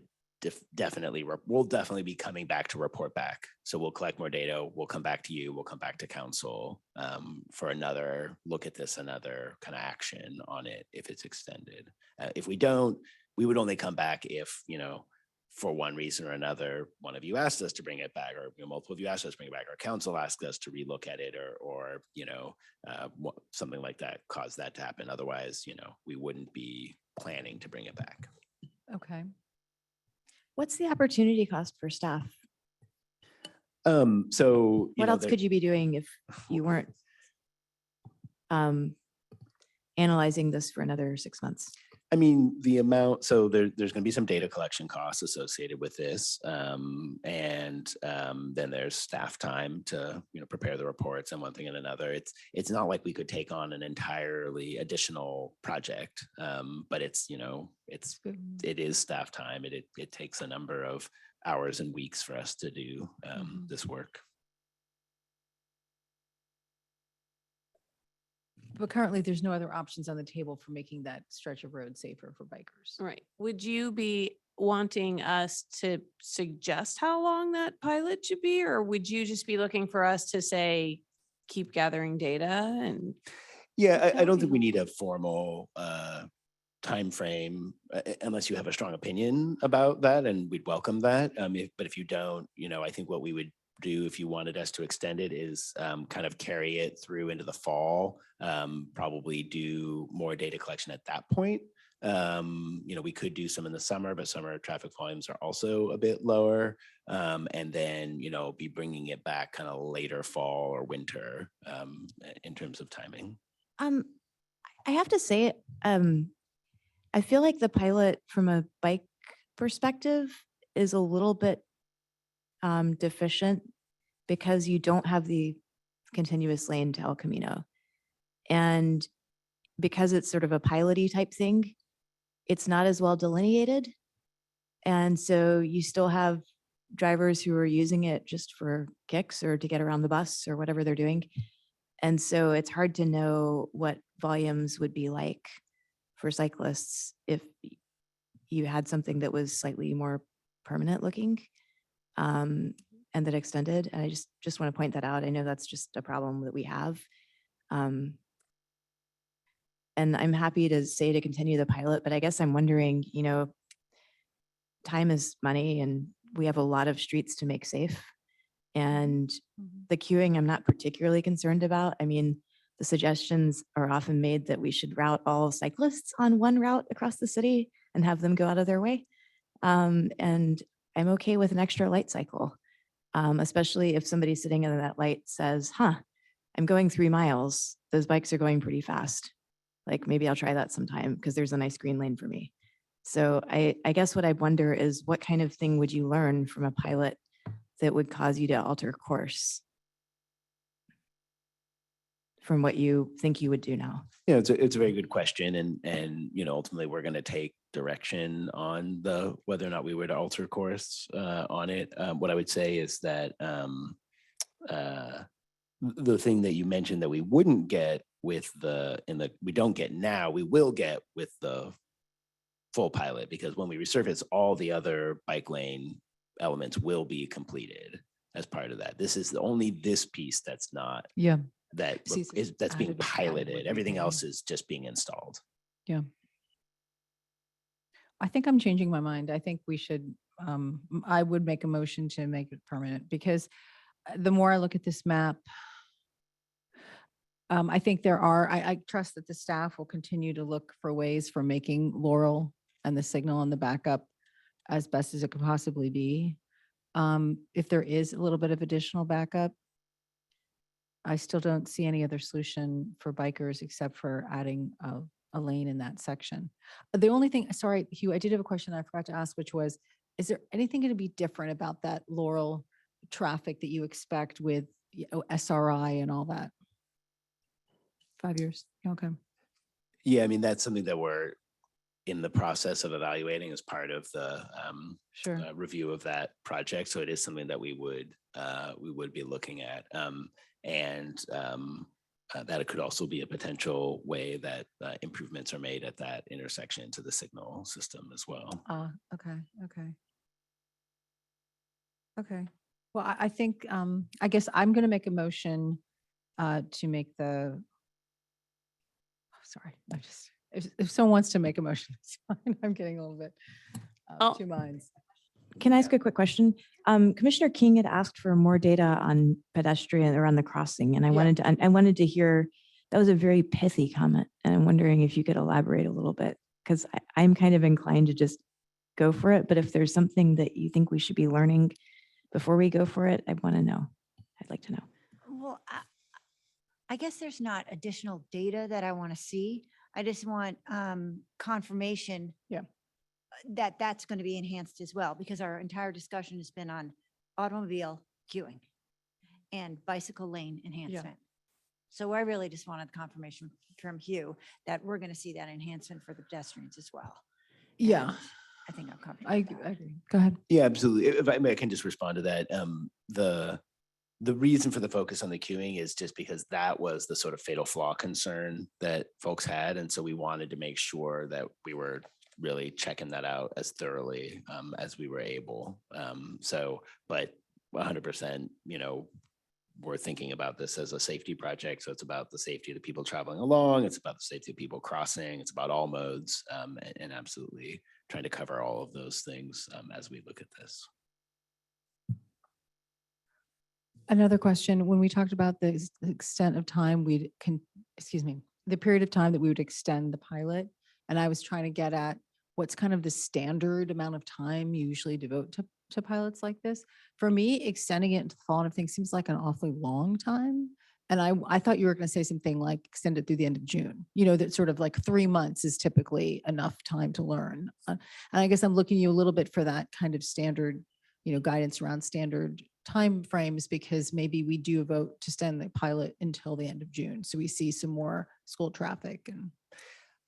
we'll definitely be coming back to report back. So we'll collect more data. We'll come back to you. We'll come back to council for another look at this, another kind of action on it if it's extended. If we don't, we would only come back if, for one reason or another, one of you asked us to bring it back, or multiple of you asked us to bring it back, or council asked us to relook at it, or something like that caused that to happen. Otherwise, we wouldn't be planning to bring it back. Okay. What's the opportunity cost for staff? So What else could you be doing if you weren't analyzing this for another 6 months? I mean, the amount, so there's going to be some data collection costs associated with this. And then there's staff time to, prepare the reports and one thing and another. It's not like we could take on an entirely additional project, but it is staff time. It takes a number of hours and weeks for us to do this work. But currently, there's no other options on the table for making that stretch of road safer for bikers. Right. Would you be wanting us to suggest how long that pilot should be, or would you just be looking for us to say, keep gathering data and? Yeah, I don't think we need a formal timeframe unless you have a strong opinion about that, and we'd welcome that. But if you don't, I think what we would do if you wanted us to extend it is kind of carry it through into the fall, probably do more data collection at that point. We could do some in the summer, but summer traffic volumes are also a bit lower. And then, be bringing it back kind of later fall or winter in terms of timing. I have to say, I feel like the pilot from a bike perspective is a little bit deficient because you don't have the continuous lane to El Camino. And because it's sort of a piloty type thing, it's not as well delineated. And so you still have drivers who are using it just for kicks or to get around the bus or whatever they're doing. And so it's hard to know what volumes would be like for cyclists if you had something that was slightly more permanent looking and that extended. And I just want to point that out. I know that's just a problem that we have. And I'm happy to say to continue the pilot, but I guess I'm wondering, time is money and we have a lot of streets to make safe. And the queuing, I'm not particularly concerned about. I mean, the suggestions are often made that we should route all cyclists on one route across the city and have them go out of their way. And I'm okay with an extra light cycle, especially if somebody sitting in that light says, I'm going 3 miles. Those bikes are going pretty fast. Like maybe I'll try that sometime because there's a nice green lane for me. So I guess what I wonder is what kind of thing would you learn from a pilot that would cause you to alter course from what you think you would do now? Yeah, it's a very good question. And ultimately we're going to take direction on whether or not we would alter course on it. What I would say is that the thing that you mentioned that we wouldn't get with we don't get now, we will get with the full pilot, because when we resurface, all the other bike lane elements will be completed as part of that. This is only this piece that's not. Yeah. That's being added piloted. Everything yeah. else is just being installed. Yeah. I think I'm changing my mind. I think we should, I would make a motion to make it permanent because the more I look at this map, I think I trust that the staff will continue to look for ways for making Laurel and the signal and the backup as best as it could possibly be. If there is a little bit of additional backup, I still don't see any other solution for bikers except for adding a lane in that section. The only thing, sorry, Hugh, I did have a question I forgot to ask, which was, is there anything going to be different about that Laurel traffic that you expect with SRI and all that? 5 years. Okay. Yeah, I mean, that's something that we're in the process of evaluating as part of the review of that project. So it is something that we would be looking at. That it could also be a potential way that improvements are made at that intersection to the signal system as well. Okay. Well, I think, I guess I'm going to make a motion to make the, sorry, if someone wants to make a motion, it's fine. I'm getting a little bit two minds. Can I ask a quick question? Commissioner King had asked for more data on pedestrian around the crossing, and I wanted to hear, that was a very pithy comment, and I'm wondering if you could elaborate a little bit, because I'm kind of inclined to just go for it, but if there's something that you think we should be learning before we go for it, I want to know. I'd like to know. Well, I guess there's not additional data that I want to see. I just want confirmation. Yeah. That that's going to be enhanced as well, because our entire discussion has been on automobile queuing and bicycle lane enhancement. So I really just wanted confirmation from Hugh that we're going to see that enhancement for the pedestrians as well. Yeah, And I think I'm comfortable. I with that. agree. Go ahead. Yeah, absolutely. If I may, I can just respond to that. The reason for the focus on the queuing is just because that was the sort of fatal flaw concern that folks had. And so we wanted to make sure that we were really checking that out as thoroughly as we were able. But 100%, we're thinking about this as a safety project. So it's about the safety of the people traveling along. It's about the safety of people crossing. It's about all modes, and absolutely trying to cover all of those things as we look at this. Another question, when we talked about the extent of time the period of time that we would extend the pilot, and I was trying to get at what's kind of the standard amount of time you usually devote to pilots like this. For me, extending it into the fall and everything seems like an awfully long time. And I thought you were going to say something like extend it through the end of June, that sort of like 3 months is typically enough time to learn. And I guess I'm looking you a little bit for that kind of standard, guidance around standard time frames, because maybe we do vote to extend the pilot until the end of June. So we see some more school traffic and.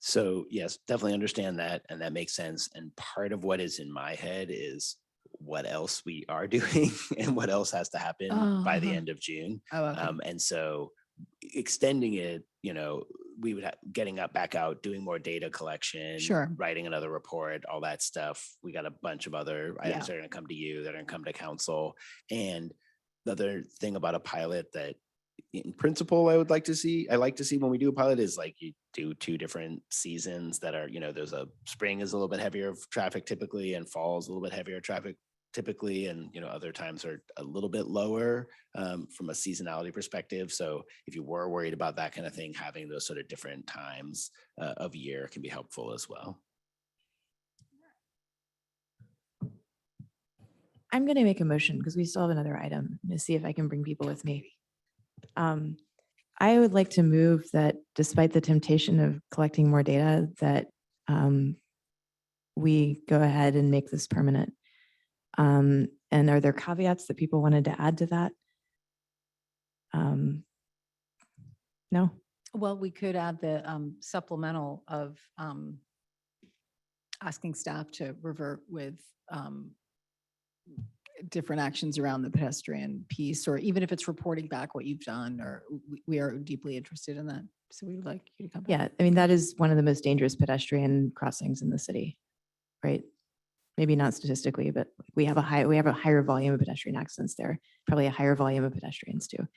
So yes, definitely understand that. And that makes sense. And part of what is in my head is what else we are doing and what else has to happen by the end of June. Oh, okay. And so extending it, we would have getting up back out, doing more data collection, Sure. writing another report, all that stuff. We got a bunch of other items that are going to come to you, that are going to come to council. And the other thing about a pilot that in principle, I like to see when we do a pilot is like you do 2 different seasons that are, there's a spring is a little bit heavier of traffic typically, and fall is a little bit heavier traffic typically, and other times are a little bit lower from a seasonality perspective. So if you were worried about that kind of thing, having those sort of different times of year can be helpful as well. I'm going to make a motion because we still have another item to see if I can bring people with me. I would like to move that despite the temptation of collecting more data, that we go ahead and make this permanent. And are there caveats that people wanted to add to that? No? Well, we could add the supplemental of asking staff to revert with different actions around the pedestrian piece, or even if it's reporting back what you've done, or we are deeply interested in that. So we would like you to come back. Yeah, I mean, that is one of the most dangerous pedestrian crossings in the city, right? Maybe not statistically, but we have a higher volume of pedestrian accidents there, probably a higher volume of pedestrians too.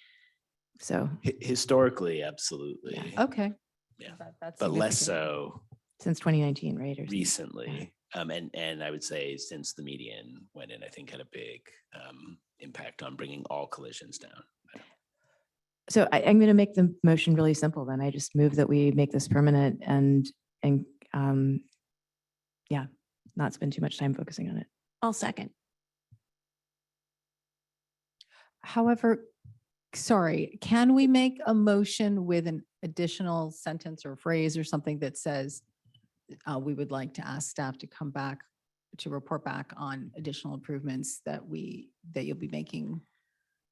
So Historically, absolutely. Yeah. Okay. Yeah. That's But less significant. so since 2019, right? Or something. recently. And I would say since the median went in, I think had a big impact on bringing all collisions down. So I'm going to make the motion really simple then. I just move that we make this permanent and not spend too much time focusing on it. I'll second. However, sorry, can we make a motion with an additional sentence or phrase or something that says we would like to ask staff to come back to report back on additional improvements that you'll be making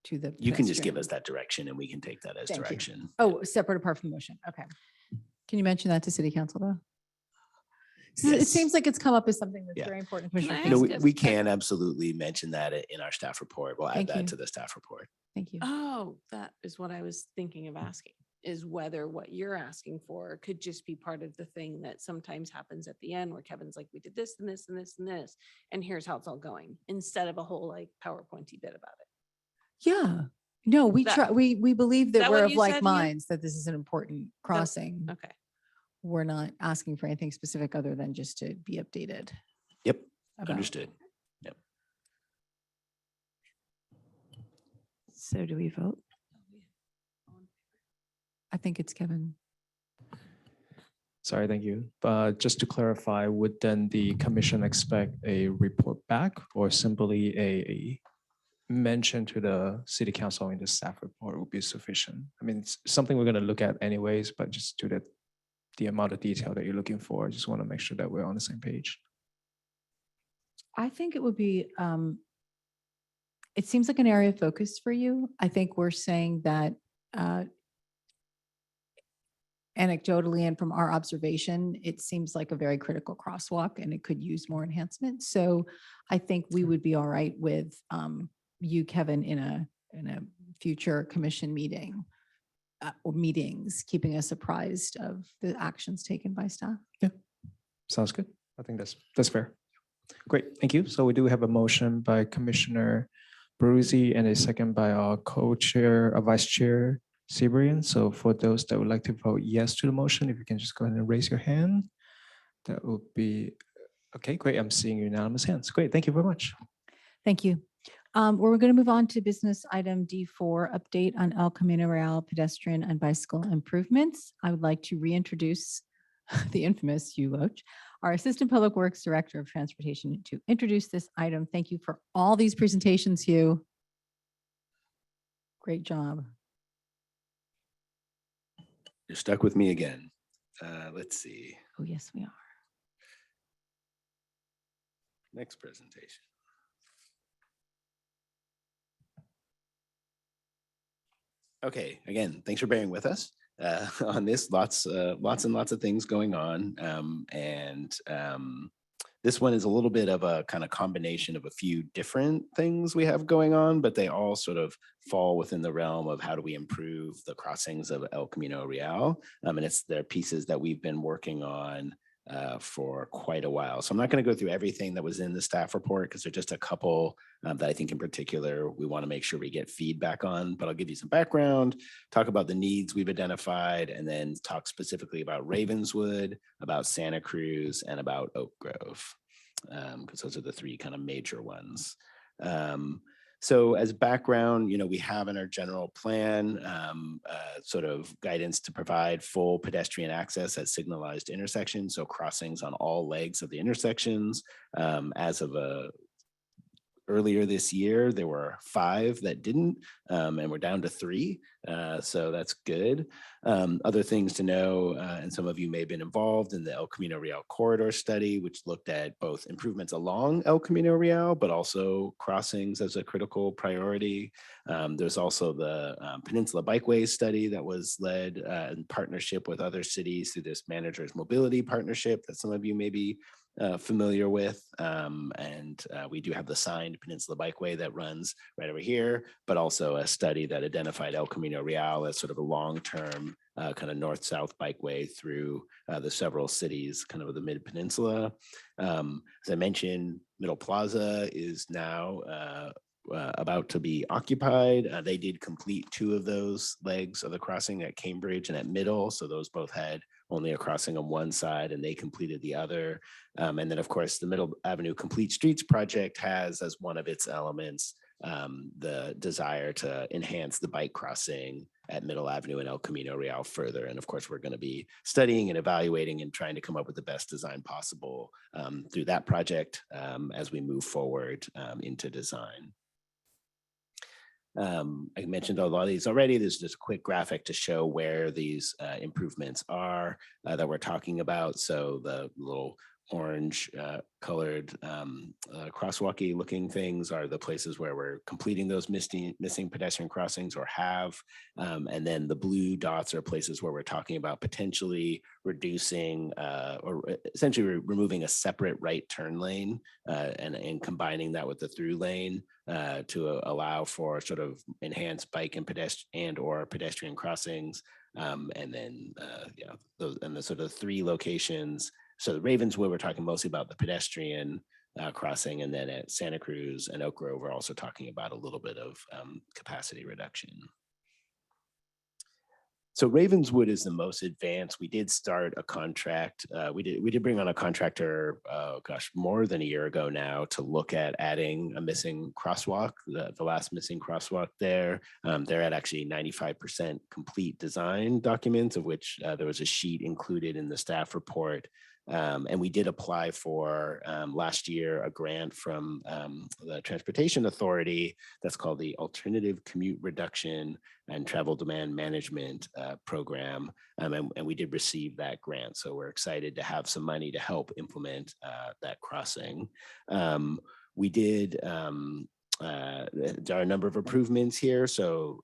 to the. You can just give pedestrian? us that direction and we can take that as Thank you. direction. Oh, separate apart from the motion. Okay. Can you mention that to city council though? It Yes. seems like it's come up as something that's Yeah. very important. Can Commissioner I King. No, ask we a- can absolutely mention that in our staff report. We'll add Thank that you. to the staff report. Thank you. Oh, that is what I was thinking of asking, is whether what you're asking for could just be part of the thing that sometimes happens at the end where Kevin's like, we did this and this and this and this, and here's how it's all going, instead of a whole like PowerPointy bit about it. Yeah. No, we That- try, we believe that that we're what of you like said, Hugh? minds, that this is an important crossing. Okay. We're not asking for anything specific other than just to be updated. Yep, about- understood. So do we vote? I think it's Kevin. Sorry, thank you. But just to clarify, would then the commission expect a report back or simply a mention to the city council in the staff report would be sufficient? I mean, it's something we're going to look at anyways, but just to the amount of detail that you're looking for, I just want to make sure that we're on the same page. I think it would be, it seems like an area of focus for you. I think we're saying that anecdotally and from our observation, it seems like a very critical crosswalk and it could use more enhancement. So I think we would be all right with you, Kevin, in a future commission meeting or meetings, keeping us apprised of the actions taken by staff. Sounds good. I think that's fair. Great, thank you. So we do have a motion by Commissioner Baruzzi and a second by our co-chair, Vice Chair Sabrian. So for those that would like to vote yes to the motion, if you can just go ahead and raise your hand, that would be, okay, great. I'm seeing unanimous hands. Great, thank you very much. Thank you. We're going to move on to business item D4, update on El Camino Real pedestrian and bicycle improvements. I would like to reintroduce the infamous Hugh Loach, our Assistant Public Works Director of Transportation, to introduce this item. Thank you for all these presentations, Hugh. Great job. You're stuck with me again. Let's see. Oh, yes, we are. Next presentation. Okay, again, thanks for bearing with us on this. Lots and lots of things going on. This one is a little bit of a kind of combination of a few different things we have going on, but they all sort of fall within the realm of how do we improve the crossings of El Camino Real. And they're pieces that we've been working on for quite a while. So I'm not going to go through everything that was in the staff report because there's just a couple that I think in particular we want to make sure we get feedback on, but I'll give you some background, talk about the needs we've identified, and then talk specifically about Ravenswood, about Santa Cruz, and about Oak Grove, because those are the three kind of major ones. So as background, we have in our general plan sort of guidance to provide full pedestrian access at signalized intersections, so crossings on all legs of the intersections. As of earlier this year, there were 5 that didn't, and we're down to 3. So that's good. Other things to know, and some of you may have been involved in the El Camino Real corridor study, which looked at both improvements along El Camino Real, but also crossings as a critical priority. There's also the Peninsula Bikeways study that was led in partnership with other cities through this Managers Mobility Partnership that some of you may be familiar with. We do have the signed Peninsula Bikeway that runs right over here, but also a study that identified El Camino Real as sort of a long-term kind of north-south bikeway through the several cities, kind of the mid-peninsula. As I mentioned, Middle Plaza is now about to be occupied. They did complete 2 of those legs of the crossing at Cambridge and at Middle. So those both had only a crossing on one side and they completed the other. And then of course, the Middle Avenue Complete Streets project has as one of its elements the desire to enhance the bike crossing at Middle Avenue and El Camino Real further. And of course, we're going to be studying and evaluating and trying to come up with the best design possible through that project as we move forward into design. I mentioned a lot of these already. There's just a quick graphic to show where these improvements are that we're talking about. So the little orange colored crosswalky looking things are the places where we're completing those missing pedestrian crossings or have. And then the blue dots are places where we're talking about potentially reducing or essentially removing a separate right turn lane and combining that with the through lane to allow for sort of enhanced bike and pedestrian crossings. And then those and the sort of 3 locations. So the Ravenswood, we're talking mostly about the pedestrian crossing, and then at Santa Cruz and Oak Grove, we're also talking about a little bit of capacity reduction. So Ravenswood is the most advanced. We did start a contract. We did bring on a contractor, gosh, more than a year ago now, to look at adding a missing crosswalk, the last missing crosswalk there. They're at actually 95% complete design documents, of which there was a sheet included in the staff report. And we did apply for last year a grant from the Transportation Authority that's called the Alternative Commute Reduction and Travel Demand Management Program. And we did receive that grant. So we're excited to have some money to help implement that crossing. We did there are a number of improvements here. So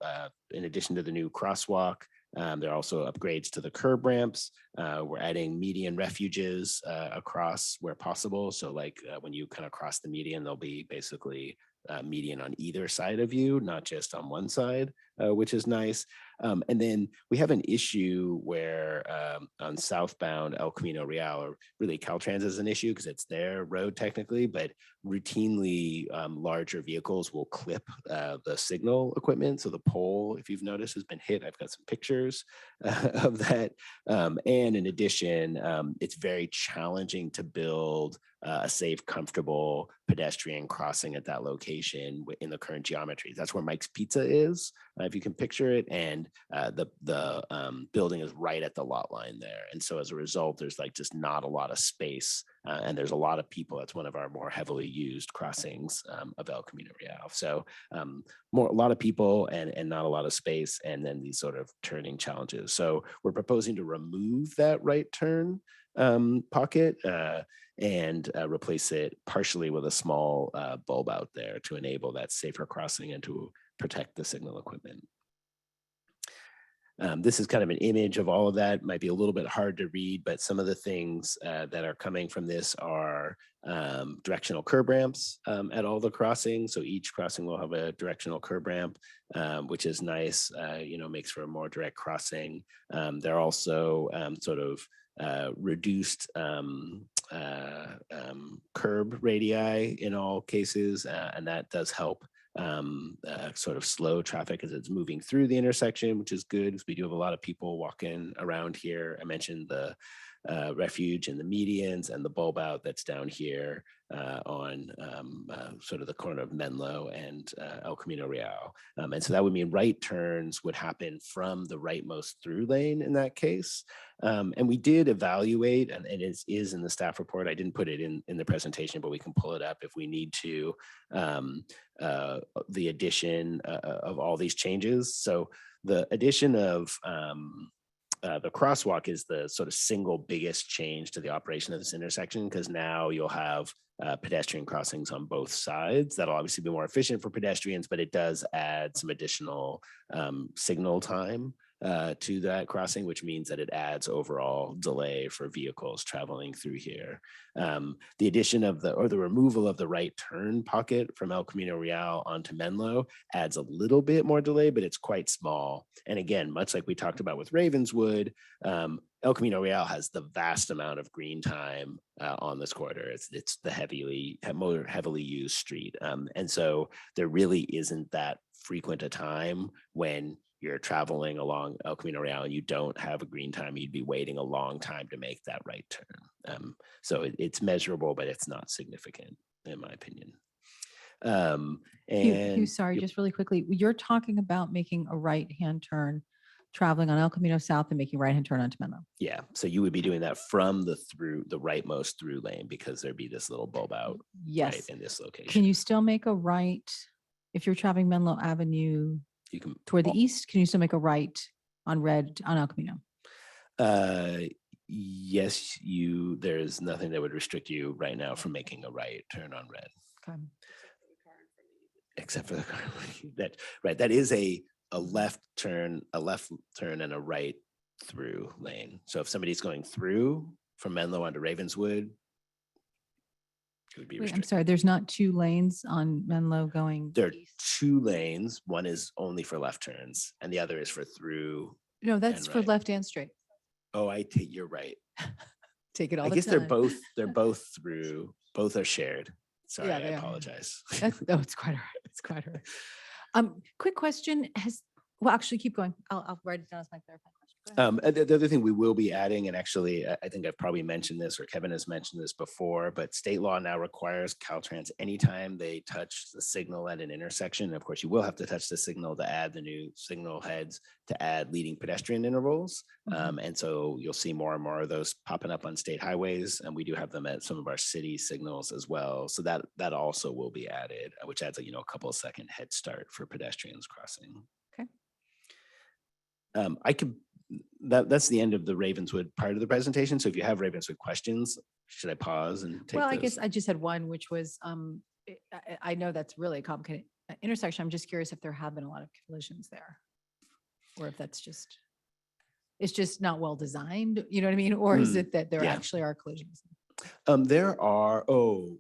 in addition to the new crosswalk, there are also upgrades to the curb ramps. We're adding median refuges across where possible. So like when you kind of cross the median, there'll be basically median on either side of you, not just on one side, which is nice. And then we have an issue where on southbound El Camino Real, or really Caltrans is an issue because it's their road technically, but routinely larger vehicles will clip the signal equipment. So the pole, if you've noticed, has been hit. I've got some pictures of that. And in addition, it's very challenging to build a safe, comfortable pedestrian crossing at that location in the current geometry. That's where Mike's Pizza is, if you can picture it. And the building is right at the lot line there. And so as a result, there's like just not a lot of space. And there's a lot of people. That's one of our more heavily used crossings of El Camino Real. So a lot of people and not a lot of space, and then these sort of turning challenges. So we're proposing to remove that right turn pocket and replace it partially with a small bulb out there to enable that safer crossing and to protect the signal equipment. This is kind of an image of all of that. Might be a little bit hard to read, but some of the things that are coming from this are directional curb ramps at all the crossings. So each crossing will have a directional curb ramp, which is nice, makes for a more direct crossing. There are also sort of reduced curb radii in all cases, and that does help sort of slow traffic as it's moving through the intersection, which is good because we do have a lot of people walking around here. I mentioned the refuge and the medians and the bulb out that's down here on sort of the corner of Menlo and El Camino Real. And so that would mean right turns would happen from the rightmost through lane in that case. And we did evaluate, and it is in the staff report. I didn't put it in the presentation, but we can pull it up if we need to, the addition of all these changes. So the addition of the crosswalk is the sort of single biggest change to the operation of this intersection, because now you'll have pedestrian crossings on both sides. That'll obviously be more efficient for pedestrians, but it does add some additional signal time to that crossing, which means that it adds overall delay for vehicles traveling through here. The addition of the removal of the right turn pocket from El Camino Real onto Menlo adds a little bit more delay, but it's quite small. And again, much like we talked about with Ravenswood, El Camino Real has the vast amount of green time on this corridor. It's the more heavily used street. And so there really isn't that frequent a time when you're traveling along El Camino Real and you don't have a green time, you'd be waiting a long time to make that right turn. So it's measurable, but it's not significant in my opinion. Hugh, sorry, just really quickly, you're talking about making a right-hand turn, traveling on El Camino South and making a right-hand turn onto Menlo. Yeah, so you would be doing that from the rightmost through lane, because there'd be this little bulb out right in this location. Can you still make a right if you're traveling Menlo Avenue you can toward the east? Can you still make a right on El Camino? Yes, there's nothing that would restrict you right now from making a right turn on red. Okay. Except for the car. That is a left turn and a right through lane. So if somebody's going through from Menlo onto Ravenswood, it would be Wait, I'm restricted. sorry, there's not two lanes on Menlo going There are east? two lanes. One is only for left turns and the other is for through. No, that's and for right. left and straight. Oh, you're right. Take it all I the guess time. they're both through, both are shared. Sorry, Yeah, I they are. apologize. It's quite all right. It's quite all right. Quick question actually keep going. I'll write it down as my clarifying question. The other thing we will be adding, and actually, I think I've probably mentioned this, or Kevin has mentioned this before, but state law now requires Caltrans anytime they touch the signal at an intersection. Of course, you will have to touch the signal to add the new signal heads to add leading pedestrian intervals. And so you'll see more and more of those popping up on state highways, and we do have them at some of our city signals as well. So that also will be added, which adds a couple of second head start for pedestrians crossing. Okay. That's the end of the Ravenswood part of the presentation. So if you have Ravenswood questions, should I pause and take Well, I those? guess I just had one, which was, I know that's really a complicated intersection. I'm just curious if there have been a lot of collisions there. Or if that's just, it's just not well designed, you know what I mean? Or is it that there yeah. actually are collisions? There are,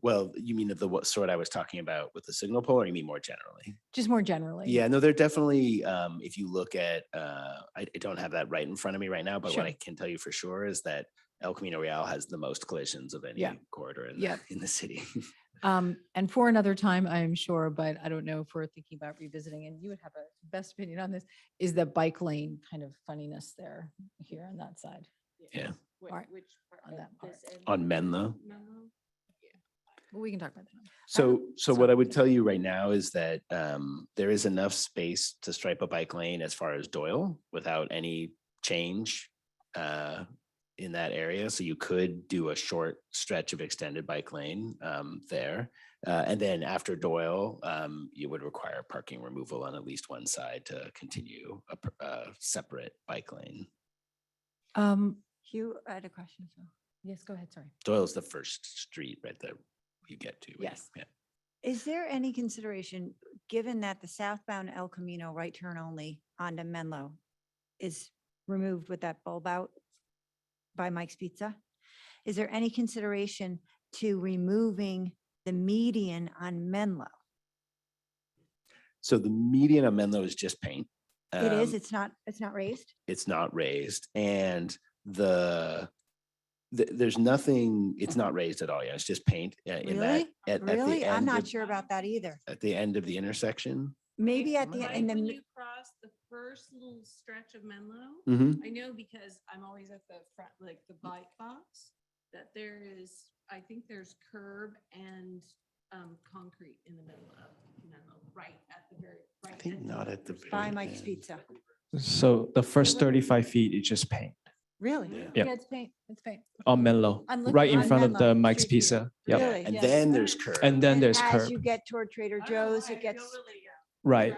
well, you mean of the what sort I was talking about with the signal pole, or you mean more generally? Just more generally. Yeah, no, they're definitely, if you look at, I don't have that right in front of me right now, but Sure. what I can tell you for sure is that El Camino Real has the most collisions of any Yeah. corridor in, Yep. in the city. And for another time, I'm sure, but I don't know if we're thinking about revisiting, and you would have a best opinion on this, is the bike lane kind of funniness there, here on that side. Yeah. Part, Which on that part. On Menlo. But we can talk about that. So what sorry, I would continue. tell you right now is that there is enough space to stripe a bike lane as far as Doyle without any change in that area. So you could do a short stretch of extended bike lane there. And then after Doyle, you would require parking removal on at least one side to continue a separate bike lane. Hugh, I had a question. So. Yes, go ahead, sorry. Doyle's the first street right there you get to. Yes. Yeah. Is there any consideration, given that the southbound El Camino right turn only onto Menlo is removed with that bulb out by Mike's Pizza? Is there any consideration to removing the median on Menlo? So the median on Menlo is just paint. It is, it's not raised? It's not raised, and there's nothing, it's not raised at all. Yeah, it's just paint in that. Really? At the Really? I'm end not of- sure about that either. At the end of the intersection. Maybe at the, Right in the, when mi- you cross the first little stretch of Menlo, Mhm. I know because I'm always at the front, like the bike box, that there is, I think there's curb and concrete in the middle of Menlo, right at the very, right. I think not at the. by very Mike's end. Pizza. So the first 35 feet is just paint Really? Yeah. Yep. Yeah, it's paint, it's paint. on Menlo, I'm looking right in on front of Menlo, the Mike's street view. Pizza. Yep. Really? And Yes. then there's curb. And then there's As curb. you get toward Trader Joe's, it gets, Right.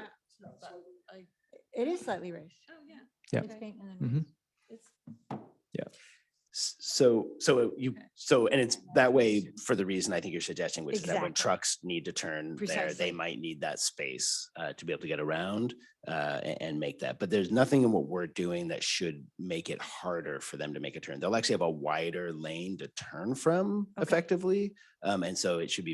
it is slightly raised. Oh, yeah. Yeah. It's paint and then Mhm. it's- And it's that way for the reason I think you're suggesting, which is that when Exactly. trucks need to turn there, Precisely. they might need that space to be able to get around and make that. But there's nothing in what we're doing that should make it harder for them to make a turn. They'll actually have a wider lane to turn from Okay. effectively. And so it should be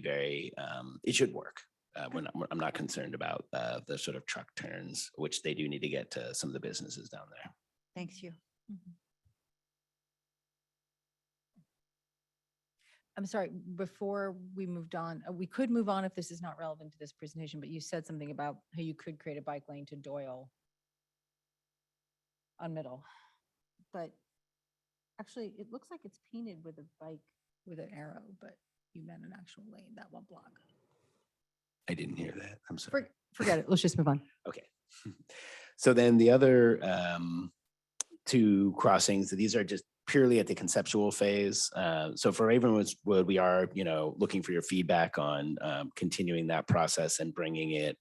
it should work. I'm not concerned about the sort of truck turns, which they do need to get to some of the businesses down there. Thanks, you. I'm sorry, before we moved on, we could move on if this is not relevant to this presentation, but you said something about how you could create a bike lane to Doyle on Middle. But actually, it looks like it's painted with a bike with an arrow, but you meant an actual lane, that one block. I didn't hear that. I'm sorry. Forget it, let's just move on. Okay. So then the other two crossings, these are just purely at the conceptual phase. So for Ravenwood, we are, looking for your feedback on continuing that process and bringing it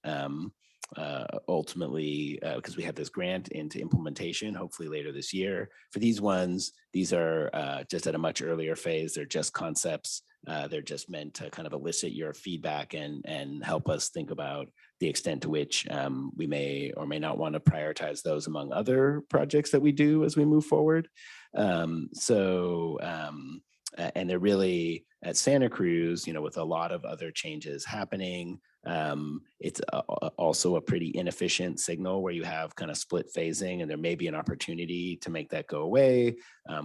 ultimately, because we have this grant into implementation, hopefully later this year. For these ones, these are just at a much earlier phase. They're just concepts. They're just meant to kind of elicit your feedback and help us think about the extent to which we may or may not want to prioritize those among other projects that we do as we move forward. And they're really at Santa Cruz, with a lot of other changes happening. It's also a pretty inefficient signal where you have kind of split phasing, and there may be an opportunity to make that go away.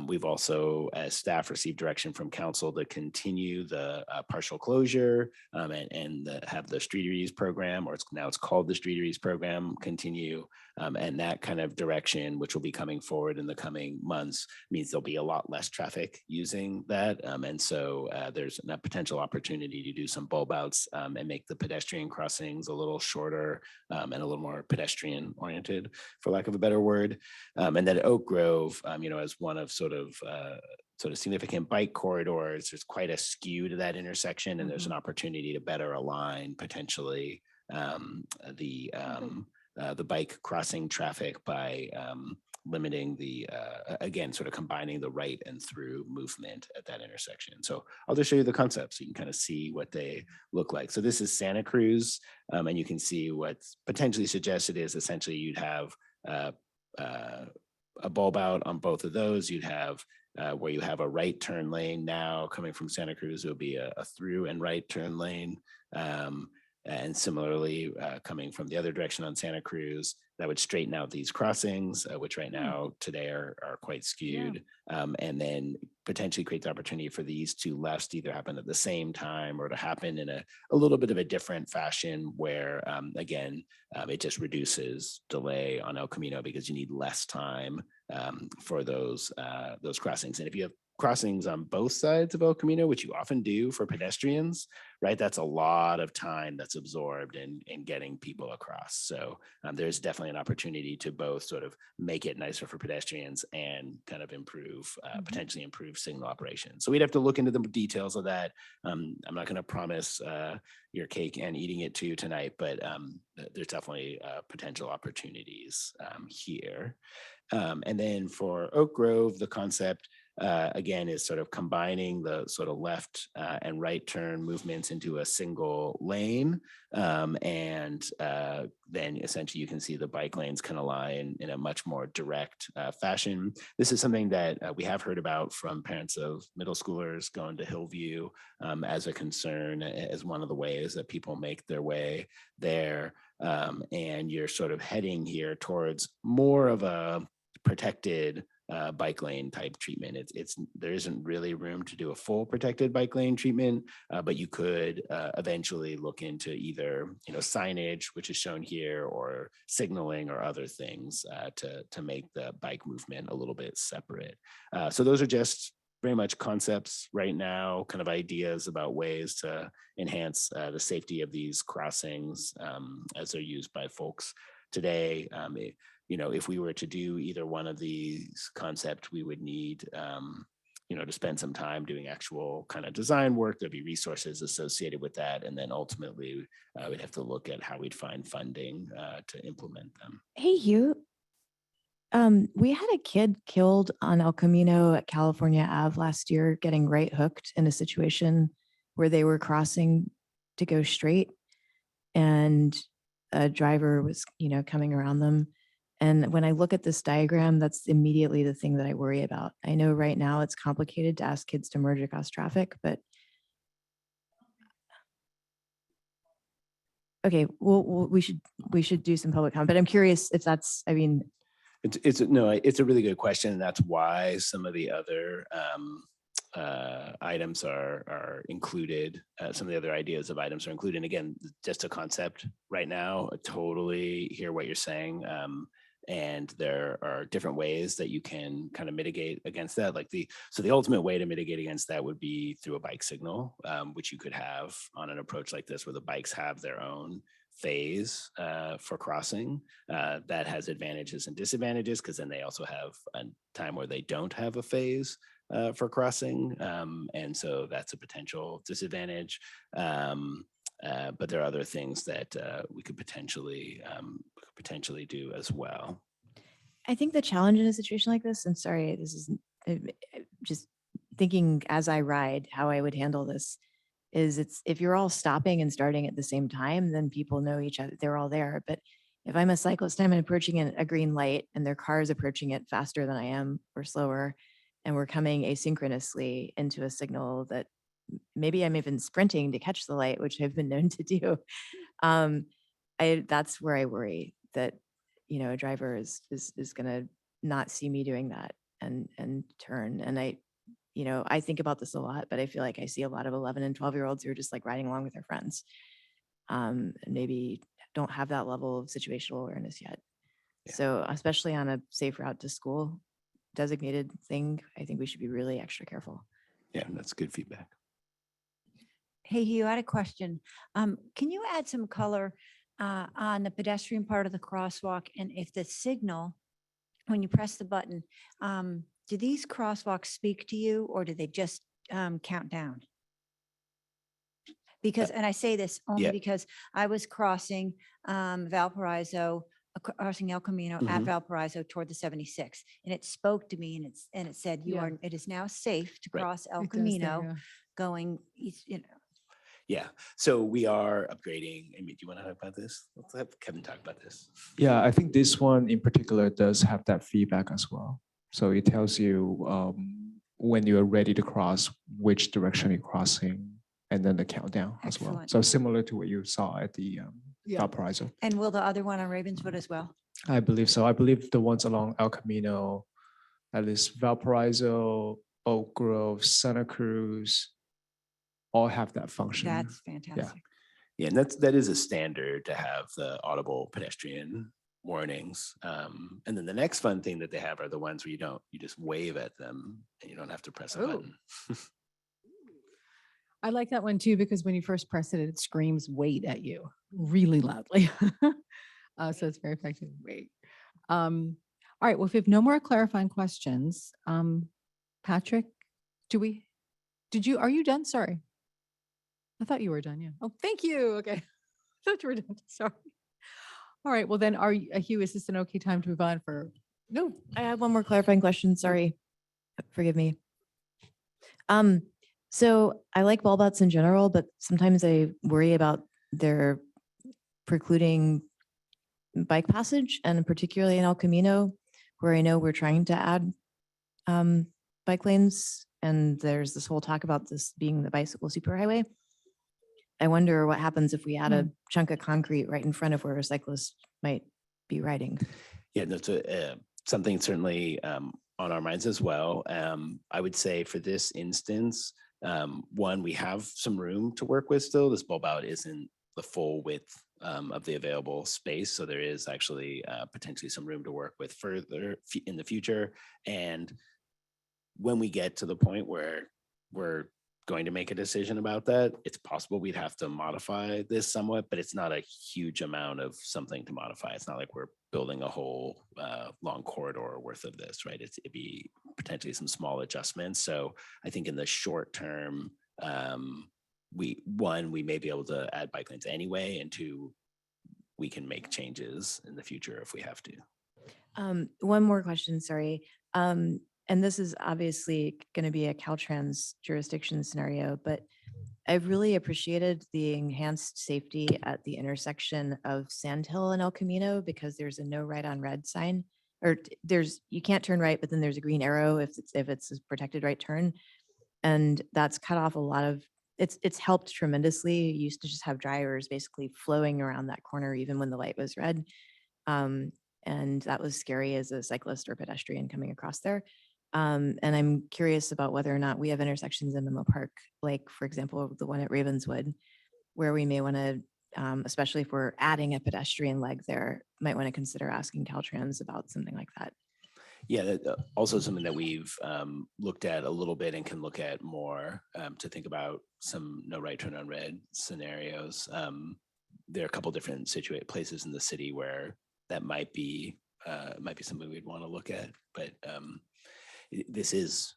We've also, as staff, received direction from council to continue the partial closure and have the Streeteries program, or it's called the Streeteries program, continue. And that kind of direction, which will be coming forward in the coming months, means there'll be a lot less traffic using that. And so there's a potential opportunity to do some bulb outs and make the pedestrian crossings a little shorter and a little more pedestrian oriented, for lack of a better word. And then at Oak Grove, as one of sort of significant bike corridors, there's quite a skew to that intersection, and there's an opportunity to better align potentially the bike crossing traffic by limiting again, sort of combining the right and through movement at that intersection. So I'll just show you the concepts so you can kind of see what they look like. So this is Santa Cruz, and you can see what's potentially suggested is essentially you'd have a bulb out on both of those. You'd have where you have a right turn lane now coming from Santa Cruz, it would be a through and right turn lane. And similarly, coming from the other direction on Santa Cruz, that would straighten out these crossings, which right now today are quite skewed, and then potentially create the opportunity for these two lefts to either happen at the same time or to happen in a little bit of a different fashion where, again, it just reduces delay on El Camino because you need less time for those crossings. And if you have crossings on both sides of El Camino, which you often do for pedestrians, right? That's a lot of time that's absorbed in getting people across. So there's definitely an opportunity to both sort of make it nicer for pedestrians and kind of improve, potentially improve signal operation. So we'd have to look into the details of that. I'm not going to promise your cake and eating it too tonight, but there's definitely potential opportunities here. And then for Oak Grove, the concept again is sort of combining the sort of left and right turn movements into a single lane. And then essentially you can see the bike lanes kind of lie in a much more direct fashion. This is something that we have heard about from parents of middle schoolers going to Hillview as a concern, as one of the ways that people make their way there. And you're sort of heading here towards more of a protected bike lane type treatment. There isn't really room to do a full protected bike lane treatment, but you could eventually look into either signage, which is shown here, or signaling or other things to make the bike movement a little bit separate. So those are just very much concepts right now, kind of ideas about ways to enhance the safety of these crossings as they're used by folks today. If we were to do either one of these concepts, we would need, to spend some time doing actual kind of design work. There'd be resources associated with that. And then ultimately, we'd have to look at how we'd find funding to implement them. Hey, Hugh. We had a kid killed on El Camino at California Ave last year, getting right hooked in a situation where they were crossing to go straight, and a driver was, coming around them. And when I look at this diagram, that's immediately the thing that I worry about. I know right now it's complicated to ask kids to merge across traffic, but okay, we should do some public comment. But I'm curious if that's, It's a really good question. And that's why some of the other items are included. Some of the other ideas of items are included. And again, just a concept right now. I totally hear what you're saying. And there are different ways that you can kind of mitigate against that. So the ultimate way to mitigate against that would be through a bike signal, which you could have on an approach like this, where the bikes have their own phase for crossing. That has advantages and disadvantages, because then they also have a time where they don't have a phase for crossing. And so that's a potential disadvantage. But there are other things that we could potentially do as well. I think the challenge in a situation like this, and sorry, this is just thinking as I ride how I would handle this, is if you're all stopping and starting at the same time, then people know each other, they're all there. But if I'm a cyclist, I'm approaching a green light and their car is approaching it faster than I am or slower, and we're coming asynchronously into a signal that maybe I'm even sprinting to catch the light, which I've been known to do. that's where I worry that, you know, a driver is gonna not see me doing that and turn. And you know, I think about this a lot, but I feel like I see a lot of 11 and 12-year-olds who are just like riding along with their friends. And maybe don't have that level of situational awareness yet. Yeah. So especially on a safe route to school designated thing, I think we should be really extra careful. Yeah, that's good feedback. Hey, Hugh, I had a question. Can you add some color on the pedestrian part of the crosswalk? And if the signal, when you press the button, do these crosswalks speak to you or do they just count down? Because, and I say this only yeah. because I was crossing Valparaiso, crossing El Camino at Mhm. Valparaiso toward the 76. And it spoke to me and it said, Yeah. it is now safe to Right. cross El It does say, Camino yeah. going east, you know. Yeah, so we are upgrading. Amy, do you want to talk about this? Let's have Kevin talk about this. Yeah, I think this one in particular does have that feedback as well. So it tells you when you are ready to cross, which direction you're crossing, and then the countdown as well. Excellent. So similar to what you saw at the Yeah. Valparaiso. And will the other one on Ravenswood as well? I believe so. I believe the ones along El Camino, at least Valparaiso, Oak Grove, Santa Cruz, all have that function. That's fantastic. Yeah, and that is a standard to have the audible pedestrian warnings. And then the next fun thing that they have are the ones where you just wave at them and you don't have to press a Oh. button. I like that one too, because when you first press it, it screams wait at you really loudly. So it's very effective. Wait. All right. Well, if we have no more clarifying questions, Patrick, are you done? Sorry. I thought you were done. Yeah. Oh, thank you. Okay. I thought you were done. Sorry. All right. Well, then Hugh, is this an okay time to move on for? No, I have one more clarifying question. Sorry. Forgive me. So I like bulb outs in general, but sometimes I worry about their precluding bike passage, and particularly in El Camino, where I know we're trying to add bike lanes, and there's this whole talk about this being the bicycle superhighway. I wonder what happens if we add a chunk of concrete right in front of where a cyclist might be riding. Yeah, that's something certainly on our minds as well. I would say for this instance, one, we have some room to work with still. This bulb out isn't the full width of the available space. So there is actually potentially some room to work with further in the future. And when we get to the point where we're going to make a decision about that, it's possible we'd have to modify this somewhat, but it's not a huge amount of something to modify. It's not like we're building a whole long corridor worth of this, right? It'd be potentially some small adjustments. So I think in the short term, we may be able to add bike lanes anyway, and two, we can make changes in the future if we have to. One more question, sorry. And this is obviously going to be a Caltrans jurisdiction scenario, but I've really appreciated the enhanced safety at the intersection of Sandhill and El Camino, because there's a no right on red sign, or you can't turn right, but then there's a green arrow if it's a protected right turn. And that's cut off a lot of, it's helped tremendously. You used to just have drivers basically flowing around that corner even when the light was red. And that was scary as a cyclist or pedestrian coming across there. And I'm curious about whether or not we have intersections in Menlo Park, like, for example, the one at Ravenswood, where we may want to, especially if we're adding a pedestrian leg there, might want to consider asking Caltrans about something like that. Yeah, also something that we've looked at a little bit and can look at more to think about some no right turn on red scenarios. There are a couple different places in the city where that might be something we'd want to look at, but there's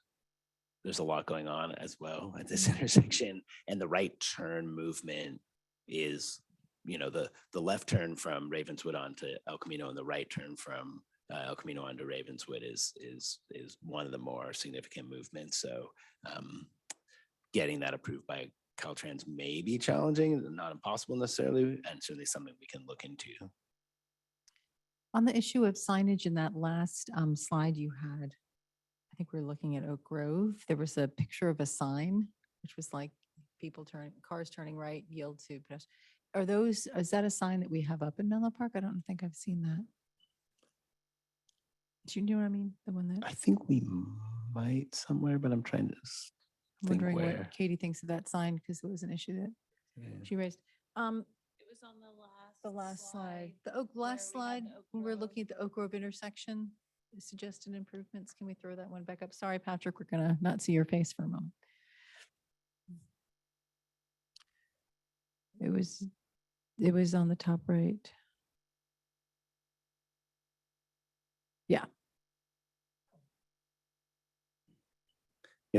a lot going on as well at this intersection, and the right turn movement is, the left turn from Ravenswood onto El Camino and the right turn from El Camino onto Ravenswood is one of the more significant movements. So getting that approved by Caltrans may be challenging, not impossible necessarily, and certainly something we can look into. On the issue of signage in that last slide you had, I think we were looking at Oak Grove. There was a picture of a sign, which was like cars turning right, yield to pedestrian. Are those, is that a sign that we have up in Menlo Park? I don't think I've seen that. Do you know what I mean? The one that, I think we might somewhere, but I'm trying to I'm think wondering where. what Katie thinks of that sign because it was an issue that Yeah. she raised. It was on The last slide, last slide, when we're looking at the Oak Grove intersection, the suggested improvements. Can we throw that one back up? Sorry, Patrick, we're gonna not see your face for a moment. It was on the top right. Yeah,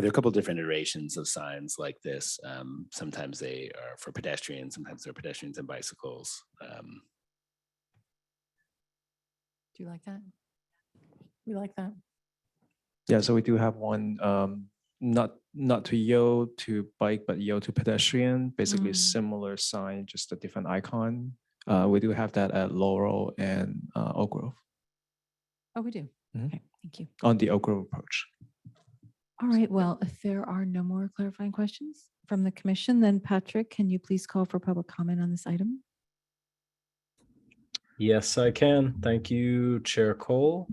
there are a couple different iterations of signs like this. Sometimes they are for pedestrians, sometimes they're pedestrians and bicycles. Do you like that? We like that. Yeah, so we do have one, not to yield to bike, but yield to pedestrian, basically similar sign, just a different icon. We do have that at Laurel and Oak Grove Oh, we do. Mhm. Okay, thank you. on the Oak Grove approach. All right, well, if there are no more clarifying questions from the commission, then Patrick, can you please call for public comment on this item? Yes, I can. Thank you, Chair Cole.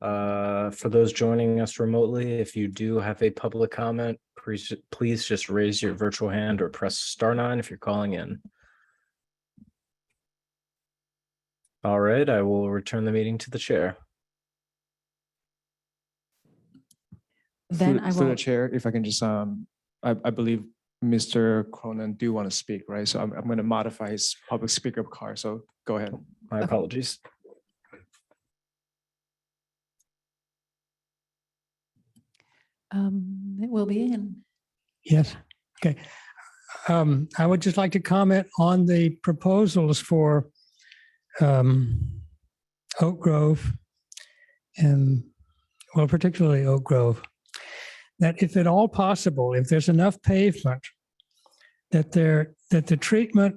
For those joining us remotely, if you do have a public comment, please just raise your virtual hand or press *9 if you're calling in. All right, I will return the meeting to the chair. Then Through I through will, the chair, if I can just, I believe Mr. Cronin do want to speak, right? So I'm going to modify his public speaker card. So go ahead. My apologies. it will be in. Yes, okay. I would just like to comment on the proposals for Oak Grove and, well, particularly Oak Grove, that if at all possible, if there's enough pavement, that the treatment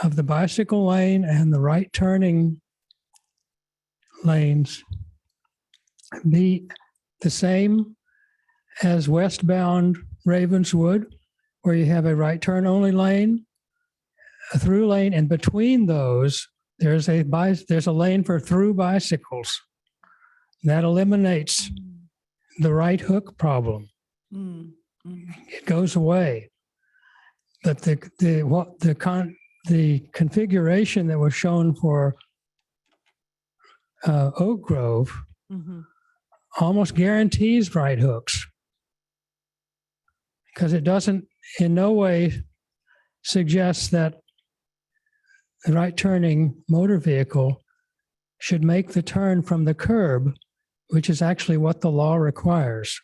of the bicycle lane and the right turning lanes be the same as westbound Ravenswood, where you have a right turn only lane, a through lane, and between those, there's a lane for through bicycles. That eliminates the right hook problem. It goes away. But the configuration that was shown for Oak Grove almost guarantees right hooks, because it doesn't in no way suggest that the right turning motor vehicle should make the turn from the curb, which is actually what the law requires.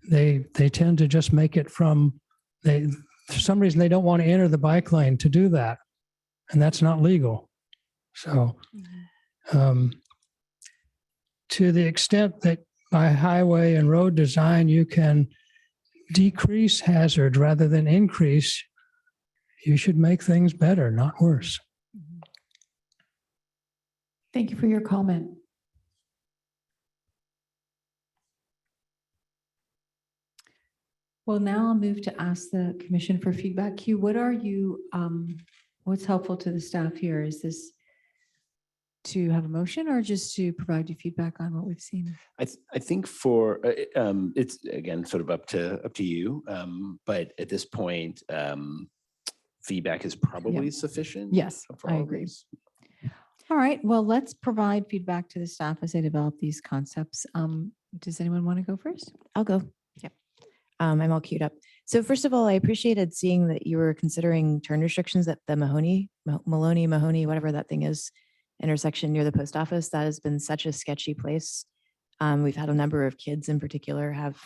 They tend to just make it from, for some reason, they don't want to enter the bike lane to do that, and that's not legal. So to the extent that by highway and road design, you can decrease hazard rather than increase, you should make things better, not worse. Thank you for your comment. Well, now I'll move to ask the commission for feedback. Q, what are you, what's helpful to the staff here? Is this to have a motion or just to provide you feedback on what we've seen? I think for it's again sort of up to you, but at this point, feedback is probably sufficient. Yes, for I all agree. these. All right, well, let's provide feedback to the staff as they develop these concepts. Does anyone want to go first? I'll go. Yep. I'm all queued up. So first of all, I appreciated seeing that you were considering turn restrictions at the Mahoney, whatever that thing is, intersection near the post office. That has been such a sketchy place. We've had a number of kids in particular have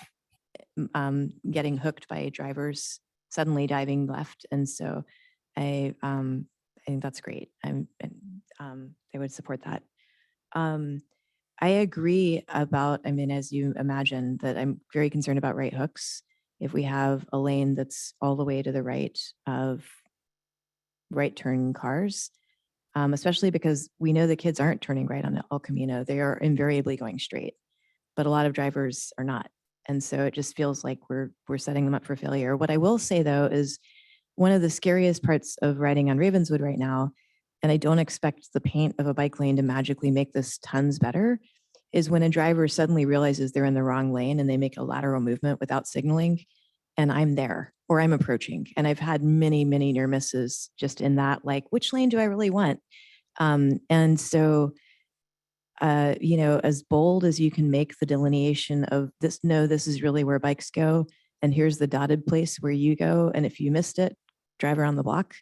getting hooked by drivers suddenly diving left. And so I think that's great. I would support that. I agree about, I mean, as you imagine, that I'm very concerned about right hooks. If we have a lane that's all the way to the right of right turn cars, especially because we know the kids aren't turning right on El Camino. They are invariably going straight, but a lot of drivers are not. And so it just feels like we're setting them up for failure. What I will say though is one of the scariest parts of riding on Ravenswood right now, and I don't expect the paint of a bike lane to magically make this tons better, is when a driver suddenly realizes they're in the wrong lane and they make a lateral movement without signaling, and I'm there or I'm approaching. And I've had many, many near misses just in that, like, which lane do I really want? And so, you know, as bold as you can make the delineation of this, no, this is really where bikes go. And here's the dotted place where you go. And if you missed it, drive around the block.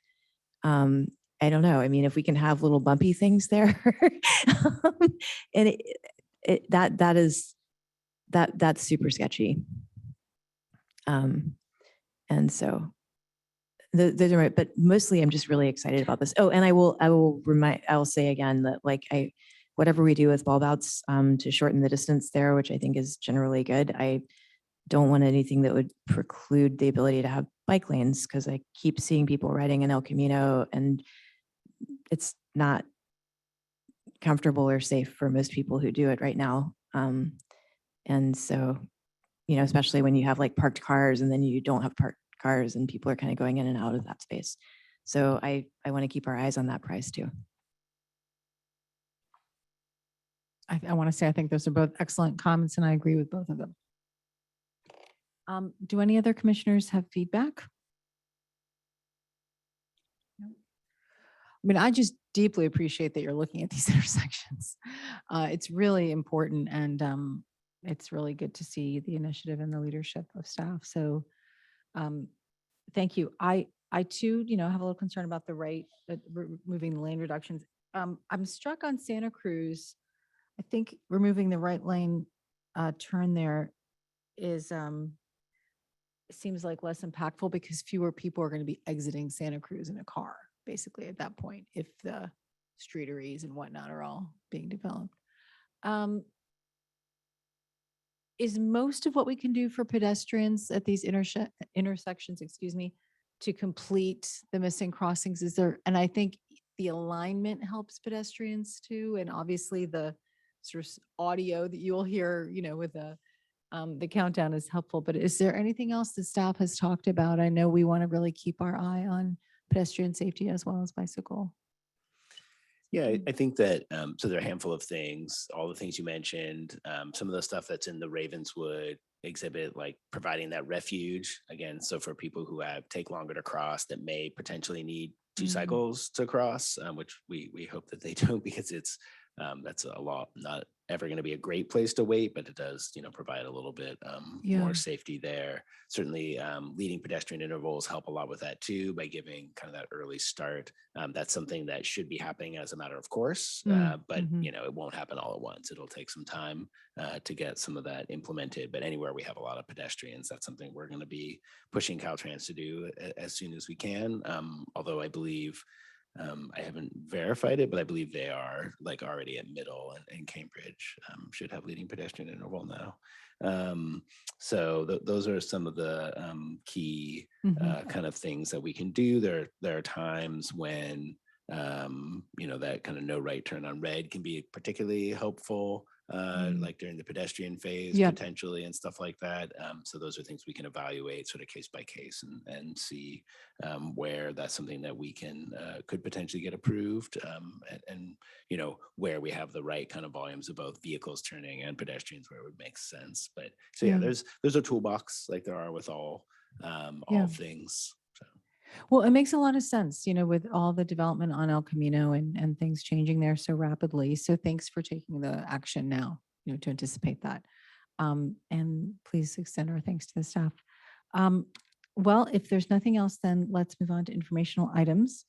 I don't know. I mean, if we can have little bumpy things there, and that's super sketchy. And so those are right, but mostly I'm just really excited about this. Oh, and I will say again that, like, whatever we do with bulb outs to shorten the distance there, which I think is generally good. I don't want anything that would preclude the ability to have bike lanes, because I keep seeing people riding in El Camino and it's not comfortable or safe for most people who do it right now. And so, you know, especially when you have like parked cars and then you don't have parked cars and people are kind of going in and out of that space. So I want to keep our eyes on that price too. I want to say, I think those are both excellent comments and I agree with both of them. Do any other commissioners have feedback? No. I mean, I just deeply appreciate that you're looking at these intersections. It's really important, and it's really good to see the initiative and the leadership of staff. So thank you. I too, you know, have a little concern about the rate, moving the lane reductions. I'm struck on Santa Cruz. I think removing the right lane turn there is seems like less impactful, because fewer people are going to be exiting Santa Cruz in a car, basically, at that point, if the streeteries and whatnot are all being developed. Is most of what we can do for pedestrians at these intersections, excuse me, to complete the missing crossings? Is there, and I think the alignment helps pedestrians too, and obviously the sort of audio that you'll hear, you know, with the countdown is helpful, but is there anything else the staff has talked about? I know we want to really keep our eye on pedestrian safety as well as bicycle. Yeah, I think that, so there are a handful of things, all the things you mentioned, some of the stuff that's in the Ravenswood exhibit, like providing that refuge, again, so for people who take longer to cross that may potentially need two cycles to cross, which we hope that they don't, because it's, that's a lot, not ever going to be a great place to wait, but it does, you know, provide a little bit more safety there. Certainly leading pedestrian intervals help a lot with that too, by giving kind of that early start. That's something that should be happening as a matter of course, but you know, it won't happen all at once. It'll take some time to get some of that implemented, but anywhere we have a lot of pedestrians, that's something we're going to be pushing Caltrans to do as soon as we can. Although I believe, I haven't verified it, but I believe they are like already at Middle and Cambridge should have leading pedestrian interval now. So those are some of the key kind of things that we can do. There are times when, you know, that kind of no right turn on red can be particularly helpful, like during the pedestrian phase potentially and stuff like that. So those are things we can evaluate sort of case by case and see where that's something that we can could potentially get approved, and you know, where we have the right kind of volumes of both vehicles turning and pedestrians where it would make sense. But so yeah, there's a toolbox like there are with all things. Well, it makes a lot of sense, you know, with all the development on El Camino and things changing there so rapidly. So thanks for taking the action now, you know, to anticipate that. And please extend our thanks to the staff. Well, if there's nothing else, then let's move on to informational items.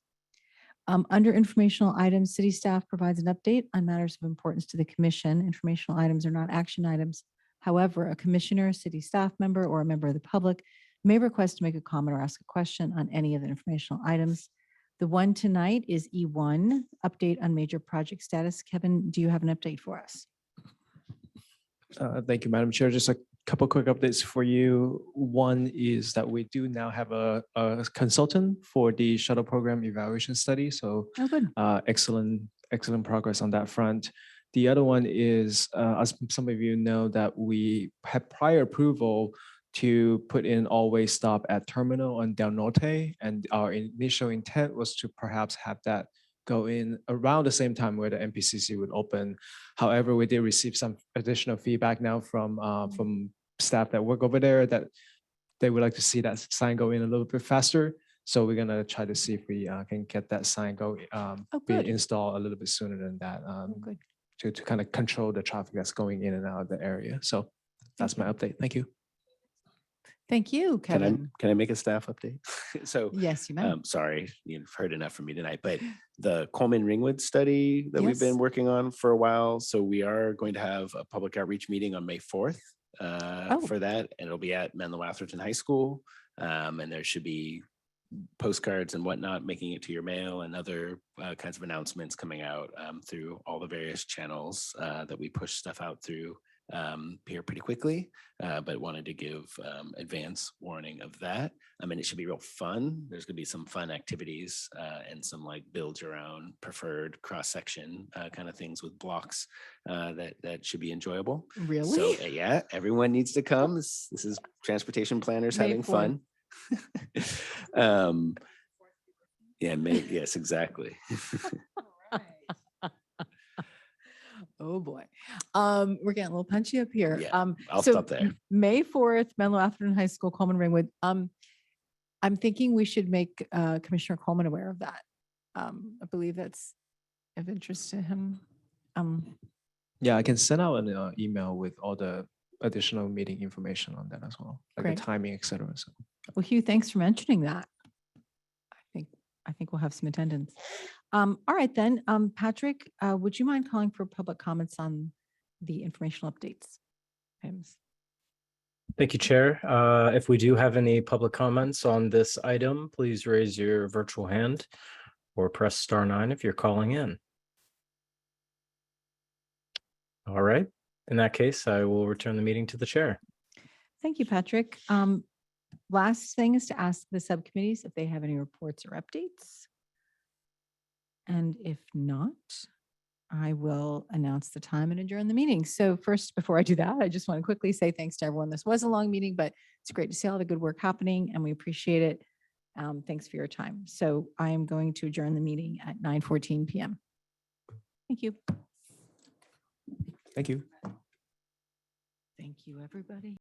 Under informational items, city staff provides an update on matters of importance to the commission. Informational items are not action items. However, a commissioner, city staff member, or a member of the public may request to make a comment or ask a question on any of the informational items. The one tonight is E1, update on major project status. Kevin, do you have an update for us? Thank you, Madam Chair. Just a couple quick updates for you. One is that we do now have a consultant for the shuttle program evaluation study. So excellent progress on that front. The other one is, as some of you know, that we had prior approval to put in always stop at terminal on Del Norte. And our initial intent was to perhaps have that go in around the same time where the MPCC would open. However, we did receive some additional feedback now from staff that work over there that they would like to see that sign go in a little bit faster. So we're gonna try to see if we can get that sign be good. installed a little bit sooner than that. Good. To kind of control the traffic that's going in and out of the area. So that's my update. Thank you. Thank you, Kevin. Can I make a staff update? So, Yes, you may. sorry, you've heard enough from me tonight, but the Coleman Ringwood study that we've been Yes. working on for a while. So we are going to have a public outreach meeting on May 4th for that, and it'll be at Menlo Atherton High School. And there should be postcards and whatnot making it to your mail and other kinds of announcements coming out through all the various channels that we push stuff out through here pretty quickly, but wanted to give advance warning of that. I mean, it should be real fun. There's gonna be some fun activities and some like build your own preferred cross-section kind of things with blocks that should be enjoyable. Really? So yeah, everyone needs to come. This is transportation planners May having 4th. fun. Yes, exactly. Oh, boy. We're getting a little punchy up here. Yeah, I'll so stop there. May 4th, Menlo Atherton High School, Coleman Ringwood. I'm thinking we should make Commissioner Coleman aware of that. I believe that's of interest to him. Yeah, I can send out an email with all the additional meeting information on that as well, like Great. the timing, et cetera. So. Well, Hugh, thanks for mentioning that. I think we'll have some attendance. All right then, Patrick, would you mind calling for public comments on the informational updates items? Thank you, Chair. If we do have any public comments on this item, please raise your virtual hand or press *9 if you're calling in. All right. In that case, I will return the meeting to the chair. Thank you, Patrick. Last thing is to ask the subcommittees if they have any reports or updates. And if not, I will announce the time and adjourn the meeting. So first, before I do that, I just want to quickly say thanks to everyone. This was a long meeting, but it's great to see all the good work happening and we appreciate it. Thanks for your time. So I am going to adjourn the meeting at 9:14 p.m. Thank you. Thank you. Thank you, everybody.